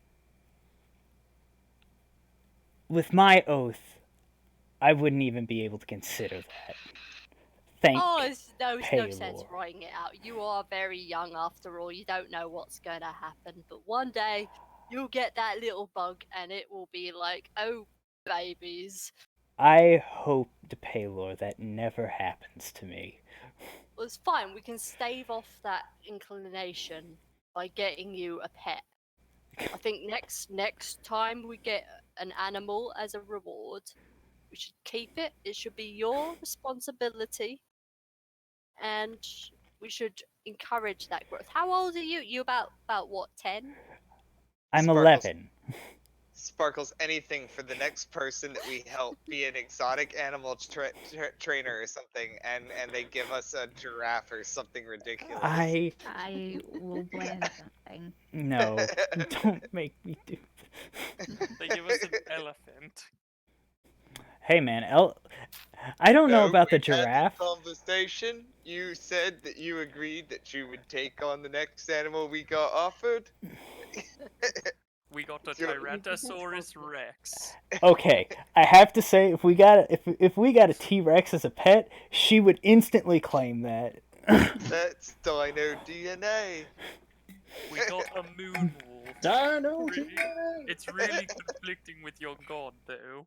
with my oath, I wouldn't even be able to consider that. There's no sense Paylor. Writing it out. You are very young after all. You don't know what's going to happen. But one day, you'll get that little bug and it will be like, oh, babies. I hope to Paylor that never happens to me. Well, it's fine. We can stave off that inclination by getting you a pet. I think next time we get an animal as a reward, we should keep it. It should be your responsibility, and we should encourage that growth. How old are you? You about what, 10? I'm Sparkles. 11. Sparkles, anything for the next person that we help be an exotic animal trainer or something, and they give us a giraffe or something ridiculous. I will plan something. No, don't make me do. They give us an elephant. Hey man, I don't know No, about the we had this giraffe. conversation. You said that you agreed that you would take on the next animal we got offered. We got a Sure. Tyrannosaurus Rex. Okay, I have to say, if we got a T-Rex as a pet, she would instantly claim that. That's Dino DNA. We got a moon wolf. Dino Really? DNA! It's really conflicting with your god, though.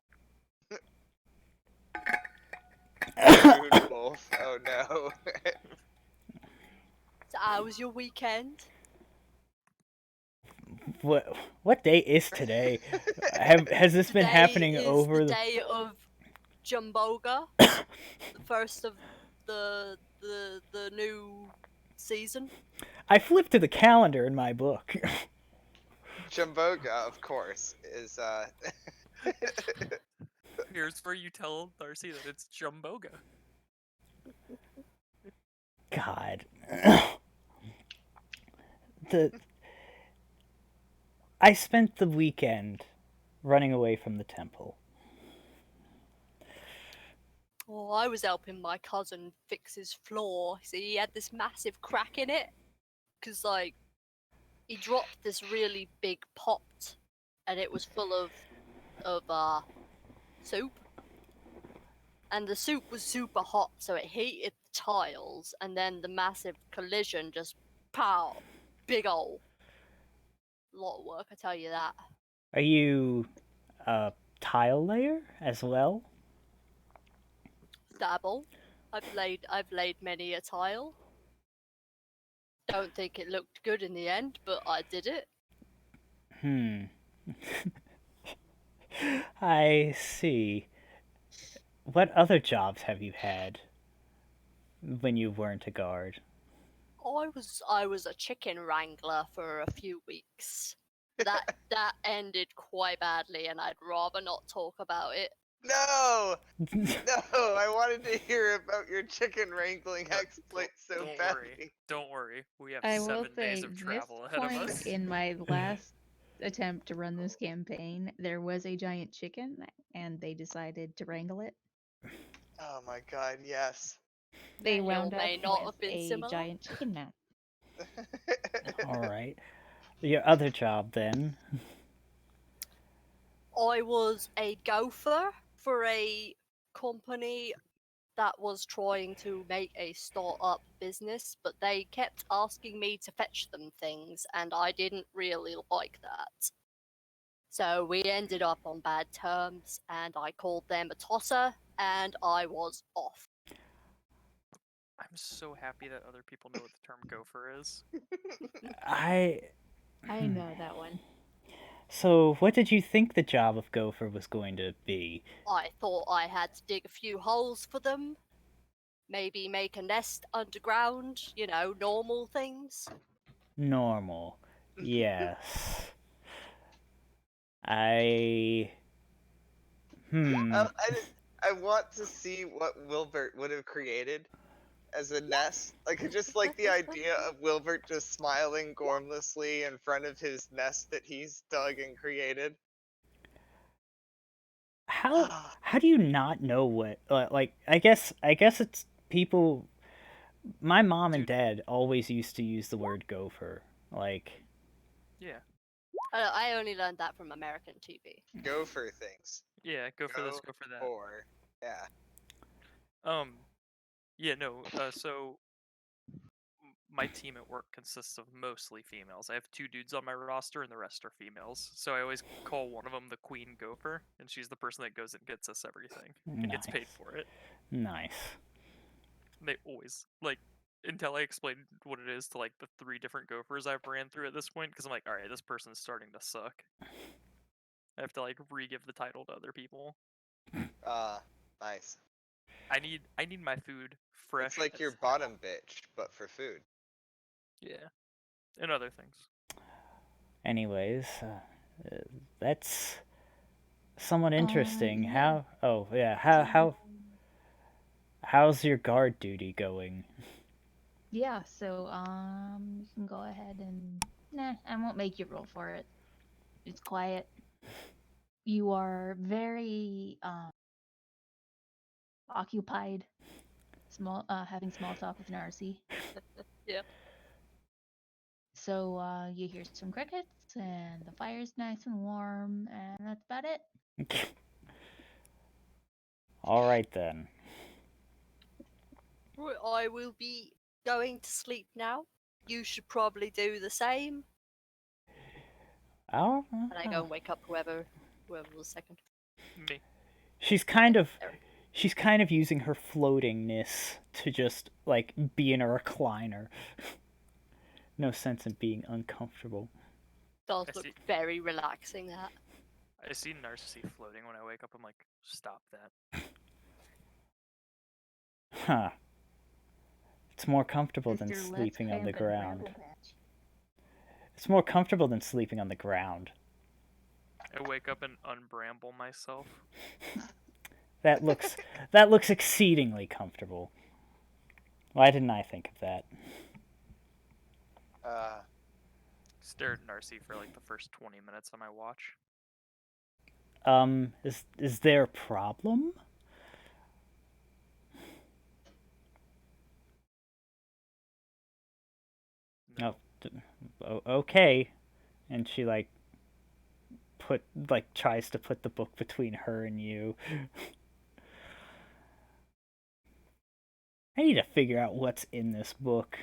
Moon wolf. Oh no. So how was your weekend? What day is today? Has this been Today happening is over the day of Jumboga, the first of the new season. I flipped to the calendar in my book. Jumboga, of course, is Here's where you tell Narci that it's Jumboga. God. I spent the weekend running away from the temple. Oh, I was helping my cousin fix his floor. See, he had this massive crack in it, because, like, he dropped this really big pot, and it was full of soup. And the soup was super hot, so it heated the tiles, and then the massive collision just, pow, big ol' lot of work, I tell you that. Are you a tile layer as well? Dabble. I've laid many a tile. Don't think it looked good in the end, but I did it. I see. What other jobs have you had when you weren't a guard? I was a chicken wrangler for a few weeks. That ended quite badly, and I'd rather not talk about it. no. I wanted to hear about your chicken wrangling exploit so Don't badly. worry. Don't worry. We have I will 7 days say, of this travel ahead of point us. in my last attempt to run this campaign, there was a giant chicken, and they decided to wrangle it. Oh my god, yes. They May or wound may up not with have been a similar. giant chicken map. Alright. Your other job then? I was a gopher for a company that was trying to make a startup business, but they kept asking me to fetch them things, and I didn't really like that. So we ended up on bad terms, and I called them a tosser, and I was off. I'm so happy that other people know what the term gopher is. I know that one. So, what did you think the job of gopher was going to be? I thought I had to dig a few holes for them, maybe make a nest underground, normal things. Normal. Yes. I I want to see what Wilburt would have created as a nest. Like, I just like the idea of Wilburt just smiling gormlessly in front of his nest that he's dug and created. How do you not know what like I guess it's people. My mom and Dude. dad always used to use the word gopher. Like, Yeah. I only learned that from American TV. Go for things. Yeah, go for this, go for that. Or, yeah. Yeah, no, so my team at work consists of mostly females. I have 2 dudes on my roster, and the rest are females. So I always call one of them the Queen Gopher, and she's the person that goes and gets us everything and gets paid Nice. for it. Nice. They always until I explain what it is to like the 3 different gophers I've ran through at this point, because I'm like, all right, this person's starting to suck. I have to like re-give the title to other people. Nice. I need my food fresh. It's like as your hell. bottom bitch, but for food. Yeah, and other things. Anyways, that's somewhat interesting. Yeah. How's your guard duty going? Yeah, so you can go ahead and I won't make you roll for it. It's quiet. You are very occupied having small talk with Narci. Yep. So you hear some crickets and the fire's nice and warm and that's about it. All right then. Right, I will be going to sleep now. You should probably do the same. Oh, And I go and wake up whoever was second. Me. she's kind of There. she's kind of using her floatingness to just like be in a recliner. No sense in being uncomfortable. Does I look see. very relaxing, that. I see Narci floating when I wake up. I'm like, stop that. Huh. It's more comfortable than Mr. Let's sleeping on the Camp and ground. Bramble Patch. It's more comfortable than sleeping on the ground. I wake up and unbramble myself. That looks exceedingly comfortable. Why didn't I think of that? Stare at Narci for like the first 20 minutes on my watch. Is there a problem? No. Okay. And she tries to put the book between her and you. I need to figure out what's in this book.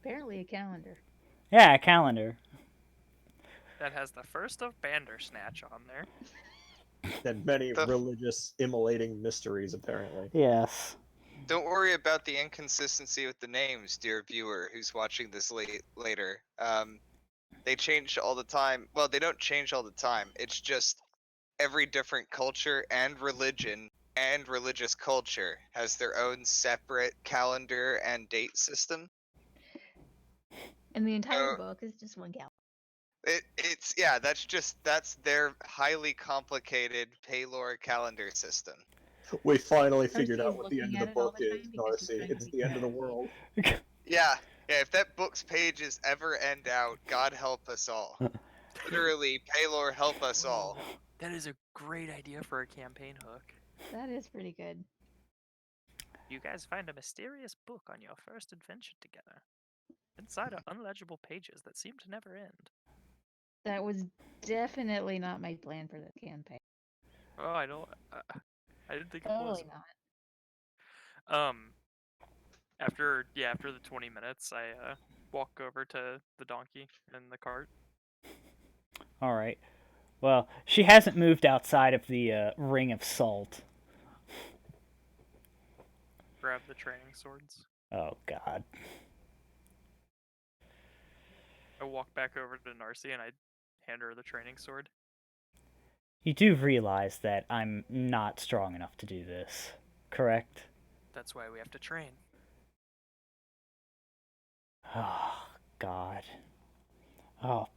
Apparently a calendar. Yeah, a calendar. That has the first of Bandersnatch on there. And many The- religious immolating mysteries, apparently. Yes. Don't worry about the inconsistency with the names, dear viewer who's watching this later. They change all the time. Well, they don't change all the time. It's just every different culture and religion and religious culture has their own separate calendar and date system. And the entire Oh. book is just one calendar. That's their highly complicated Paylor calendar system. We finally figured Narci out is what the end looking of at the it all book the is, time because she's Narci. trying to It's be the end of the creative. world. Yeah, if that book's pages ever end out, God help us all. Literally, Paylor help us all. That is a great idea for a campaign hook. That is pretty good. You guys find a mysterious book on your first adventure together. Inside are unlegible pages that seem to never end. That was definitely not my plan for this campaign. Oh, I don't. I didn't think it was. Totally not. After the 20 minutes, I walk over to the donkey in the cart. All right. Well, she hasn't moved outside of the ring of salt. Grab the training swords. Oh God. I walk back over to Narci and I hand her the training sword. You do realize that I'm not strong enough to do this, correct? That's why we have to train. Oh God. Oh,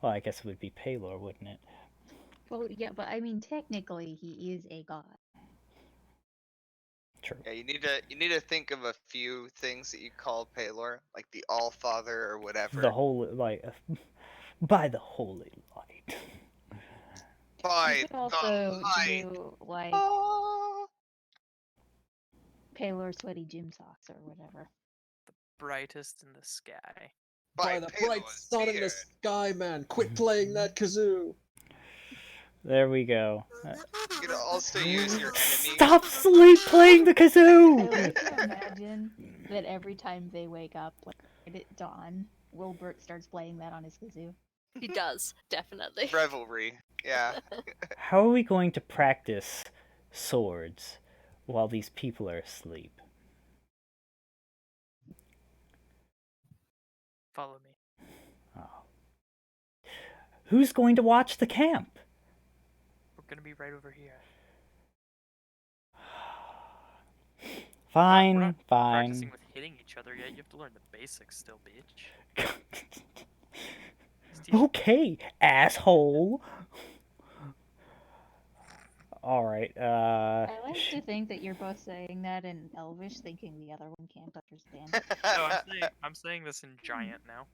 well, I guess it would be Paylor, wouldn't it? Well, yeah, but I mean, technically, he is a god. True. Yeah, you need to think of a few things that you call Paylor, like the All Father or whatever. The whole by the holy light. By You could also the light. do like Oh. Paylor sweaty gym socks or whatever. Brightest in the sky. By the bright Paylor's sun in the beard. sky, man! Quit playing that kazoo! There we go. You could also use your enemy. Stop playing the I kazoo! like to imagine that every time they wake up, like right at dawn, Wilburt starts playing that on his kazoo. He does, definitely. Revelry. Yeah. How are we going to practice swords while these people are asleep? Follow me. Oh. Who's going to watch the camp? We're gonna be right over here. Fine, We're not practicing fine. with hitting each other yet. You have to learn the basics still, bitch. Steve, Okay, asshole. Alright, I like to think that you're both saying that in Elvish, thinking the other one can't understand. no, I'm saying this in giant now.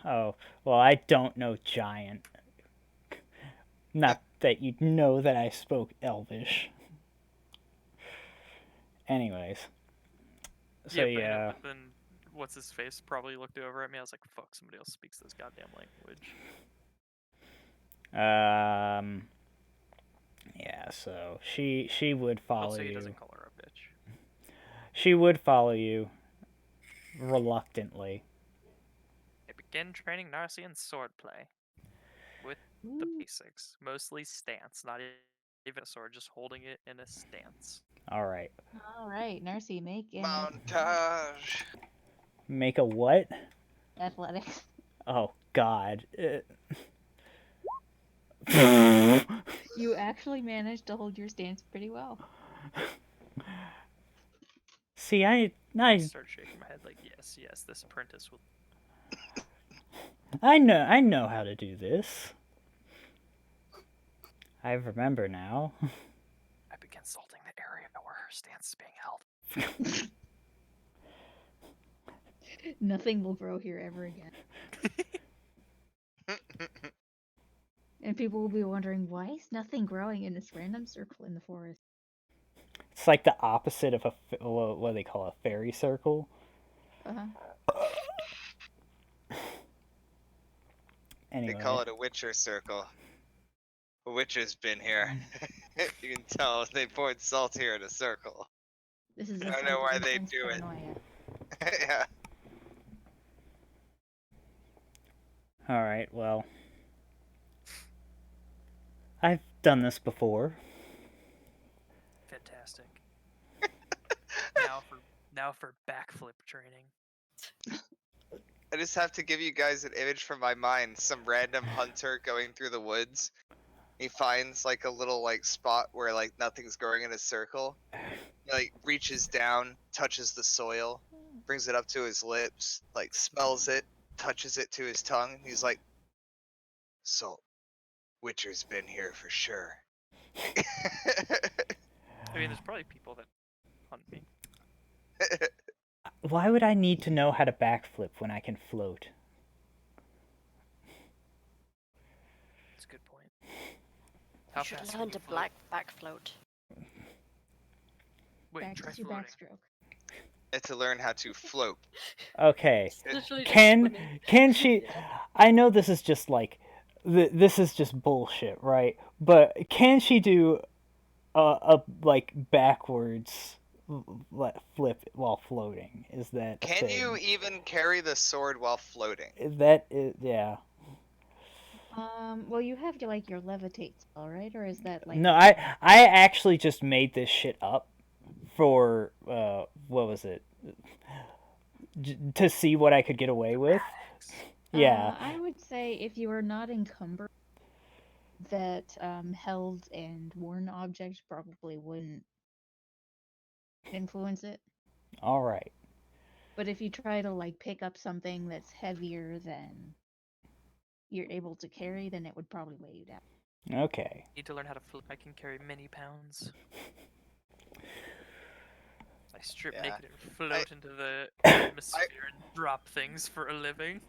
oh, well, I don't know giant. Not that you'd know that I spoke Elvish. Anyways. So, Yeah, but, I know, yeah. but then what's his face probably looked over at me. I was like, "Fuck, somebody else speaks this goddamn language." Yeah, so she would follow Also, he you. doesn't call her a bitch. She would follow you reluctantly. I begin training Narci in swordplay with the basics, mostly stance, not even a sword, just holding it in a stance. All right. All right, Narci, make an Montage. Make a what? athletics. Oh God. You actually managed to hold your stance pretty well. See, I Start shaking my head like, yes, this apprentice will. I know how to do this. I remember now. I begin salting the area where her stance is being held. Nothing will grow here ever again. And people will be wondering, why is nothing growing in this random circle in the forest? It's like the opposite of what they call a fairy circle. Uh-huh. Anyway. They call it a Witcher circle. A Witcher's been here. You can tell they poured salt here in a circle. This is I a don't site know of why they intense do it. paranoia. Yeah. Alright, well. I've done this before. Fantastic. now for backflip training. I just have to give you guys an image from my mind. Some random hunter going through the woods. He finds like a little like spot where like nothing's growing in a circle. He like reaches down, touches the soil, brings it up to his lips, like smells it, touches it to his tongue, and he's like, "Salt. Witcher's been here for sure." I mean, there's probably people that hunt me. Why would I need to know how to backflip when I can float? That's a good point. How You should fast learn can you to float? back float. Wait, try Practice your floating. backstroke. And to learn how to float. Okay. Literally just Can swimming. she? Yeah. I know this is just like, this is just bullshit, right? But can she do a like backwards flip while floating? Is that a Can thing? you even carry the sword while floating? That is, yeah. Well, you have to like your levitate spell, right? Or is that like? No, I actually just made this shit up for what was it? To see what I could get away with. Yeah. I would say if you are not encumbered, that held and worn objects probably wouldn't influence it. All right. But if you try to like pick up something that's heavier than you're able to carry, then it would probably weigh you down. Okay. Need to learn how to float. I can carry many pounds. I strip Yeah. naked and float into the atmosphere and drop things for a living.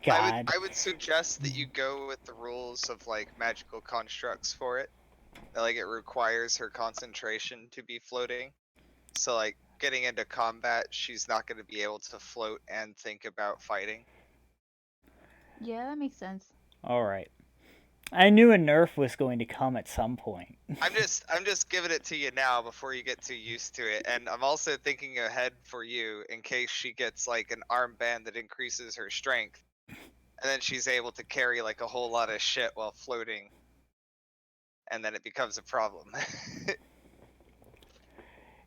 God. I would suggest that you go with the rules of like magical constructs for it. Like it requires her concentration to be floating. So like getting into combat, she's not going to be able to float and think about fighting. Yeah, that makes sense. All right. I knew a nerf was going to come at some point. I'm just giving it to you now before you get too used to it, and I'm also thinking ahead for you in case she gets like an armband that increases her strength, and then she's able to carry like a whole lot of shit while floating, and then it becomes a problem.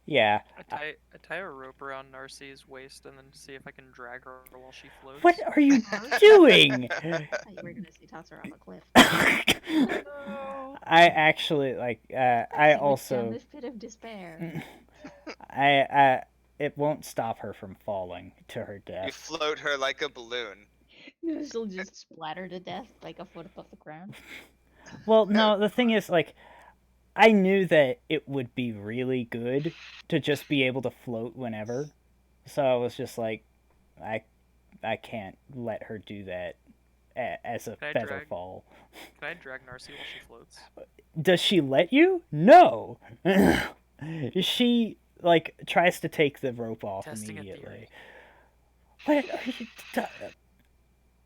Yeah. I tie a rope around Narci's waist and then see if I can drag her while she floats. What are you doing? I thought you were gonna say toss her off a cliff. No. I actually like. I Taxi which also. down this pit of despair. It won't stop her from falling to her You death. float her like a balloon. She'll just splatter to death like a foot above the ground. Well, no, the thing is, like, I knew that it would be really good to just be able to float whenever, so I was just like, I can't let her do that as a Can I feather drag- fall. Can I drag Narci while she floats? Does she let you? No. She like tries to take the rope off Testing a immediately. theory. What are you?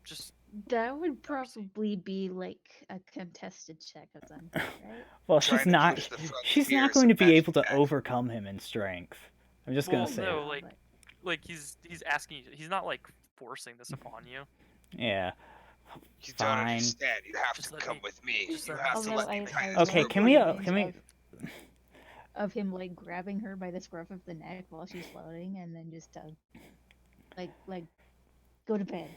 Just That would probably be like a contested check of some kind, right? Well, Trying she's to not. push the She's not frontiers going to of be magic able to attack. overcome him in strength. I'm just gonna Well, say, no, it. like he's asking you. He's not like forcing this upon you. Yeah. You don't Fine. understand. You have Just to let come me- with me. just You let me have to see let Although me I behind Okay, this can we? rope. Can we? Of him like grabbing her by the scruff of the neck while she's floating, and then just like go to bed.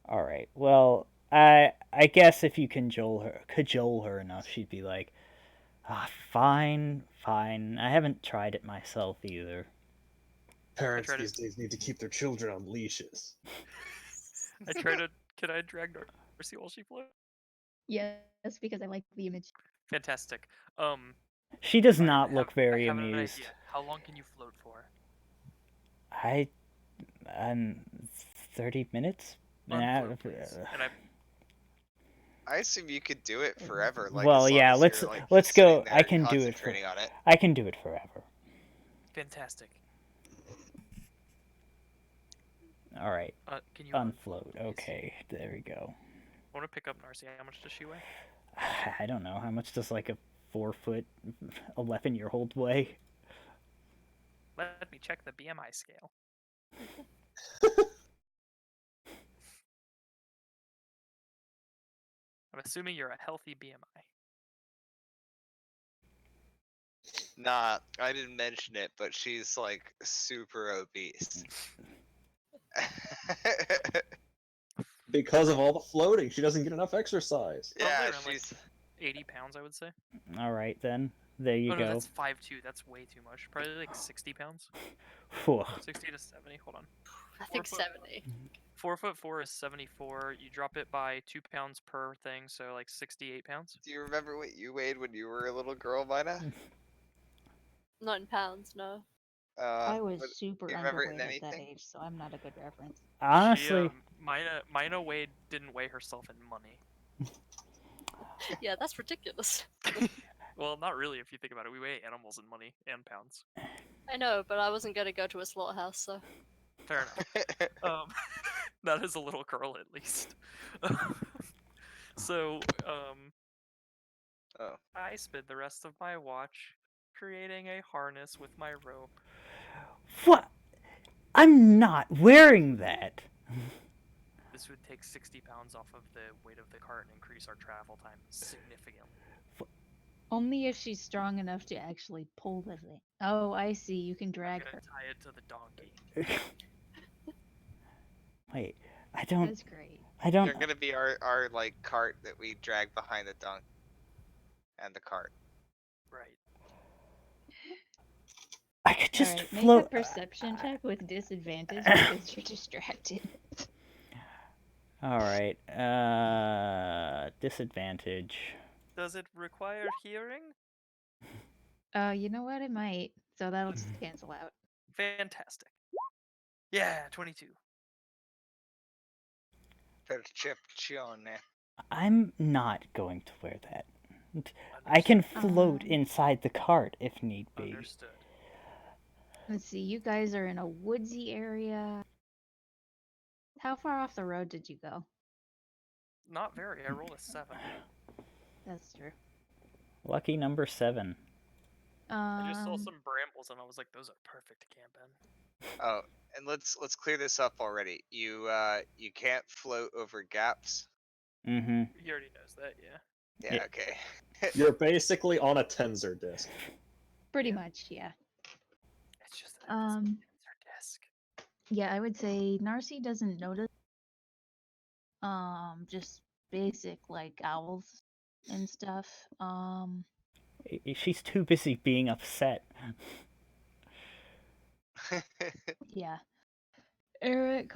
All right. Well, I guess if you cajole her enough, she'd be like, fine, fine. I haven't tried it myself either. Parents tried these days need to keep their children on leashes. I try to. Can I drag Narci while she floats? Yes, because I like the image. Fantastic. She does I not look have- very I have an amused. idea. How long can you float for? I'm 30 minutes. Unfloat, please. And I assume you could do it forever. Like, Well, as long yeah. as let's you're, like, let's sitting go. there I can do it. concentrating on it. I can do it forever. fantastic. All right. Can you Unfloat. please? Okay. There we go. I want to pick up Narci. How much does she weigh? I don't know how much does like a 4 foot, 11-year-old weigh. Let me check the BMI scale. I'm assuming you're a healthy BMI. Nah, I didn't mention it, but she's like super obese. Because of all the floating, she doesn't get enough exercise. Yeah, Probably around, like, she's 80 pounds, I would say. All right then. There you Oh go. no, that's 5'2". That's way too much. Probably like 60 pounds. Phew. 60 to 70. Hold on. I think 4 foot- 70. 4'4" is 74. You drop it by 2 pounds per thing, so like 68 pounds. Do you remember what you weighed when you were a little girl, Mina? Not in pounds, no. I was but super do you remember it in underweight at that anything? age, so I'm not a good reference. Honestly, Mina Wade didn't weigh herself in money. Yeah, that's ridiculous. Well, not really if you think about it. We weigh animals in money and pounds. I know, but I wasn't gonna go to a slaughterhouse, so. Fair enough. Not as a little girl, at least. So, Oh. I spent the rest of my watch creating a harness with my rope. what? I'm not wearing that. This would take 60 pounds off of the weight of the cart and increase our travel time significantly. Only if she's strong enough to actually pull the thing. Oh, I see. You can I'm drag gonna her. tie it to the donkey. Wait, I don't. That's great. I don't. You're gonna be our like cart that we drag behind the donkey and the cart. Right. I could just Alright, make a float. perception check with disadvantage because you're distracted. All right. Disadvantage. Does it require hearing? You know what? It might. So that'll just cancel out. Fantastic. Yeah, 22. Percezione. I'm not going to wear that. I can float Um, inside the cart if need be. Understood. Let's see. You guys are in a woodsy area. How far off the road did you go? Not very. I rolled a 7. That's true. Lucky number 7. I just saw some brambles and I was like, those are perfect to camp in. Oh, and let's clear this up already. You can't float over gaps. Mm-hmm. He already knows that, yeah. Yeah, Yeah. okay. You're basically on a tensor disc. Pretty Yeah. much, yeah. It's just that it doesn't their disc. Yeah, I would say Narci doesn't notice. Just basic like owls and stuff. She's too busy being upset. Yeah. Eric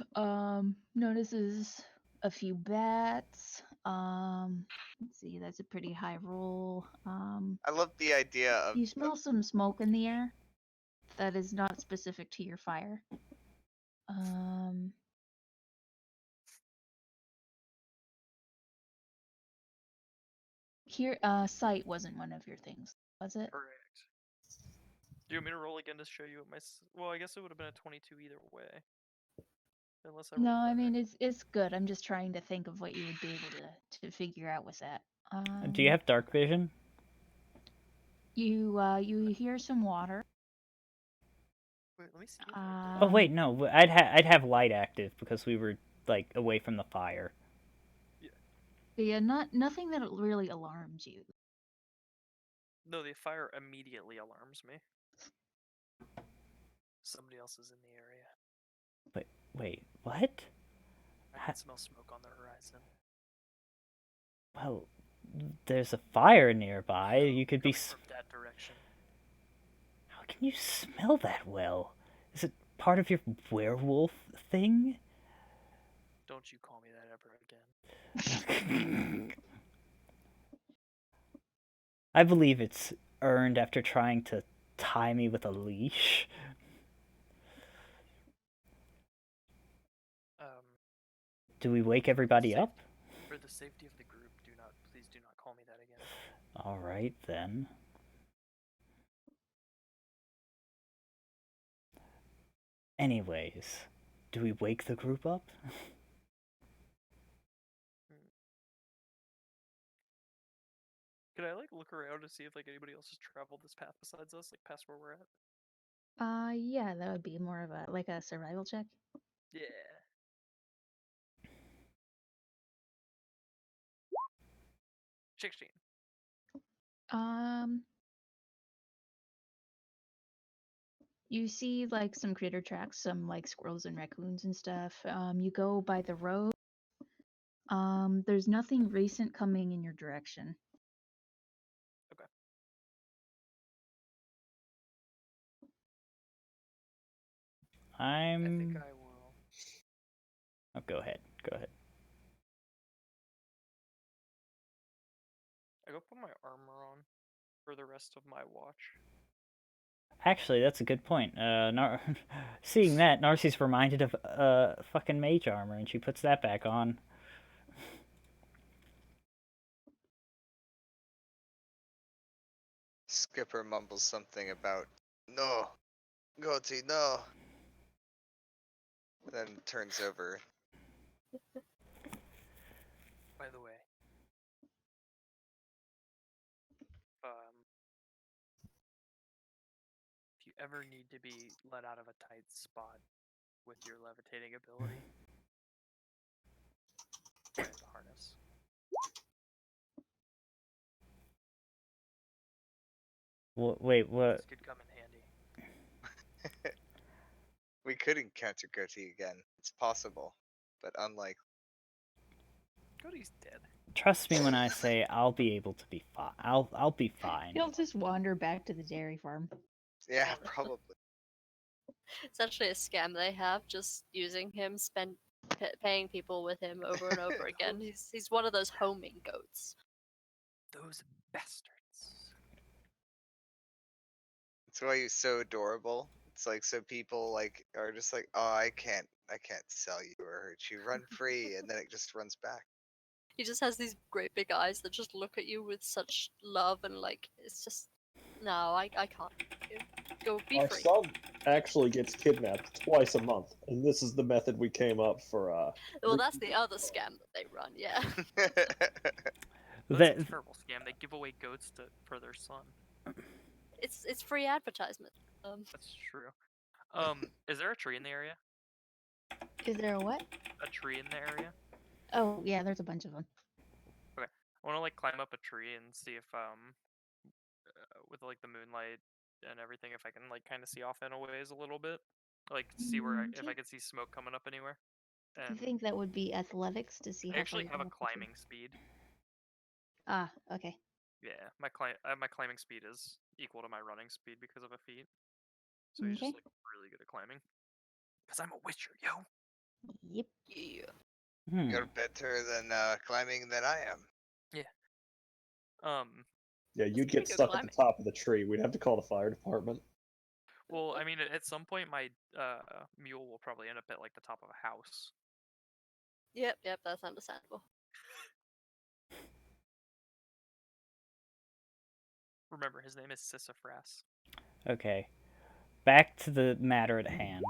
notices a few bats. Let's see, that's a pretty high roll. I love the idea of You smell some smoke in the air that is not specific to your fire. Here, sight wasn't one of your things, was it? Correct. Do you want me to roll again to show you what my... Well, I guess it would have been a 22 either way. Unless I No, rolled I better. mean it's good. I'm just trying to think of what you would be able to figure out with that. Do you have dark vision? You hear some water. Wait, let me see if I did. Oh wait, no. I'd have light active because we were like away from the fire. Yeah, nothing that really alarms you. No, the fire immediately alarms me. Somebody else is in the area. Wait, what? I can smell smoke on the horizon. Well, there's a fire nearby. You could be. Coming from that direction. How can you smell that well? Is it part of your werewolf thing? Don't you call me that ever again. I believe it's earned after trying to tie me with a leash. Do we wake everybody up? For the safety of the group, please do not call me that again. Alright then. Anyways, do we wake the group up? Could I look around to see if anybody else has traveled this path besides us, past where we're at? Yeah, that would be more of a survival check. Yeah. 16. You see some critter tracks, some squirrels and raccoons and stuff. You go by the road. There's nothing recent coming in your direction. Okay. I think I will. Oh, go ahead. Go ahead. I go put my armor on for the rest of my watch. Actually, that's a good point. Seeing that, Narci's reminded of fucking mage armor, and she puts that back on. Skipper mumbles something about no, Goatee, no. Then turns over. By the way, if you ever need to be let out of a tight spot with your levitating ability, try the harness. Wait, what? This could come in handy. We could encounter Goatee again. It's possible, but unlikely. Goatee's dead. Trust me when I say I'll be able to be fine. I'll be fine. He'll just wander back to the dairy farm. Yeah, probably. It's actually a scam they have, just using him, paying people with him over and over again. He's one of those homing goats. Those bastards. That's why he's so adorable. It's so people are just oh, I can't sell you or hurt you. Run free, and then it just runs back. He just has these great big eyes that just look at you with such love and it's just no, I can't. Go be Our free. son actually gets kidnapped twice a month, and this is the method we came up for. Well, that's the other scam that they run. Yeah. That's That, a terrible scam. They give away goats for their son. It's free advertisement. That's true. Is there a tree in the area? Is there a what? A tree in the area? Oh, yeah, there's a bunch of them. I want to like climb up a tree and see if with like the moonlight and everything, if I can like kind of see off in a ways a little bit, like see where if I could see smoke coming up anywhere. I And think that would be athletics to see I how actually far have you a can get. climbing speed. Ah, okay. Yeah, my climbing speed is equal to my running speed because of a feat. So he's Okay. just like really good at climbing. Cause I'm a witcher, yo. Yep. Yeah. You're better than climbing than I am. Yeah, you'd pretty get good stuck at climbing. the top of the tree. We'd have to call the fire department. Well, I mean, at some point, my mule will probably end up at like the top of a house. Yep, that's understandable. Remember, his name is Sisyphras. okay. Back to the matter at hand.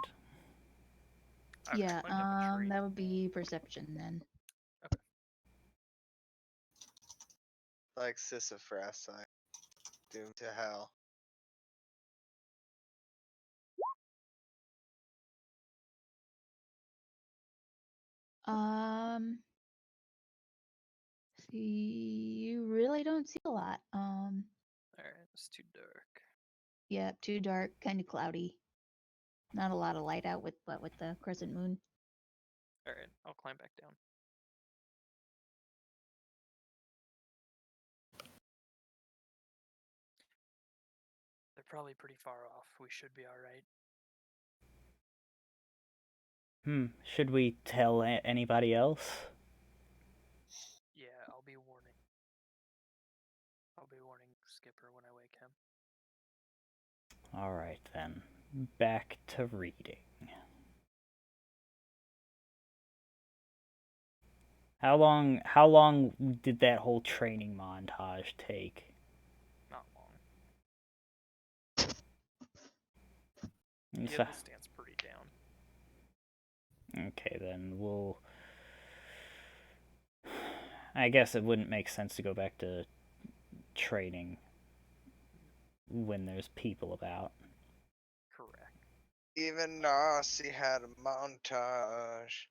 I've Yeah, climbed up a tree. that would be perception then. Like Sisyphras, I'm doomed to hell. See, you really don't see a lot. Alright, it's too dark. Yeah, too dark, kind of cloudy. Not a lot of light out with the crescent moon. Alright, I'll climb back down. They're probably pretty far off. We should be alright. Should we tell anybody else? Yeah, I'll be warning Skipper when I wake him. Alright then. Back to reading. How long did that whole training montage take? Not long. He So- had the stance pretty down. okay, then we'll... I guess it wouldn't make sense to go back to training when there's people about. Correct. Even Narci had a montage.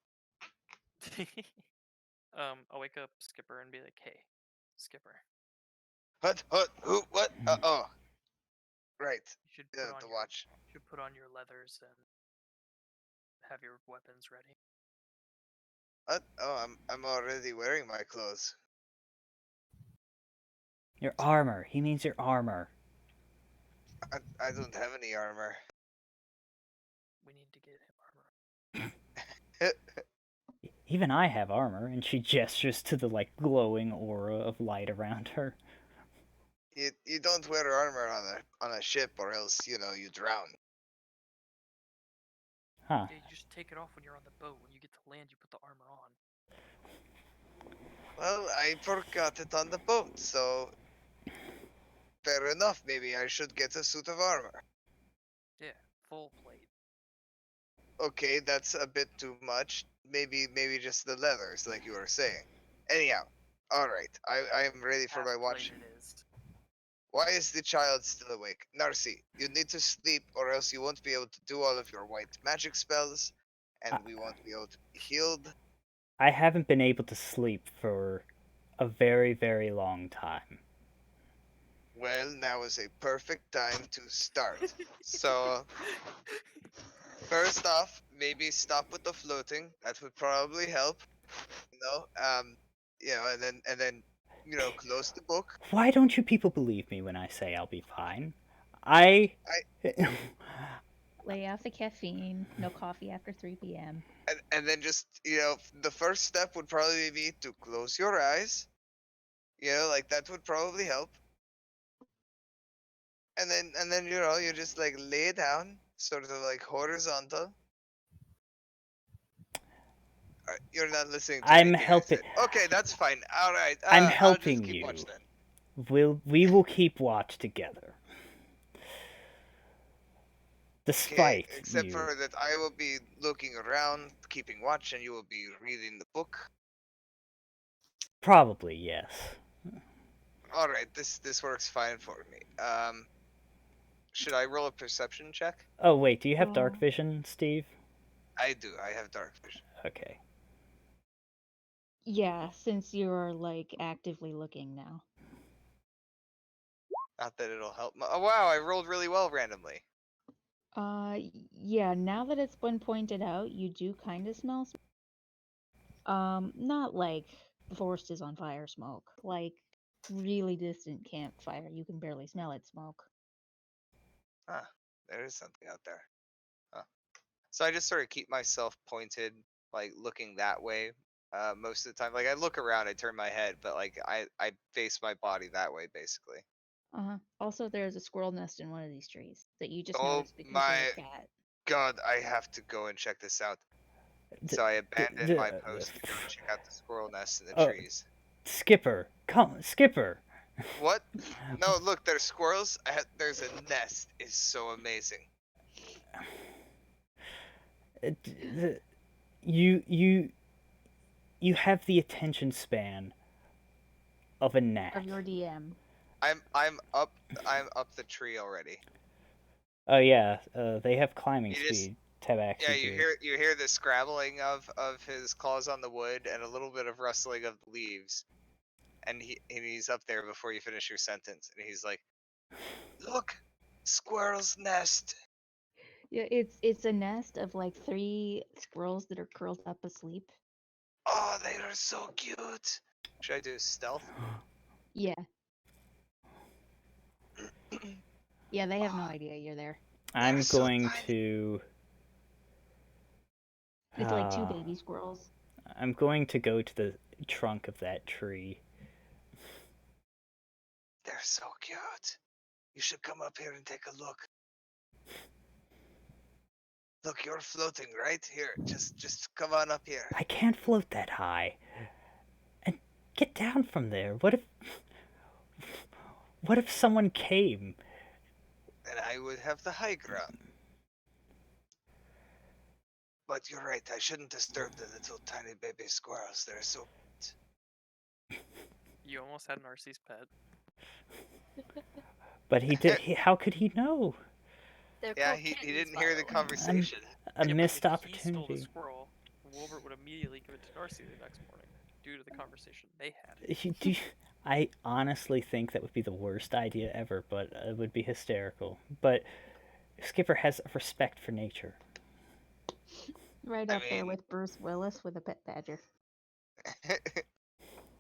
I'll wake up Skipper and be like, hey, Skipper, What? Who? What? Oh. Right. you should Yeah, put on the your, watch. you should put on your leathers and have your weapons ready. What? Oh, I'm already wearing my clothes. Your armor. He means your armor. I don't have any armor. We need to get him armor. Even I have armor, and she gestures to the like glowing aura of light around her. You don't wear armor on a ship, or else you drown. Huh. Yeah, you just take it off when you're on the boat. When you get to land, you put the armor on. Well, I forgot it on the boat, so fair enough. Maybe I should get a suit of armor. Yeah, full plate. Okay, that's a bit too much. Maybe just the leathers, like you were saying. Anyhow, all right. I am ready for my Half watch. plate it is. Why is the child still awake? Narci, you need to sleep, or else you won't be able to do all of your white magic spells, and we won't be able to be healed. I haven't been able to sleep for a very, very long time. Well, now is a perfect time to start. So, first off, maybe stop with the floating. That would probably help. And then close the book. Why don't you people believe me when I say I'll be fine? Lay off the caffeine. No coffee after 3 p.m. And then just the first step would probably be to close your eyes. Like that would probably help. And then you just like lay down, sort of like horizontal. You're not listening to I'm anything I helping. said. Okay, that's fine. All right. I'm I'll just helping keep you. watch then. We will keep watch together. Despite except you. for that I will be looking around, keeping watch, and you will be reading the book. Probably, yes. Alright, this works fine for me. Should I roll a perception check? Oh, wait, do you have dark Oh. vision, Steve? I do, I have dark vision. Okay. Yeah, since you're like actively looking now. Not that it'll help. Oh wow, I rolled really well randomly. Yeah, now that it's been pointed out, you do kind of smell not like the forest is on fire smoke, like really distant campfire. You can barely smell it smoke. Huh, there is something out there. Huh. So I just sort of keep myself pointed, like looking that way, most of the time. Like I look around, I turn my head, but like I face my body that way basically. Also, there's a squirrel nest in one of these trees that you just Oh noticed because my you're a cat. god, I have to go and check this out. D- So I d- abandoned d- my post to go and check out the squirrel nest in the Oh. trees. Skipper, come, Skipper. What? No, look, there's squirrels. There's a nest. It's so amazing. You have the attention span of a gnat. Of your DM. I'm up the tree already. Oh yeah, they have climbing You just- speed. Tabaxi Yeah, you do. hear the scrabbling of his claws on the wood and a little bit of rustling of the leaves. And he's up there before you finish your sentence, and he's like, "Look, squirrel's nest." Yeah, it's a nest of like 3 squirrels that are curled up asleep. Oh, they are so cute. Should I do stealth? Yeah. Yeah, they have no idea you're there. I'm so going tiny. to. It's like 2 baby squirrels. I'm going to go to the trunk of that tree. They're so cute. You should come up here and take a look. Look, you're floating right here. Just come on up here. I can't float that high. And get down from there. What if someone came? And I would have the high ground. But you're right, I shouldn't disturb the little tiny baby squirrels. They're so You almost had Narci's pet. But he did. How could he know? They're yeah, called he kittens, didn't by hear the the way. conversation. A Yeah, but missed if he stole the opportunity. squirrel, Wilburt would immediately give it to Narci the next morning due to the conversation they had. I honestly think that would be the worst idea ever, but it would be hysterical. But Skipper has a respect for nature. Right I up there mean- with Bruce Willis with a pet badger.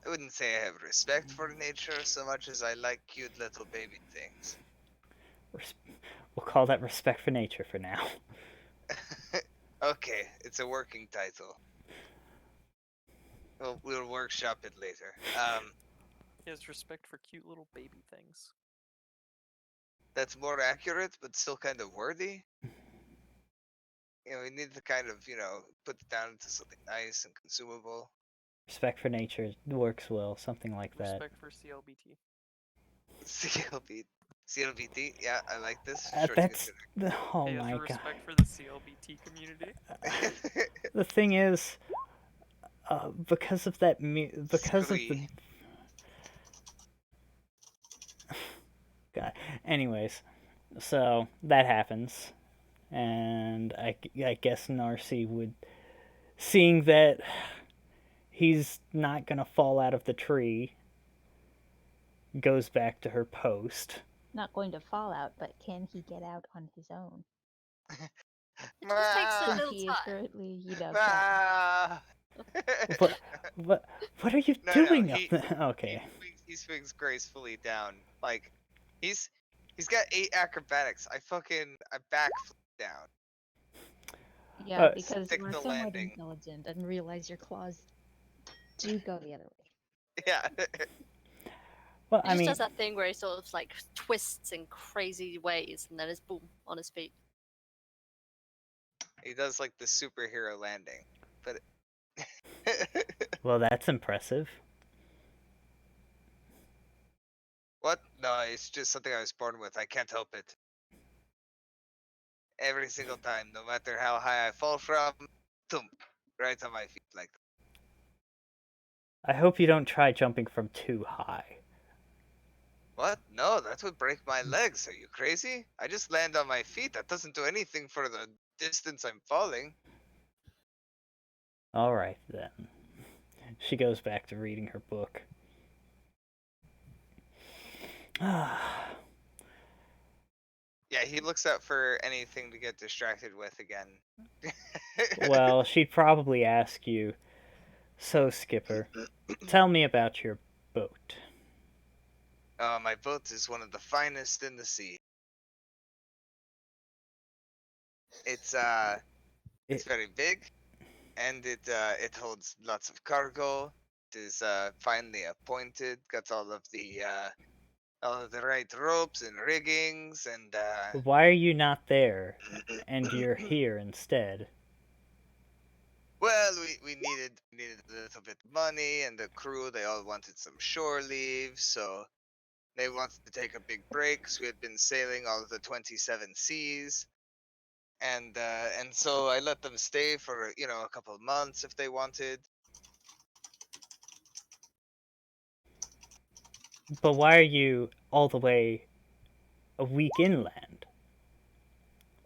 I wouldn't say I have respect for nature so much as I like cute little baby things. We'll call that respect for nature for now. Okay, it's a working title. We'll workshop it later. He has respect for cute little baby things. That's more accurate, but still kind of wordy. We need to kind of, put it down into something nice and consumable. Respect for nature works well, something like that. Respect for CLBT. CLBT, yeah, I like this. That's oh He has my god. respect for the CLBT community. The thing is, because of that, because of the. Squee. God. Anyways, so that happens, and I guess Narci would, seeing that he's not gonna fall out of the tree, goes back to her post. Not going to fall out, but can he get out on his own? It just takes a Ah. little He is time. currently, trapped. Ah. What are you No, doing he- up there? Okay. He swings gracefully down. Like, he's got 8 acrobatics. I backflip down. Yeah, Uh, because stick you are the somewhat landing. intelligent and realize your claws do go the other way. Yeah. Well, He I just mean, does that thing where he sort of like twists in crazy ways and then it's boom on his feet. He does like the superhero landing. But well, that's impressive. what? No, it's just something I was born with. I can't help it. Every single time, no matter how high I fall from, thump, right on my feet like that. I hope you don't try jumping from too high. What? No, that would break my legs. Are you crazy? I just land on my feet. That doesn't do anything for the distance I'm falling. Alright then. She goes back to reading her book. Yeah, he looks out for anything to get distracted with again. Well, she'd probably ask you, so Skipper, tell me about your boat. My boat is one of the finest in the sea. It's It- very big, and it holds lots of cargo. It is finely appointed. Got all of the right ropes and riggings, and Why are you not there, and you're here instead? well, we needed a little bit of money, and the crew they all wanted some shore leave, so they wanted to take a big break. 'Cause we had been sailing all of the 27 seas, and so I let them stay for a couple of months if they wanted. But why are you all the way a week inland?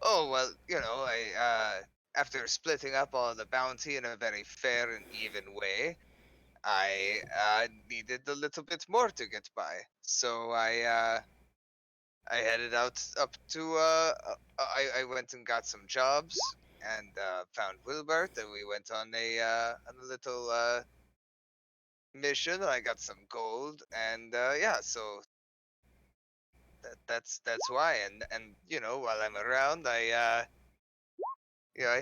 Oh well, I after splitting up all the bounty in a very fair and even way, I needed a little bit more to get by. So I headed out up to I went and got some jobs and found Wilburt, and we went on a little mission. I got some gold, and yeah, so that's why. And while I'm around, I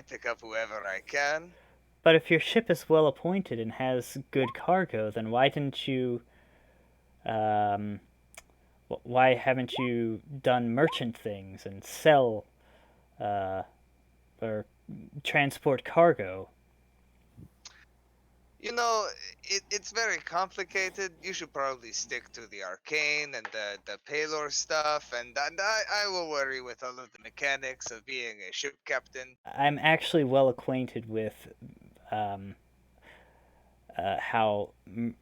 pick up whoever I can. But if your ship is well appointed and has good cargo, then why didn't you, um, why haven't you done merchant things and sell, uh, or transport cargo? It's very complicated. You should probably stick to the arcane and the Paylor stuff, and I will worry with all of the mechanics of being a ship captain. I'm actually well acquainted with, um, how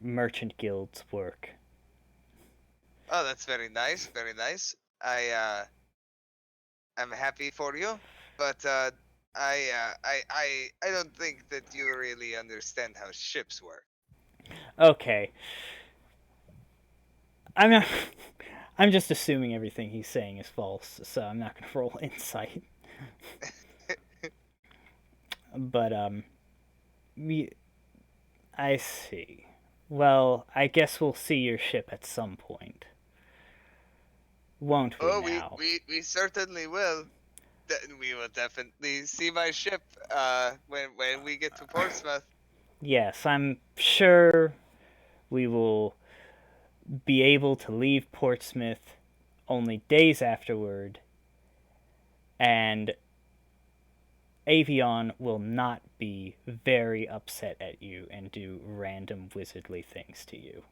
merchant guilds work. Oh, that's very nice, very nice. I'm happy for you, but I don't think that you really understand how ships work. Okay. I'm not. I'm just assuming everything he's saying is false, so I'm not gonna roll insight. But I see. Well, I guess we'll see your ship at some point, won't we? Oh, Now. we certainly will. We will definitely see my ship when we get to Portsmouth. Yes, I'm sure we will be able to leave Portsmouth only days afterward, and Avion will not be very upset at you and do random wizardly things to you.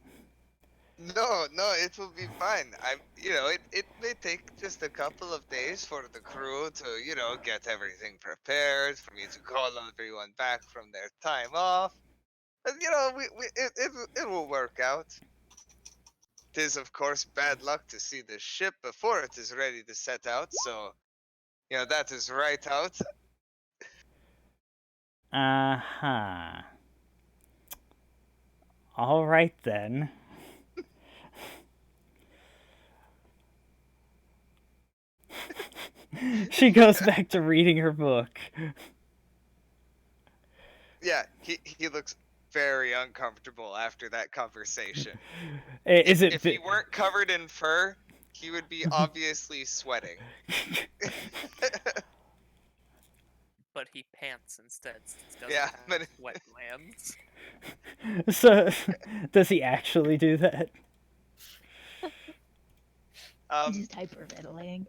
No, no, it will be fine. It may take just a couple of days for the crew to, get everything prepared, for me to call everyone back from their time off. But, it will work out. It is, of course, bad luck to see the ship before it is ready to set out, so, that is right out. Uh-huh. Alright then. She goes back to reading her book. Yeah, he looks very uncomfortable after that conversation. Is If he weren't covered in fur, he would be obviously sweating. But he pants instead since he doesn't Yeah, have but wet glands. So, does he actually do that? Just hyperventilating.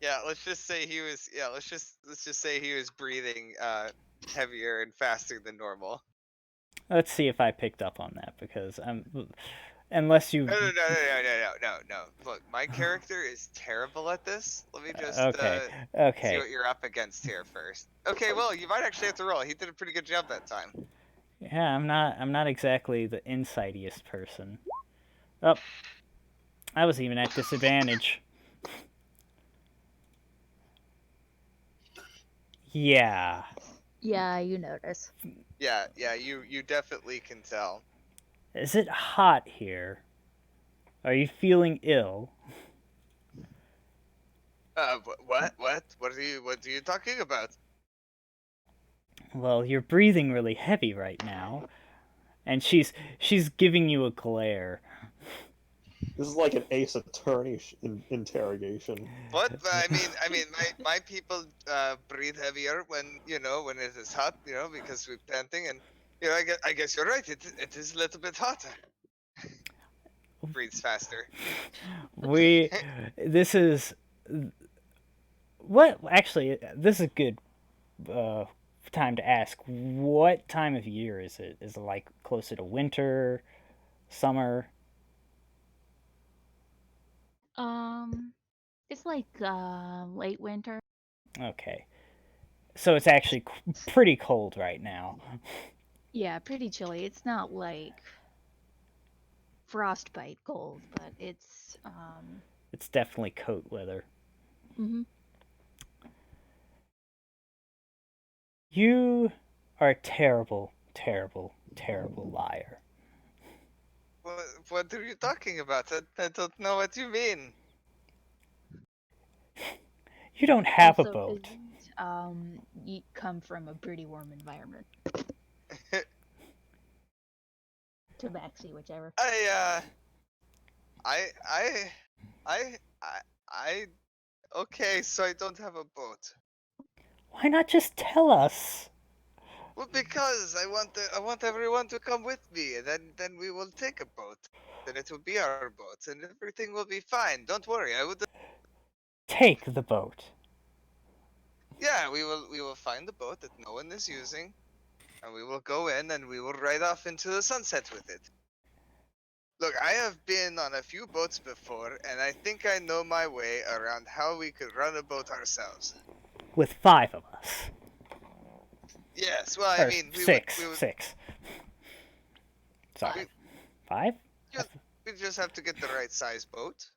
yeah, let's just say he was. Yeah, let's just say he was breathing heavier and faster than normal. Let's see if I picked up on that, because Unless you. No. Look, my character is terrible at this. Let me just Okay. see Okay. what you're up against here first. Okay, well, you might actually have to roll. He did a pretty good job that time. Yeah, I'm not exactly the insightiest person. Oh, I was even at disadvantage. Yeah. Yeah, you notice. Yeah, you definitely can tell. Is it hot here? Are you feeling ill? What are you talking about? Well, you're breathing really heavy right now, and she's giving you a glare. This is like an Ace Attorney interrogation. What? My people breathe heavier when when it is hot, because we're panting, and I guess you're right. It is a little bit hotter. Breathes faster. This is what actually. This is a good time to ask. What time of year is it? Is it like closer to winter, summer? It's like late winter. Okay, so it's actually pretty cold right now. Yeah, pretty chilly. It's not like frostbite cold, but it's It's definitely coat weather. mhm. You are a terrible, terrible, terrible liar. What are you talking about? I don't know what you mean. You don't have a Also, boat. you come from a pretty warm environment. Tabaxi, whichever. I I I I okay, so I don't have a boat. Why not just tell us? Well, because I want everyone to come with me, and then we will take a boat. Then it will be our boat, and everything will be fine. Don't worry. I would. Take the boat. Yeah, we will find the boat that no one is using, and we will go in and we will ride off into the sunset with it. Look, I have been on a few boats before, and I think I know my way around how we could run a boat ourselves. With 5 of us. Yes, well, I Or mean, six. we would, Six. Sorry. we, 5? we just have to get the right size boat.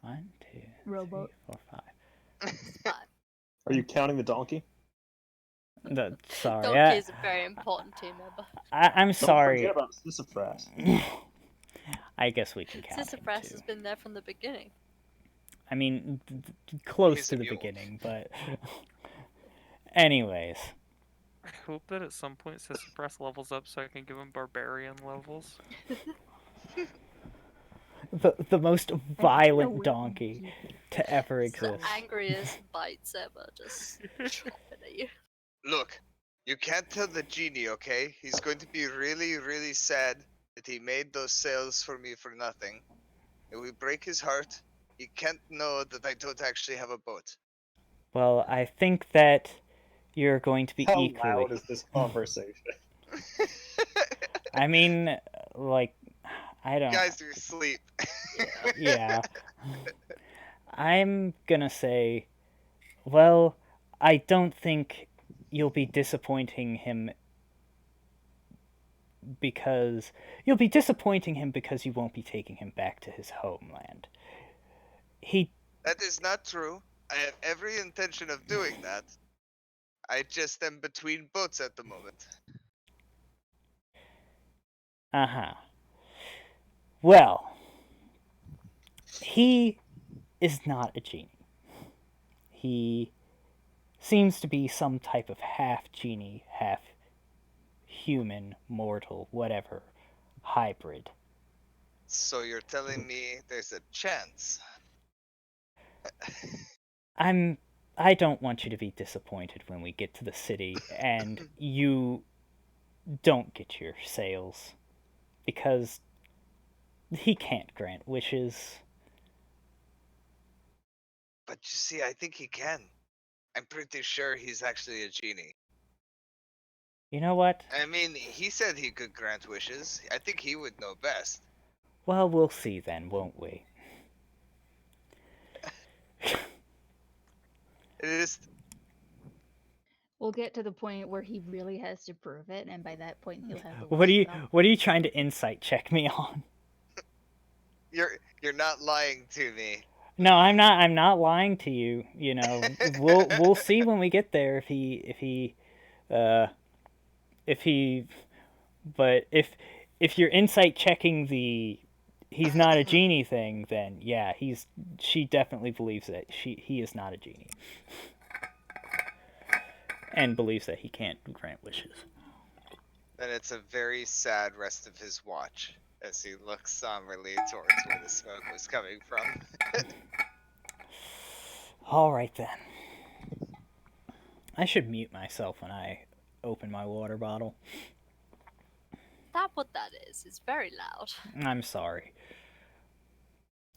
1, 2, 3, Rowboat. 4, 5. Are you counting the donkey? Sorry. Donkey is a very important team member. I'm Don't sorry. forget about Sisyphus. I guess we can count him Sisyphus too. has been there from the beginning. I mean, close He's to a the mule. beginning, but... Anyways. I hope that at some point Sisyphus levels up so I can give him barbarian levels. The most violent donkey to ever It's the exist. angriest bites ever, just chopping at you. Look, you can't tell the genie, okay? He's going to be really, really sad that he made those sales for me for nothing. It will break his heart. He can't know that I don't actually have a boat. Well, I think that you're going to be How equally... loud is this conversation? I mean, like, I don't... Guys are asleep. Yeah. I'm gonna say, well, I don't think you'll be disappointing him because... You'll be disappointing him because you won't be taking him back to his homeland. That is not true. I have every intention of doing that. I just am between boats at the moment. Uh-huh. Well, he is not a genie. He seems to be some type of half genie, half human, mortal, whatever, hybrid. So you're telling me there's a chance? I don't want you to be disappointed when we get to the city and you don't get your sales because he can't grant wishes. But you see, I think he can. I'm pretty sure he's actually a genie. You know what? I mean, he said he could grant wishes. I think he would know best. Well, we'll see then, won't we? It is. We'll get to the point where he really has to prove it, and by that point he'll have the What are worst you spell. What are you trying to insight check me on? You're not lying to me. No, I'm not. I'm not lying to you. You know, we'll see when we get there if he. But if you're insight checking the he's not a genie thing, then yeah, she definitely believes that he is not a genie, and believes that he can't grant wishes. Then it's a very sad rest of his watch as he looks somberly towards where the smoke was coming from. All right then. I should mute myself when I open my water bottle. That's what that is. It's very loud. I'm sorry.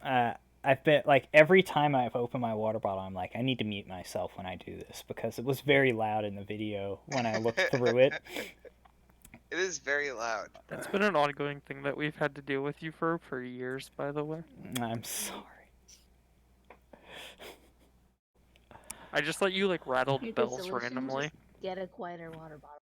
I've been like every time I've opened my water bottle, I'm like, I need to mute myself when I do this because it was very loud in the video when I looked through it. It is very loud. That's been an ongoing thing that we've had to deal with you for years, by the way. I'm sorry. I just let you like rattle Your bells solution, randomly. just get a quieter water bottle.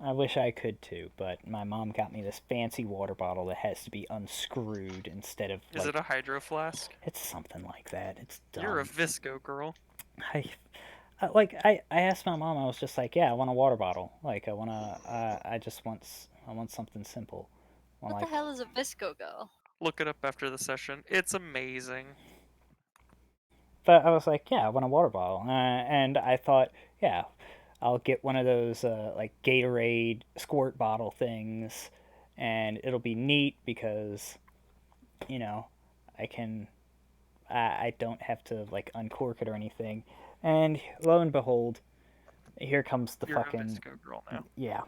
I wish I could too, but my mom got me this fancy water bottle that has to be unscrewed instead of. Is it a hydro flask? It's something like that. It's dumb. You're a Visco girl. I asked my mom. I was just like, yeah, I want a water bottle. Like I want something simple. What the hell is a Visco girl? Look it up after the session. It's amazing. But I was like, yeah, I want a water bottle, and I thought, yeah, I'll get one of those like Gatorade squirt bottle things, and it'll be neat because, you know, I don't have to like uncork it or anything. And lo and behold, here comes the You're fucking a Visco girl now. yeah.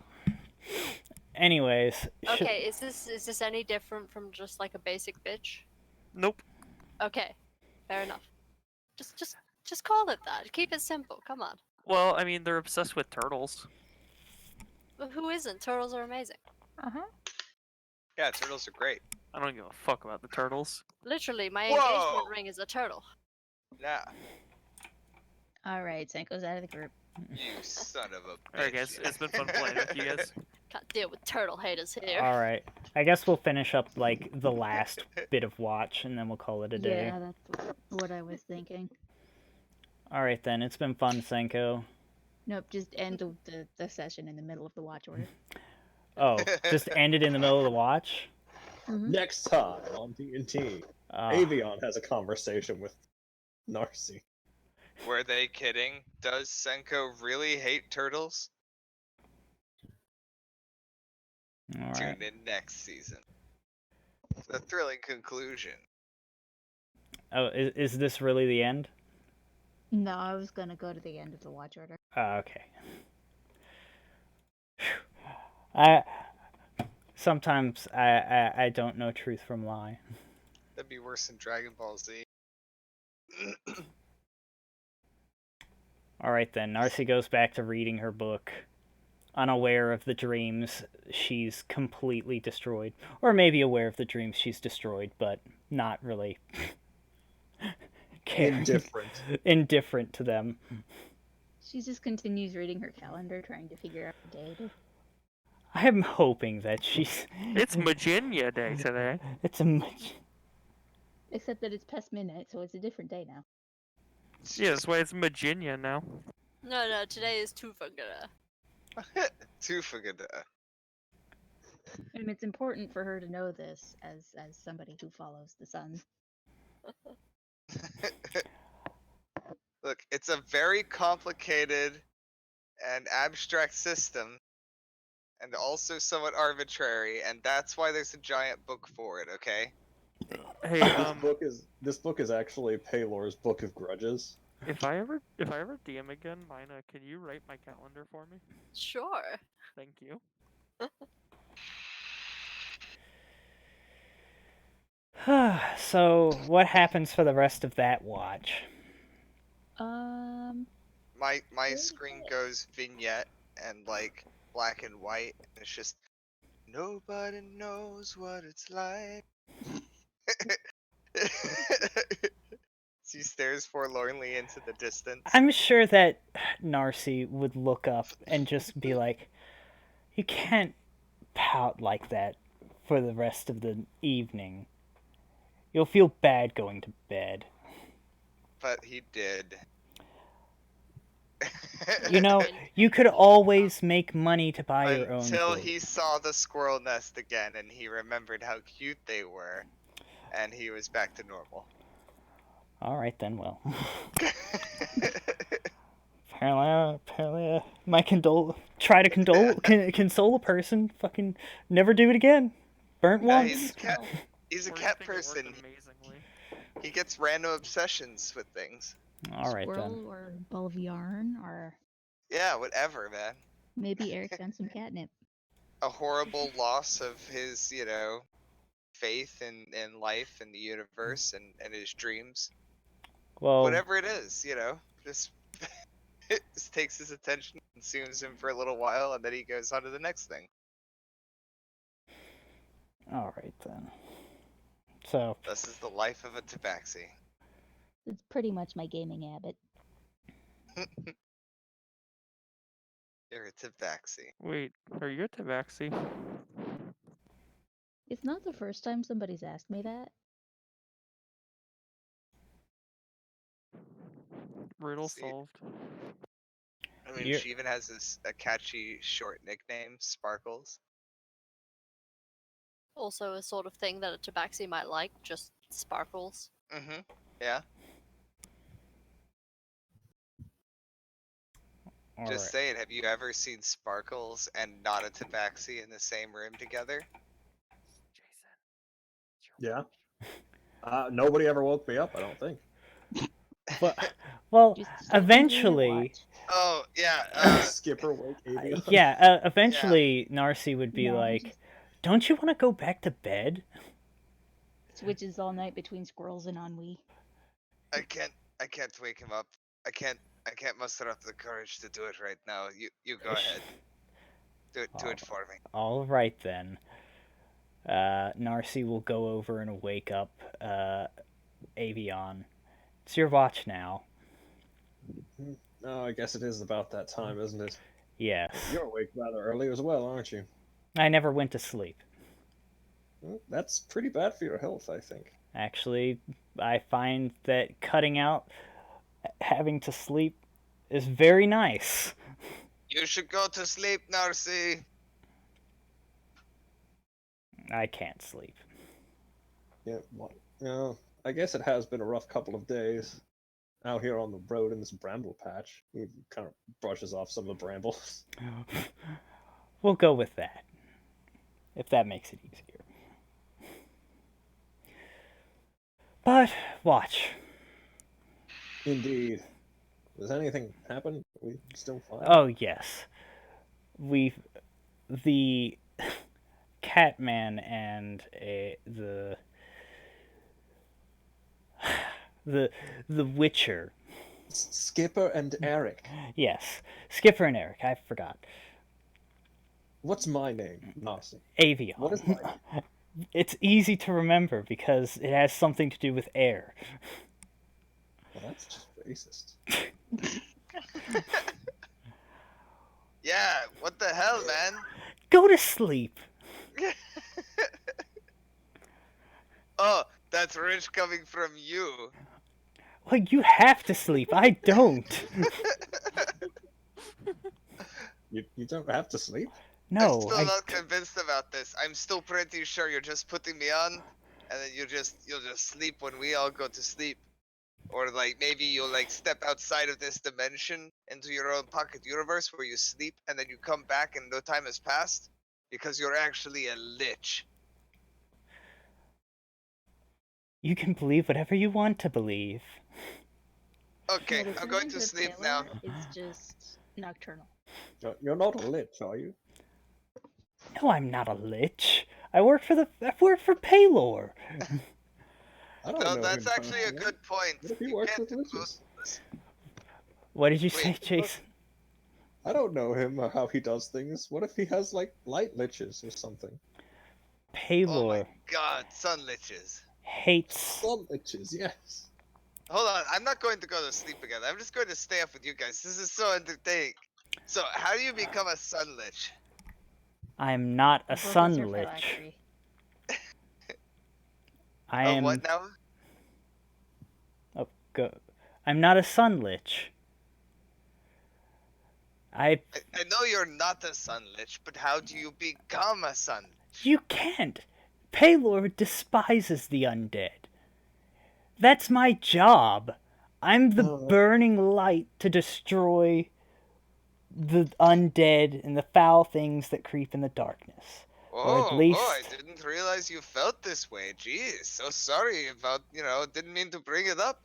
Anyways, Okay, is this any different from just like a basic bitch? Nope. Okay, fair enough. Just call it that. Keep it simple. Come on. Well, I mean, they're obsessed with turtles. But who isn't? Turtles are amazing. Yeah, turtles are great. I don't give a fuck about the turtles. Literally, my Whoa! engagement ring is a turtle. Nah, All right, Senko's out of the group. you son of a bitch. Alright guys, it's been fun playing with you guys. Can't deal with turtle haters here. all right. I guess we'll finish up like the last bit of watch, and then we'll call it a day. Yeah, that's what I was thinking. All right then. It's been fun, Senko. Nope, just end the session in the middle of the watch order. Oh, just ended in the middle of the watch. Next time on D&T, Avion has a conversation with Narci. Were they kidding? Does Senko really hate turtles? All right. Tune in next season. The thrilling conclusion. Oh, is this really the end? No, I was gonna go to the end of the watch order. Okay. I sometimes I don't know truth from lie. That'd be worse than Dragon Ball Z. All right then. Narci goes back to reading her book, unaware of the dreams she's completely destroyed, or maybe aware of the dreams she's destroyed, but not really caring. Indifferent to them. She just continues reading her calendar, trying to figure out the date. I'm hoping that she's. It's Magenia Day today. It's a. Except that it's past midnight, so it's a different day now. Yeah, that's why it's Magenia now. No, today is Tufagara. Tufagada. And it's important for her to know this as somebody who follows the sun. Look, it's a very complicated and abstract system, and also somewhat arbitrary, and that's why there's a giant book for it, okay? Hey, This book is actually Paylor's Book of Grudges. if I ever DM again, Mina, can you write my calendar for me? Sure. Thank you. So, what happens for the rest of that watch? My screen goes vignette and like black and white, and it's just Nobody knows what it's like. She stares forlornly into the distance. I'm sure that Narci would look up and just be like, "You can't pout like that for the rest of the evening. You'll feel bad going to bed." But he did. You know, you could always make money to buy your own Until food. he saw the squirrel nest again and he remembered how cute they were. And he was back to normal. Alright then, well. Apparently, my try to console a person, fucking never do it again. Burnt Yeah, once. he's a Or you cat think it worked person. amazingly. He gets random obsessions with things. Alright Squirrel then. or a ball of yarn, or Yeah, whatever, man. maybe Eric's on some catnip. A horrible loss of his, faith in life and the universe and his dreams. Well, Whatever it is, just it just takes his attention, consumes him for a little while, and then he goes on to the next thing. alright then. So, This is the life of a Tabaxi. It's pretty much my gaming habit. You're a Tabaxi. Wait, are you a Tabaxi? It's not the first time somebody's asked me that. Riddle See. solved. I mean, You're- she even has a catchy short nickname, Sparkles. Also, a sort of thing that a Tabaxi might like, just sparkles. Mm-hmm. Yeah. alright. Just saying, have you ever seen Sparkles and not a Tabaxi in the same room together? Jason. It's your Yeah. Nobody ever woke me up, I don't think. Well, Just sit and eventually, watch. Oh, yeah. Skipper wake Avion. yeah, eventually Narci would be No, like, just "Don't you want to go back to bed?" switches all night between squirrels and ennui. I can't wake him up. I can't muster up the courage to do it right now. You go ahead. Do it for me. Alright then. Narci will go over and wake up Avion. It's your watch now. Oh, I guess it is about that time, isn't it? Yes. You're awake rather early as well, aren't you? I never went to sleep. That's pretty bad for your health, I think. Actually, I find that cutting out having to sleep is very nice. You should go to sleep, Narci. I can't sleep. Yeah, well, I guess it has been a rough couple of days out here on the road in this bramble patch. He kind of brushes off some of the brambles. We'll go with that. If that makes it easier. But, watch. Indeed. Does anything happen? Are we still fine? Oh, yes. The Catman and the Witcher. Skipper and Eric. Yes. Skipper and Eric, I forgot. What's my name? Narci. Avion. What is my It's easy to remember because it has something to do with air. Well, that's just racist. Yeah, what the hell, man? Go to sleep. Oh, that's rich coming from you. Well, you have to sleep. I don't. You don't have to sleep? No, I'm still not convinced about this. I'm still pretty sure you're just putting me on, and then you'll just sleep when we all go to sleep. Or like maybe you'll like step outside of this dimension into your own pocket universe where you sleep and then you come back and no time has passed because you're actually a lich. You can believe whatever you want to believe. Okay, No, the I'm going to Silver sleep now. Tailor is just nocturnal. You're not a lich, are you? No, I'm not a lich. I work for Paylor. I don't No, know that's him actually a personally. good point. What if he You works can't with do liches? both of this. What did you say, Wait, Jason? I don't know him or how he does things. What if he has, like, light liches or something? Oh my Paylor god, sun liches. hates. Sun liches, yes. Hold on, I'm not going to go to sleep again. I'm just going to stay up with you guys. This is so entertaining. So, how do you become a sun lich? I'm not a Book is sun your lich. phylactery. I Oh, am. what now? Oh, go. I'm not a sun lich. I know you're not a sun lich, but how do you become a sun lich? You can't. Paylor despises the undead. That's my job. I'm the burning light to destroy the undead and the foul things that creep in the darkness. Or at Oh, least I didn't realize you felt this way. Jeez, so sorry about, didn't mean to bring it up.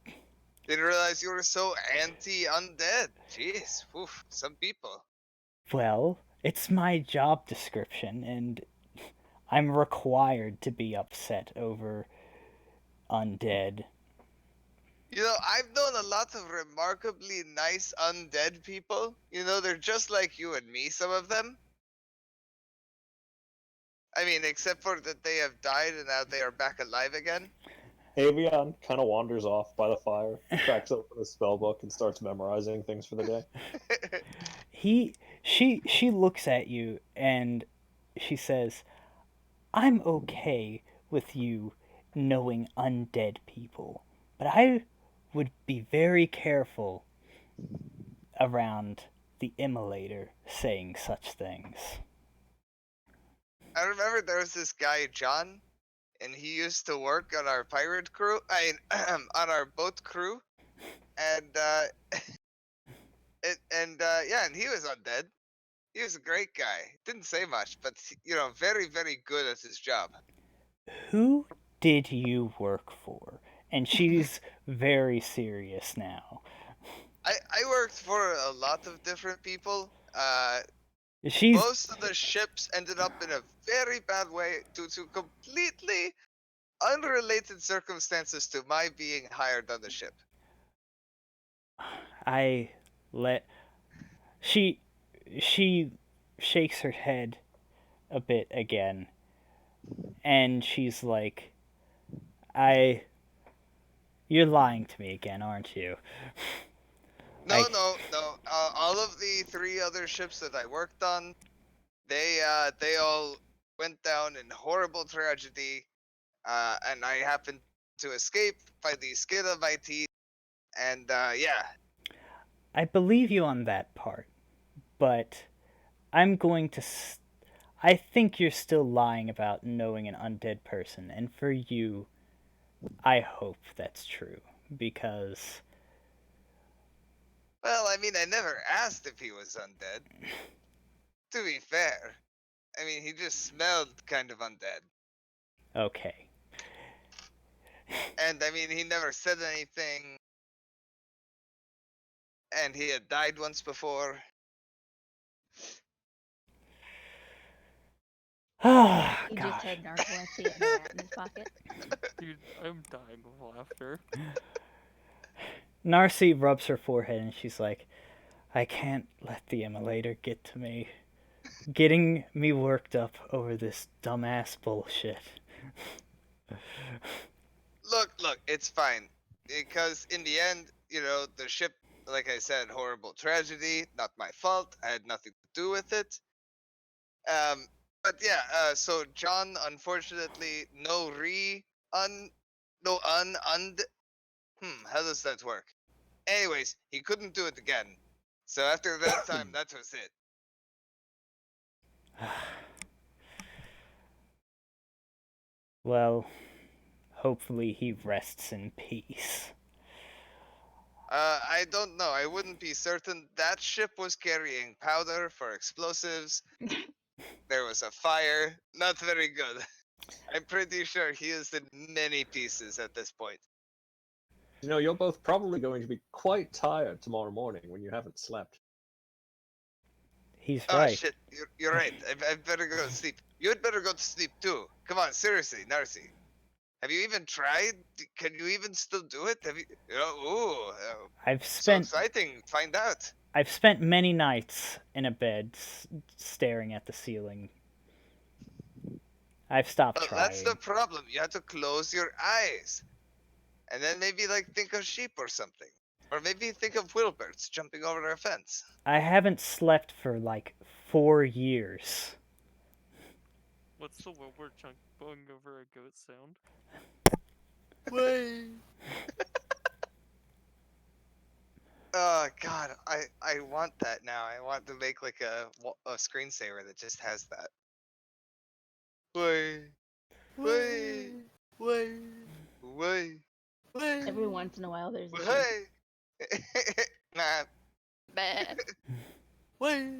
Didn't realize you were so anti-undead. Jeez, oof, some people. well, it's my job description, and I'm required to be upset over undead. I've known a lot of remarkably nice undead people. They're just like you and me, some of them. I mean, except for that they have died and now they are back alive again. Avion kind of wanders off by the fire, cracks open his spellbook, and starts memorizing things for the day. She looks at you and she says, I'm okay with you knowing undead people, but I would be very careful around the immolator saying such things. I remember there was this guy, John, and he used to work on our pirate crew, on our boat crew, and and he was undead. He was a great guy. Didn't say much, but very, very good at his job. Who did you work for? And she's very serious now. I worked for a lot of different people. She's Most of the ships ended up in a very bad way due to completely unrelated circumstances to my being hired on the ship. She shakes her head a bit again, and she's like, you're lying to me again, aren't you? No. All of the 3 other ships that I worked on, they all went down in horrible tragedy, and I happened to escape by the skin of my teeth, and yeah. I believe you on that part, but I'm going to. I think you're still lying about knowing an undead person, and for you, I hope that's true, because. Well, I mean, I never asked if he was undead. To be fair. I mean, he just smelled kind of undead. Okay. And I mean, he never said anything. And he had died once before. Oh, He gosh. just had narcolepsy and a rat in his pocket. Dude, I'm dying of laughter. Narci rubs her forehead and she's like, I can't let the immolator get to me. Getting me worked up over this dumbass bullshit. Look, it's fine. Because in the end, the ship, like I said, horrible tragedy, not my fault. I had nothing to do with it. But yeah, so John, unfortunately, how does that work? Anyways, he couldn't do it again. So after that time, that was it. Well, hopefully he rests in peace. I don't know. I wouldn't be certain. That ship was carrying powder for explosives. There was a fire. Not very good. I'm pretty sure he is in many pieces at this point. You're both probably going to be quite tired tomorrow morning when you haven't slept. He's Oh right. shit, you're right. I better go to sleep. You'd better go to sleep too. Come on, seriously, Narci. Have you even tried? Can you even still do it? Have you? I've So spent exciting. Find out. I've spent many nights in a bed staring at the ceiling. I've stopped Well, trying. that's the problem. You have to close your eyes. And then maybe like think of sheep or something. Or maybe think of Wilburts jumping over a fence. I haven't slept for like 4 years. What's the Wilburt chunk going over a goat sound? Way. Oh god, I want that now. I want to make like a screensaver that just has that. Way, way, Way. way, Way. Every once in a while, there's a sheep. way. Nah, Bah. Way.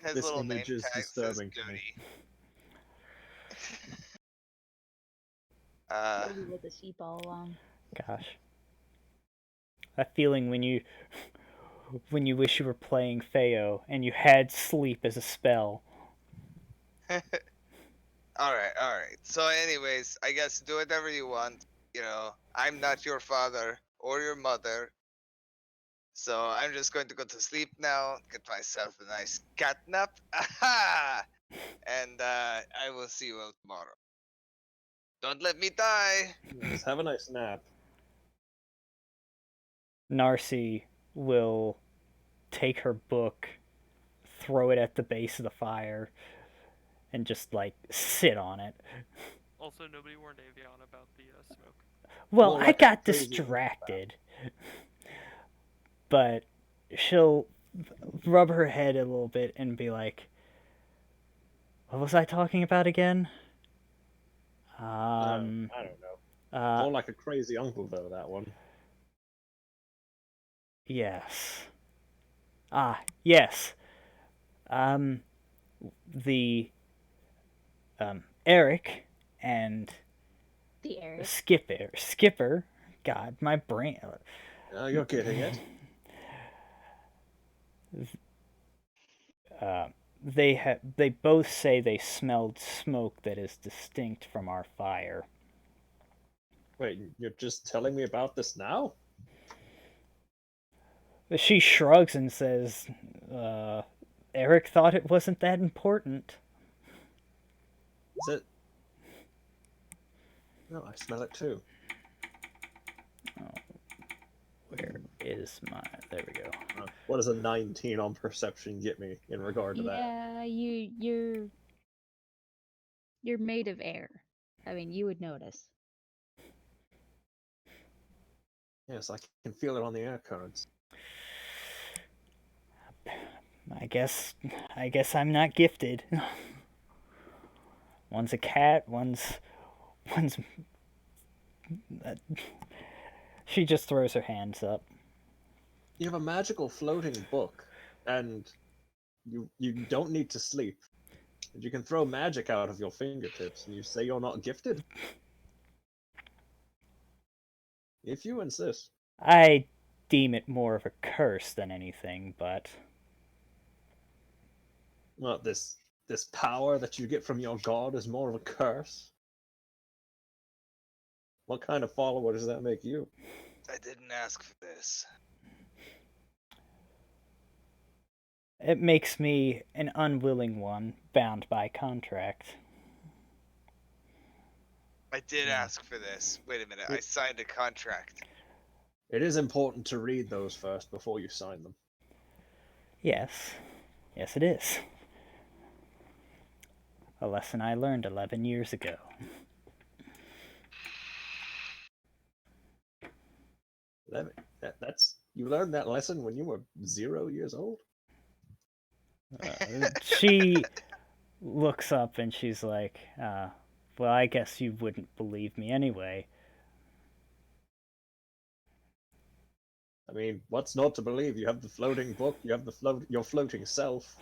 has This little image name is tag says disturbing to me. Jody. Jody was a sheep all along. Gosh. That feeling when you wish you were playing Feo and you had sleep as a spell. Alright. So anyways, I guess do whatever you want. You know, I'm not your father or your mother. So I'm just going to go to sleep now, get myself a nice cat nap. Aha! And I will see you all tomorrow. Don't let me die. Just have a nice nap. Narci will take her book, throw it at the base of the fire, and just like sit on it. Also, nobody warned Avion about the smoke. Well, More I like a got crazy distracted. But she'll rub her head a little bit and be like, what was I talking about again? I don't know. More like a crazy uncle, though, that one. Yes. Yes. The Eric and The Eric. Skipper. God, my brain. You're getting it. They both say they smelled smoke that is distinct from our fire. Wait, you're just telling me about this now? She shrugs and says, Eric thought it wasn't that important. Is it? No, I smell it too. Where is my... There we go. What does a 19 on perception get me in regard to that? Yeah, you're made of air. I mean, you would notice. Yes, I can feel it on the air currents. I guess I'm not gifted. One's a cat, one's she just throws her hands up. You have a magical floating book, and you don't need to sleep. And you can throw magic out of your fingertips, and you say you're not gifted? If you insist. I deem it more of a curse than anything, but Well, this power that you get from your god is more of a curse? What kind of follower does that make you? I didn't ask for this. it makes me an unwilling one, bound by contract. I did ask for this. Wait a minute, I signed a contract. It is important to read those first before you sign them. Yes. Yes, it is. A lesson I learned 11 years ago. That's you learned that lesson when you were 0 years old? She looks up and she's like, well, I guess you wouldn't believe me anyway. I mean, what's not to believe? You have the floating book, you have your floating self.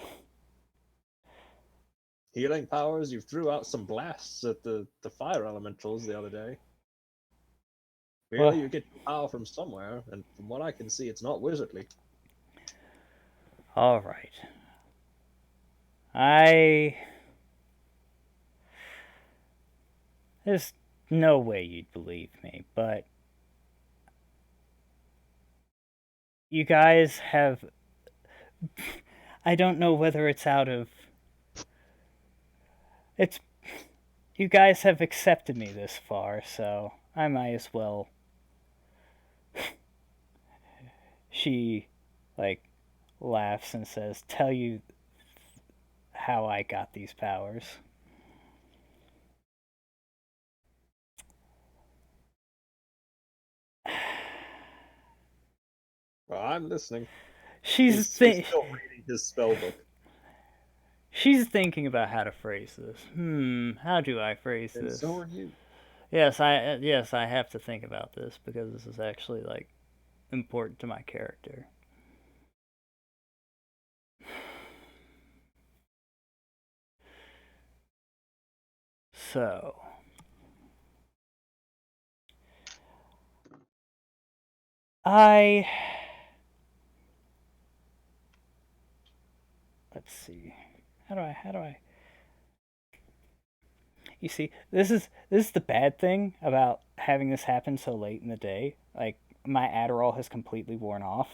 Healing powers, you threw out some blasts at the fire elementals the other day. Clearly, you get power from somewhere, and from what I can see, it's not wizardly. All right. There's no way you'd believe me, but you guys have. I don't know whether it's out of. It's. You guys have accepted me this far, so I might as well. She, like, laughs and says, "Tell you how I got these powers." Well, I'm listening. She's He's thi- still reading his spell book. She's thinking about how to phrase this. How do I phrase And this? so are you. Yes, I have to think about this because this is actually like important to my character. So, I let's see. How do I You see, this is the bad thing about having this happen so late in the day. Like my Adderall has completely worn off.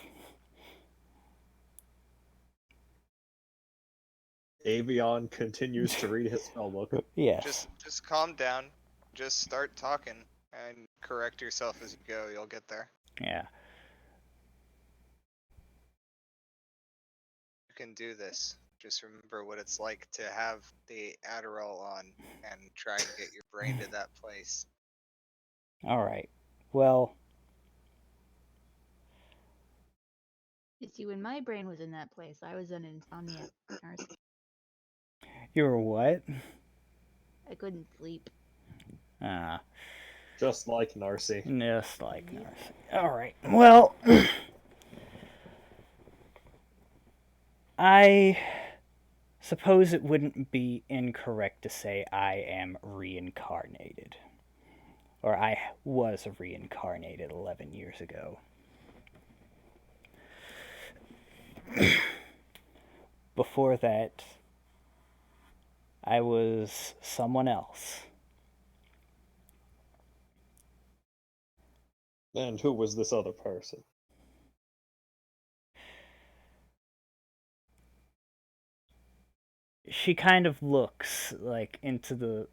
Avion continues to read his spell book. Yes. Just calm down. Just start talking and correct yourself as you go. You'll get there. Yeah. You can do this. Just remember what it's like to have the Adderall on and try and get your brain to that place. All right. Well, You see, when my brain was in that place, I was an insomniac nurse. you were what? I couldn't sleep. Ah, Just like Narci. just like Narci. All right. Well, I suppose it wouldn't be incorrect to say I am reincarnated. Or I was reincarnated 11 years ago. Before that, I was someone else. And who was this other person? She kind of looks like into the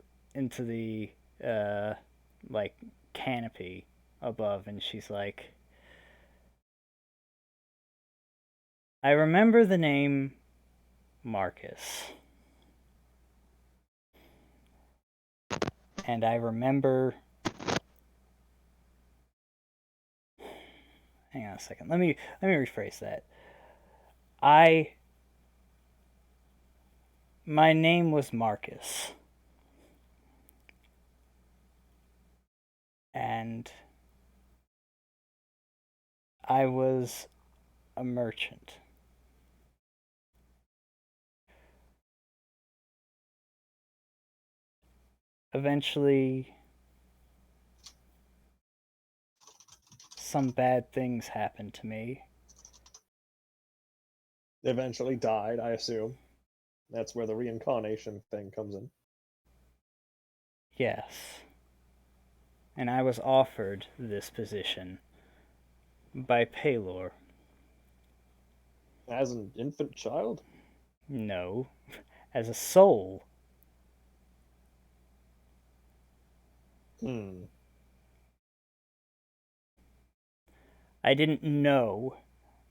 like canopy above, and she's like, I remember the name Marcus. And I remember. Hang on a second. Let me rephrase that. I. My name was Marcus. And I was a merchant. Eventually, some bad things happened to me. Eventually died, I assume. That's where the reincarnation thing comes in. Yes. And I was offered this position by Paylor. As an infant child? No, as a soul. Hmm. I didn't know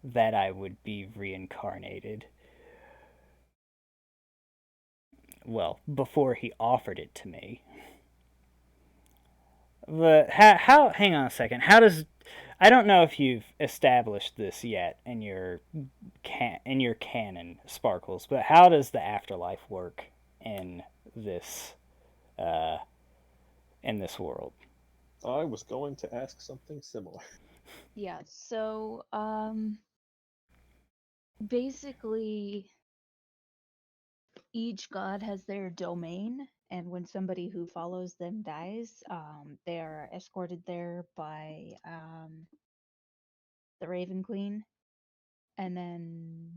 that I would be reincarnated. Well, before he offered it to me. But how hang on a second. How does I don't know if you've established this yet in your canon, Sparkles, but how does the afterlife work in this uh in this world? I was going to ask something similar. Yeah, so basically each god has their domain, and when somebody who follows them dies, they are escorted there by the Raven Queen, and then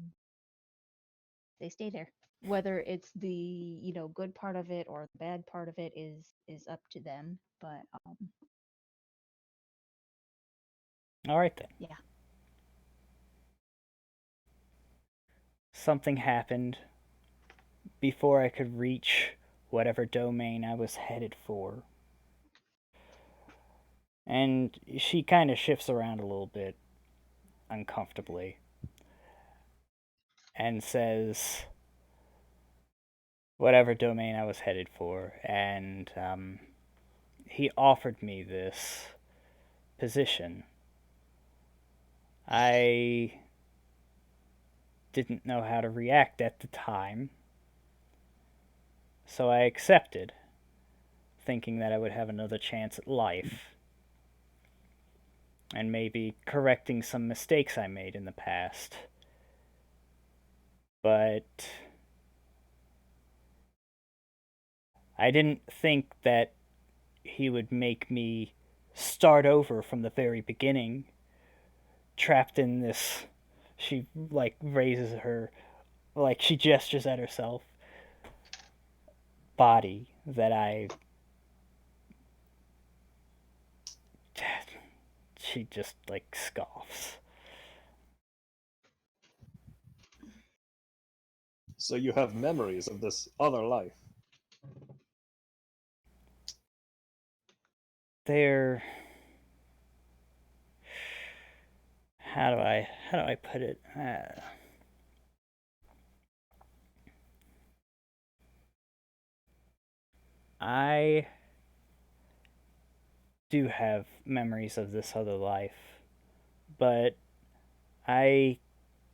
they stay there. Whether it's the, good part of it or the bad part of it is up to them, but All right then. yeah. something happened before I could reach whatever domain I was headed for. And she kind of shifts around a little bit uncomfortably and says, whatever domain I was headed for. And he offered me this position. I didn't know how to react at the time, so I accepted, thinking that I would have another chance at life, and maybe correcting some mistakes I made in the past. But I didn't think that he would make me start over from the very beginning, trapped in this. She, like, raises her, like, she gestures at herself, body that I. She just, like, scoffs. So you have memories of this other life. They're. How do I put it? I do have memories of this other life, but I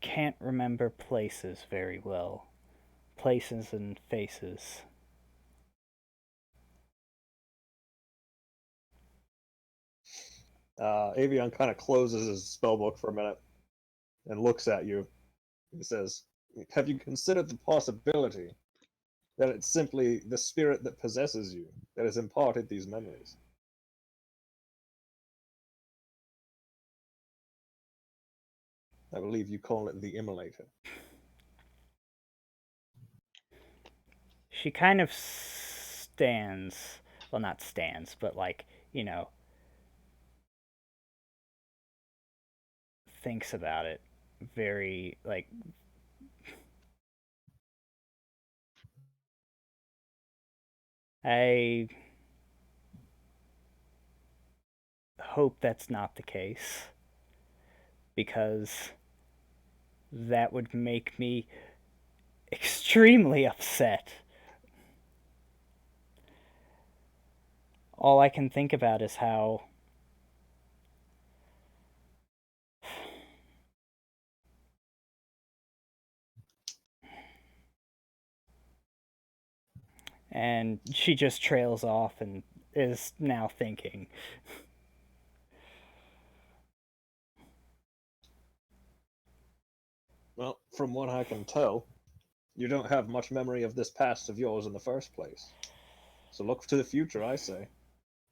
can't remember places very well. Places and faces. Avion kind of closes his spellbook for a minute and looks at you. He says, "Have you considered the possibility that it's simply the spirit that possesses you that has imparted these memories?" I believe you call it the immolator. She kind of stands. Well, not stands, but, like, thinks about it very, like, I hope that's not the case, because that would make me extremely upset. All I can think about is how and she just trails off and is now thinking. Well, from what I can tell, you don't have much memory of this past of yours in the first place. So look to the future, I say,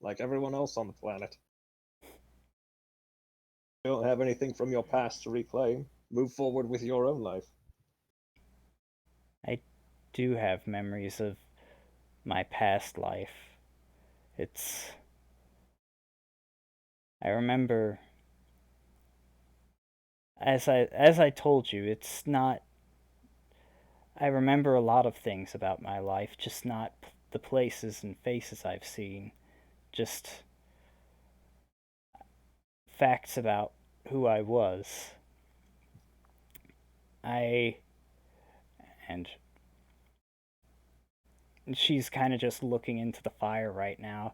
like everyone else on the planet. You don't have anything from your past to reclaim. Move forward with your own life. I do have memories of my past life. It's. I remember. As I told you, it's not. I remember a lot of things about my life, just not the places and faces I've seen. Just facts about who I was. I. And she's kind of just looking into the fire right now.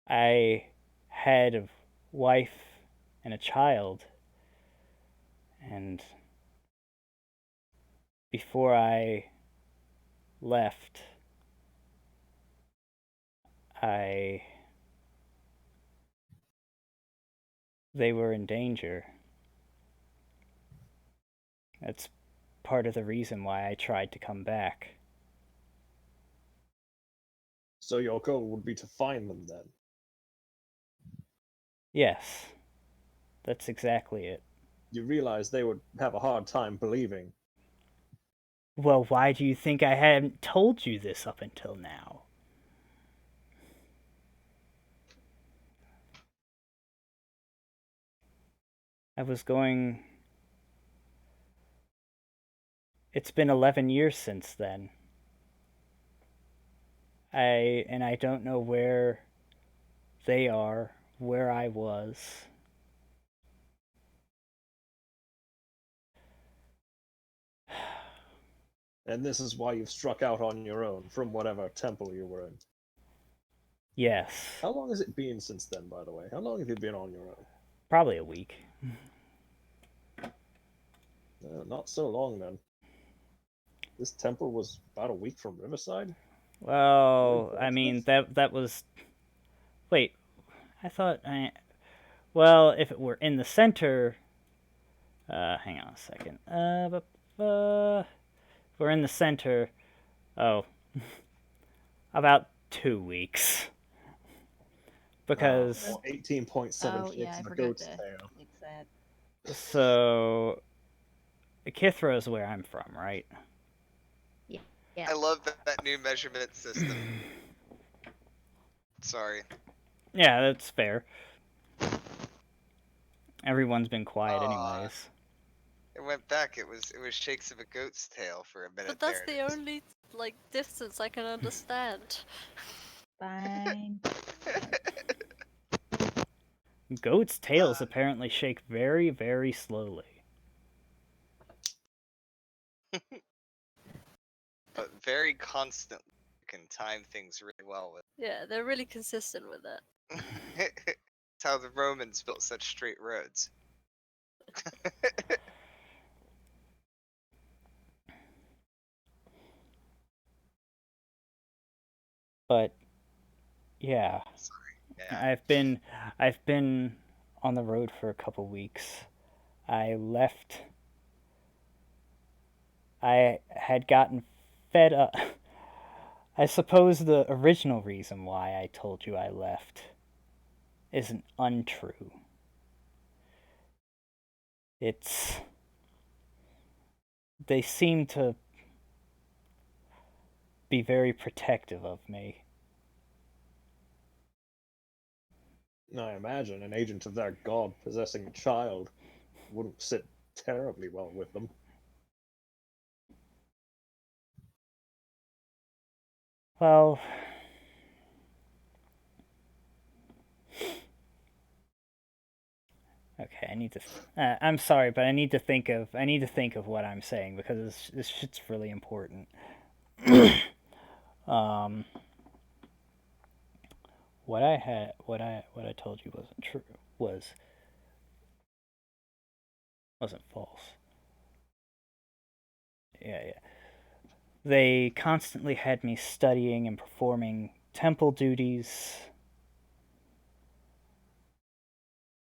I had a wife and a child, and before I left, I they were in danger. That's part of the reason why I tried to come back. So your goal would be to find them then. Yes, that's exactly it. You realize they would have a hard time believing. Well, why do you think I hadn't told you this up until now? I was going It's been 11 years since then. I don't know where they are, where I was. And this is why you've struck out on your own from whatever temple you were in. Yes. How long has it been since then, by the way? How long have you been on your own? Probably a week. Not so long then. This temple was about a week from Riverside? Well, I mean, that was... Wait, I thought well, if it were in the center... hang on a second. We're in the center... Oh. About 2 weeks. Because... 18.7 Oh, yeah, shakes I of a forgot goat's to tail. fix that. So... Kithra is where I'm from, right? Yeah. I love that new measurement system. Sorry. Yeah, that's fair. Everyone's been quiet anyways. It went back. It was shakes of a goat's tail for a minute. But that's there. the only like distance I can understand. Fine. Goats' tails apparently shake very, very slowly. But very constant. You can time things really well with. Yeah, they're really consistent with it. It's how the Romans built such straight roads. But yeah, Yeah. I've been on the road for a couple weeks. I left. I had gotten fed up. I suppose the original reason why I told you I left isn't untrue. It's... They seem to be very protective of me. I imagine an agent of that god possessing a child wouldn't sit terribly well with them. Well... Okay, I need to... I'm sorry, but I need to think of what I'm saying, because this shit's really important. What I told you wasn't true, wasn't false. Yeah. They constantly had me studying and performing temple duties,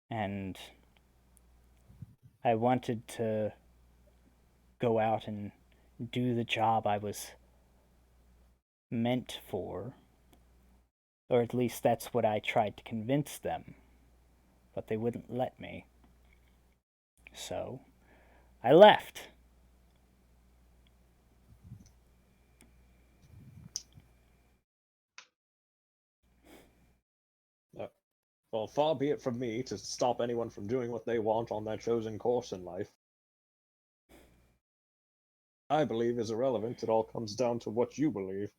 and I wanted to go out and do the job I was meant for, or at least that's what I tried to convince them, but they wouldn't let me. So, I left. Well, far be it from me to stop anyone from doing what they want on their chosen course in life. I believe is irrelevant. It all comes down to what you believe.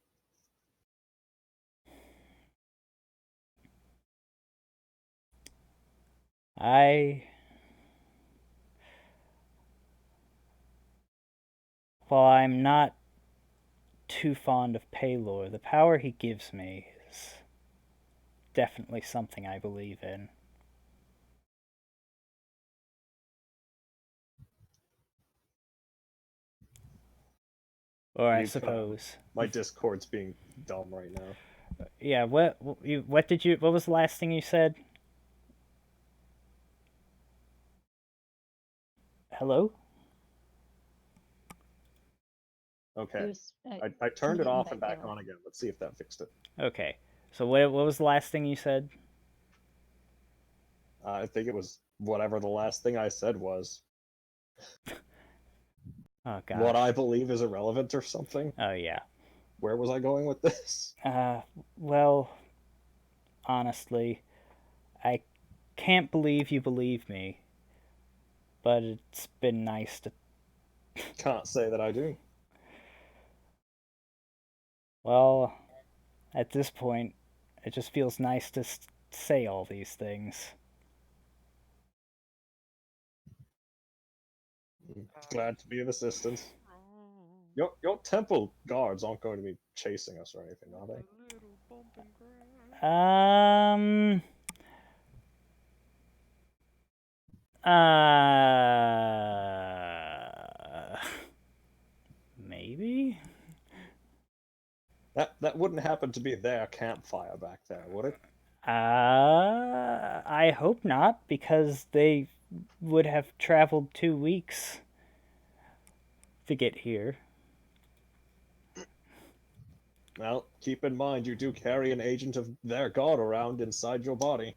While I'm not too fond of Paylor, the power he gives me is definitely something I believe in. Or I suppose. My Discord's being dumb right now. Yeah, what was the last thing you said? Hello? Okay. I turned it off and back on again. Let's see if that fixed it. Okay. So what was the last thing you said? I think it was whatever the last thing I said was. Oh god. What I believe is irrelevant or something? Oh yeah. Where was I going with this? Well, honestly, I can't believe you believe me, but it's been nice to can't say that I do. Well, at this point, it just feels nice to say all these things. Glad to be of assistance. Your temple guards aren't going to be chasing us or anything, are they? Little bumping ground. Maybe? That wouldn't happen to be their campfire back there, would it? I hope not, because they would have traveled 2 weeks to get here. Well, keep in mind you do carry an agent of their god around inside your body.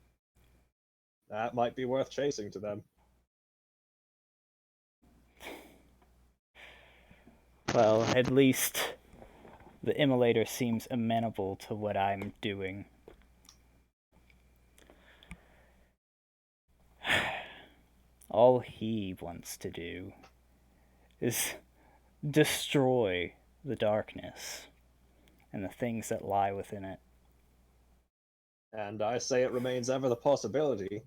That might be worth chasing to them. Well, at least the immolator seems amenable to what I'm doing. All he wants to do is destroy the darkness and the things that lie within it. And I say it remains ever the possibility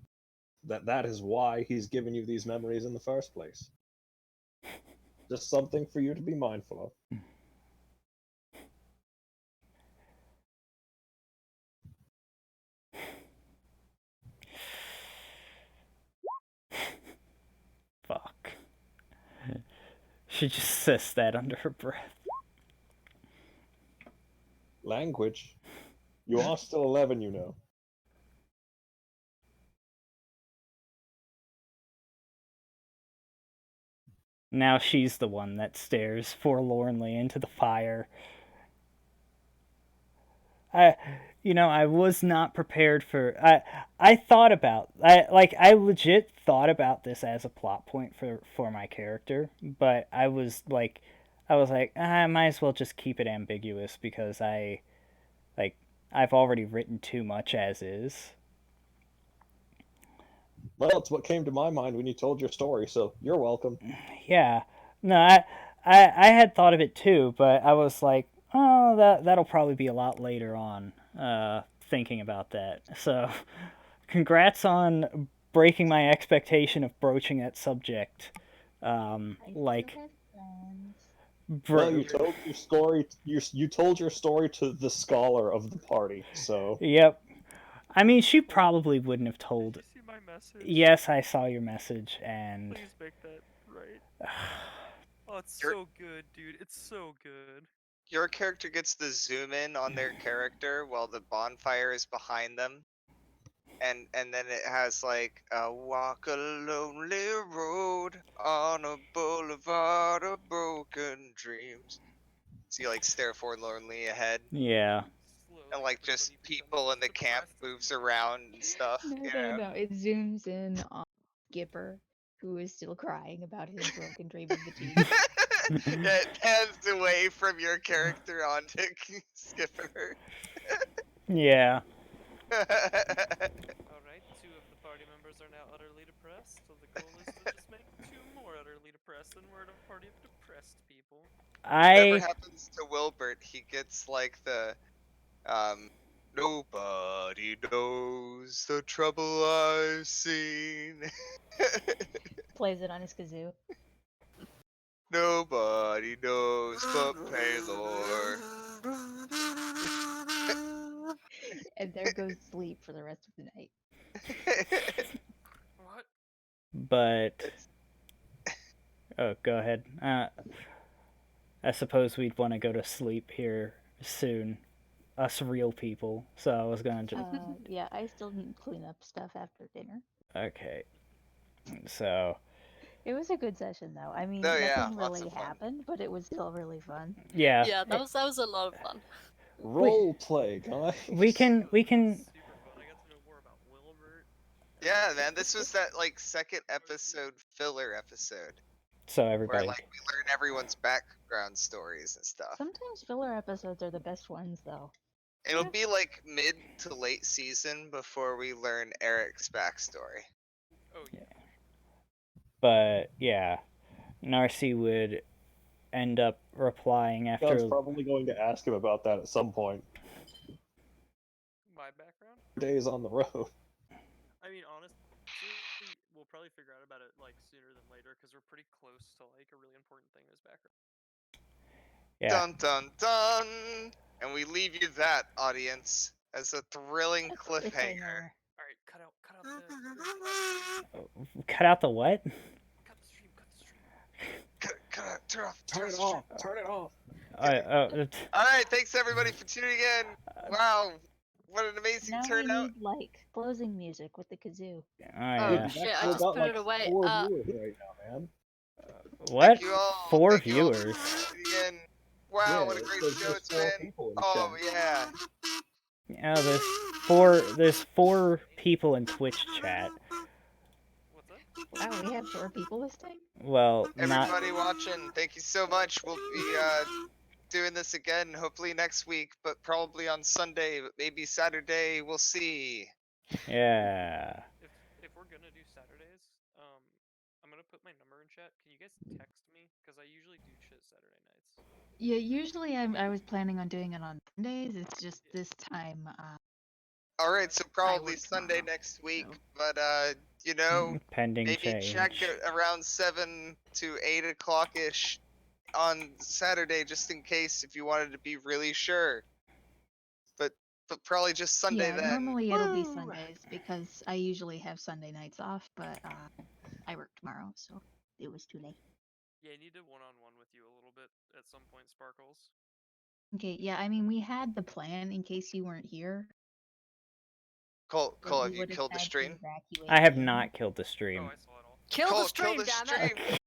that that is why he's given you these memories in the first place. Just something for you to be mindful of. Fuck. She just says that under her breath. Language. You are still 11, you know. Now she's the one that stares forlornly into the fire. I was not prepared for. I thought about. I legit thought about this as a plot point for my character, but I was like, I might as well just keep it ambiguous because I've already written too much as is. Well, it's what came to my mind when you told your story, so you're welcome. Yeah, no, I had thought of it too, but I was like, oh, that'll probably be a lot later on. Thinking about that, so congrats on breaking my expectation of broaching that subject. Like, Well, you told your story. You told your story to the scholar of the party, so. Yep. I mean, she probably wouldn't have told. Did you see my message? Yes, I saw your message, and. Please make that right. Oh, it's so good, dude. It's so good. Your character gets to zoom in on their character while the bonfire is behind them. And then it has like walk a lonely road on a boulevard of broken dreams. So you like stare forlornly ahead. Yeah. And like just people in the camp moves around and stuff. No. It zooms in on Skipper, who is still crying about his broken dream of the team. It pans away from your character onto Skipper. Yeah. Alright, 2 of the party members are now utterly depressed, so the goal is to just make 2 more utterly depressed, and we're a party of depressed people. Whatever happens to Wilburt, he gets like the nobody knows the trouble I've seen. Plays it on his kazoo. Nobody knows but Paylor. And there goes sleep for the rest of the night. What? But oh, go ahead. I suppose we'd want to go to sleep here soon. Us real people. So I was gonna just. Yeah, I still didn't clean up stuff after dinner. Okay. So. It was a good session, though. I mean, Oh, yeah, nothing lots really of fun. happened, but it was still really fun. Yeah. Yeah, that was a lot of fun. Role play, guys. We can. Super fun. I got to know more about Wilburt. Yeah, man, this was that like second episode filler episode. So Where everybody. like we learn everyone's background stories and stuff. Sometimes filler episodes are the best ones, though. It'll be like mid to late season before we learn Eric's backstory. Oh yeah. But yeah, Narci would end up replying God's after. probably going to ask him about that at some point. My background? Days on the road. I mean, honestly, we'll probably figure out about it like sooner than later because we're pretty close to like a really important thing as background. Yeah. Dun dun dun! And we leave you that, audience, as a thrilling cliffhanger. All right, cut out Cut out the what? cut the stream. Turn off. Turn it off. Turn it off. Alright, thanks everybody for tuning in. Wow, what an amazing Now we turnout. need like closing music with the kazoo. Oh, Oh, yeah. shit, I We've just got put like it away. 4 viewers right now, man. What? Thank you all. 4 Thank you all for viewers. tuning in. Wow, what a Yeah, great there's show it's 4 been. people in Oh chat. yeah. Yeah, there's 4 people in Twitch chat. What's that? Wow, we have 4 people this time? Well, not. Everybody watching, thank you so much. We'll be doing this again hopefully next week, but probably on Sunday, but maybe Saturday. We'll see. Yeah. If we're gonna do Saturdays, I'm gonna put my number in chat. Can you guys text me? Because I usually do shit Saturday nights. Yeah, usually I was planning on doing it on Sundays. It's just this time. All right, so probably work Sunday tomorrow, next week, so. but you know, Pending maybe change. check it around 7 to 8 o'clock ish on Saturday, just in case if you wanted to be really sure. But probably just Sunday Yeah, then. normally it'll be Woo! Sundays because I usually have Sunday nights off, but I work tomorrow, so it was too late. Yeah, I need to one-on-one with you a little bit at some point, Sparkles. Okay, yeah, I mean we had the plan in case you weren't here. Cole, but Cole, we have you would've killed the had to stream? evacuate I have in. not killed the Oh, stream. I saw it all. Kill Cole, the stream, kill the damn it! stream.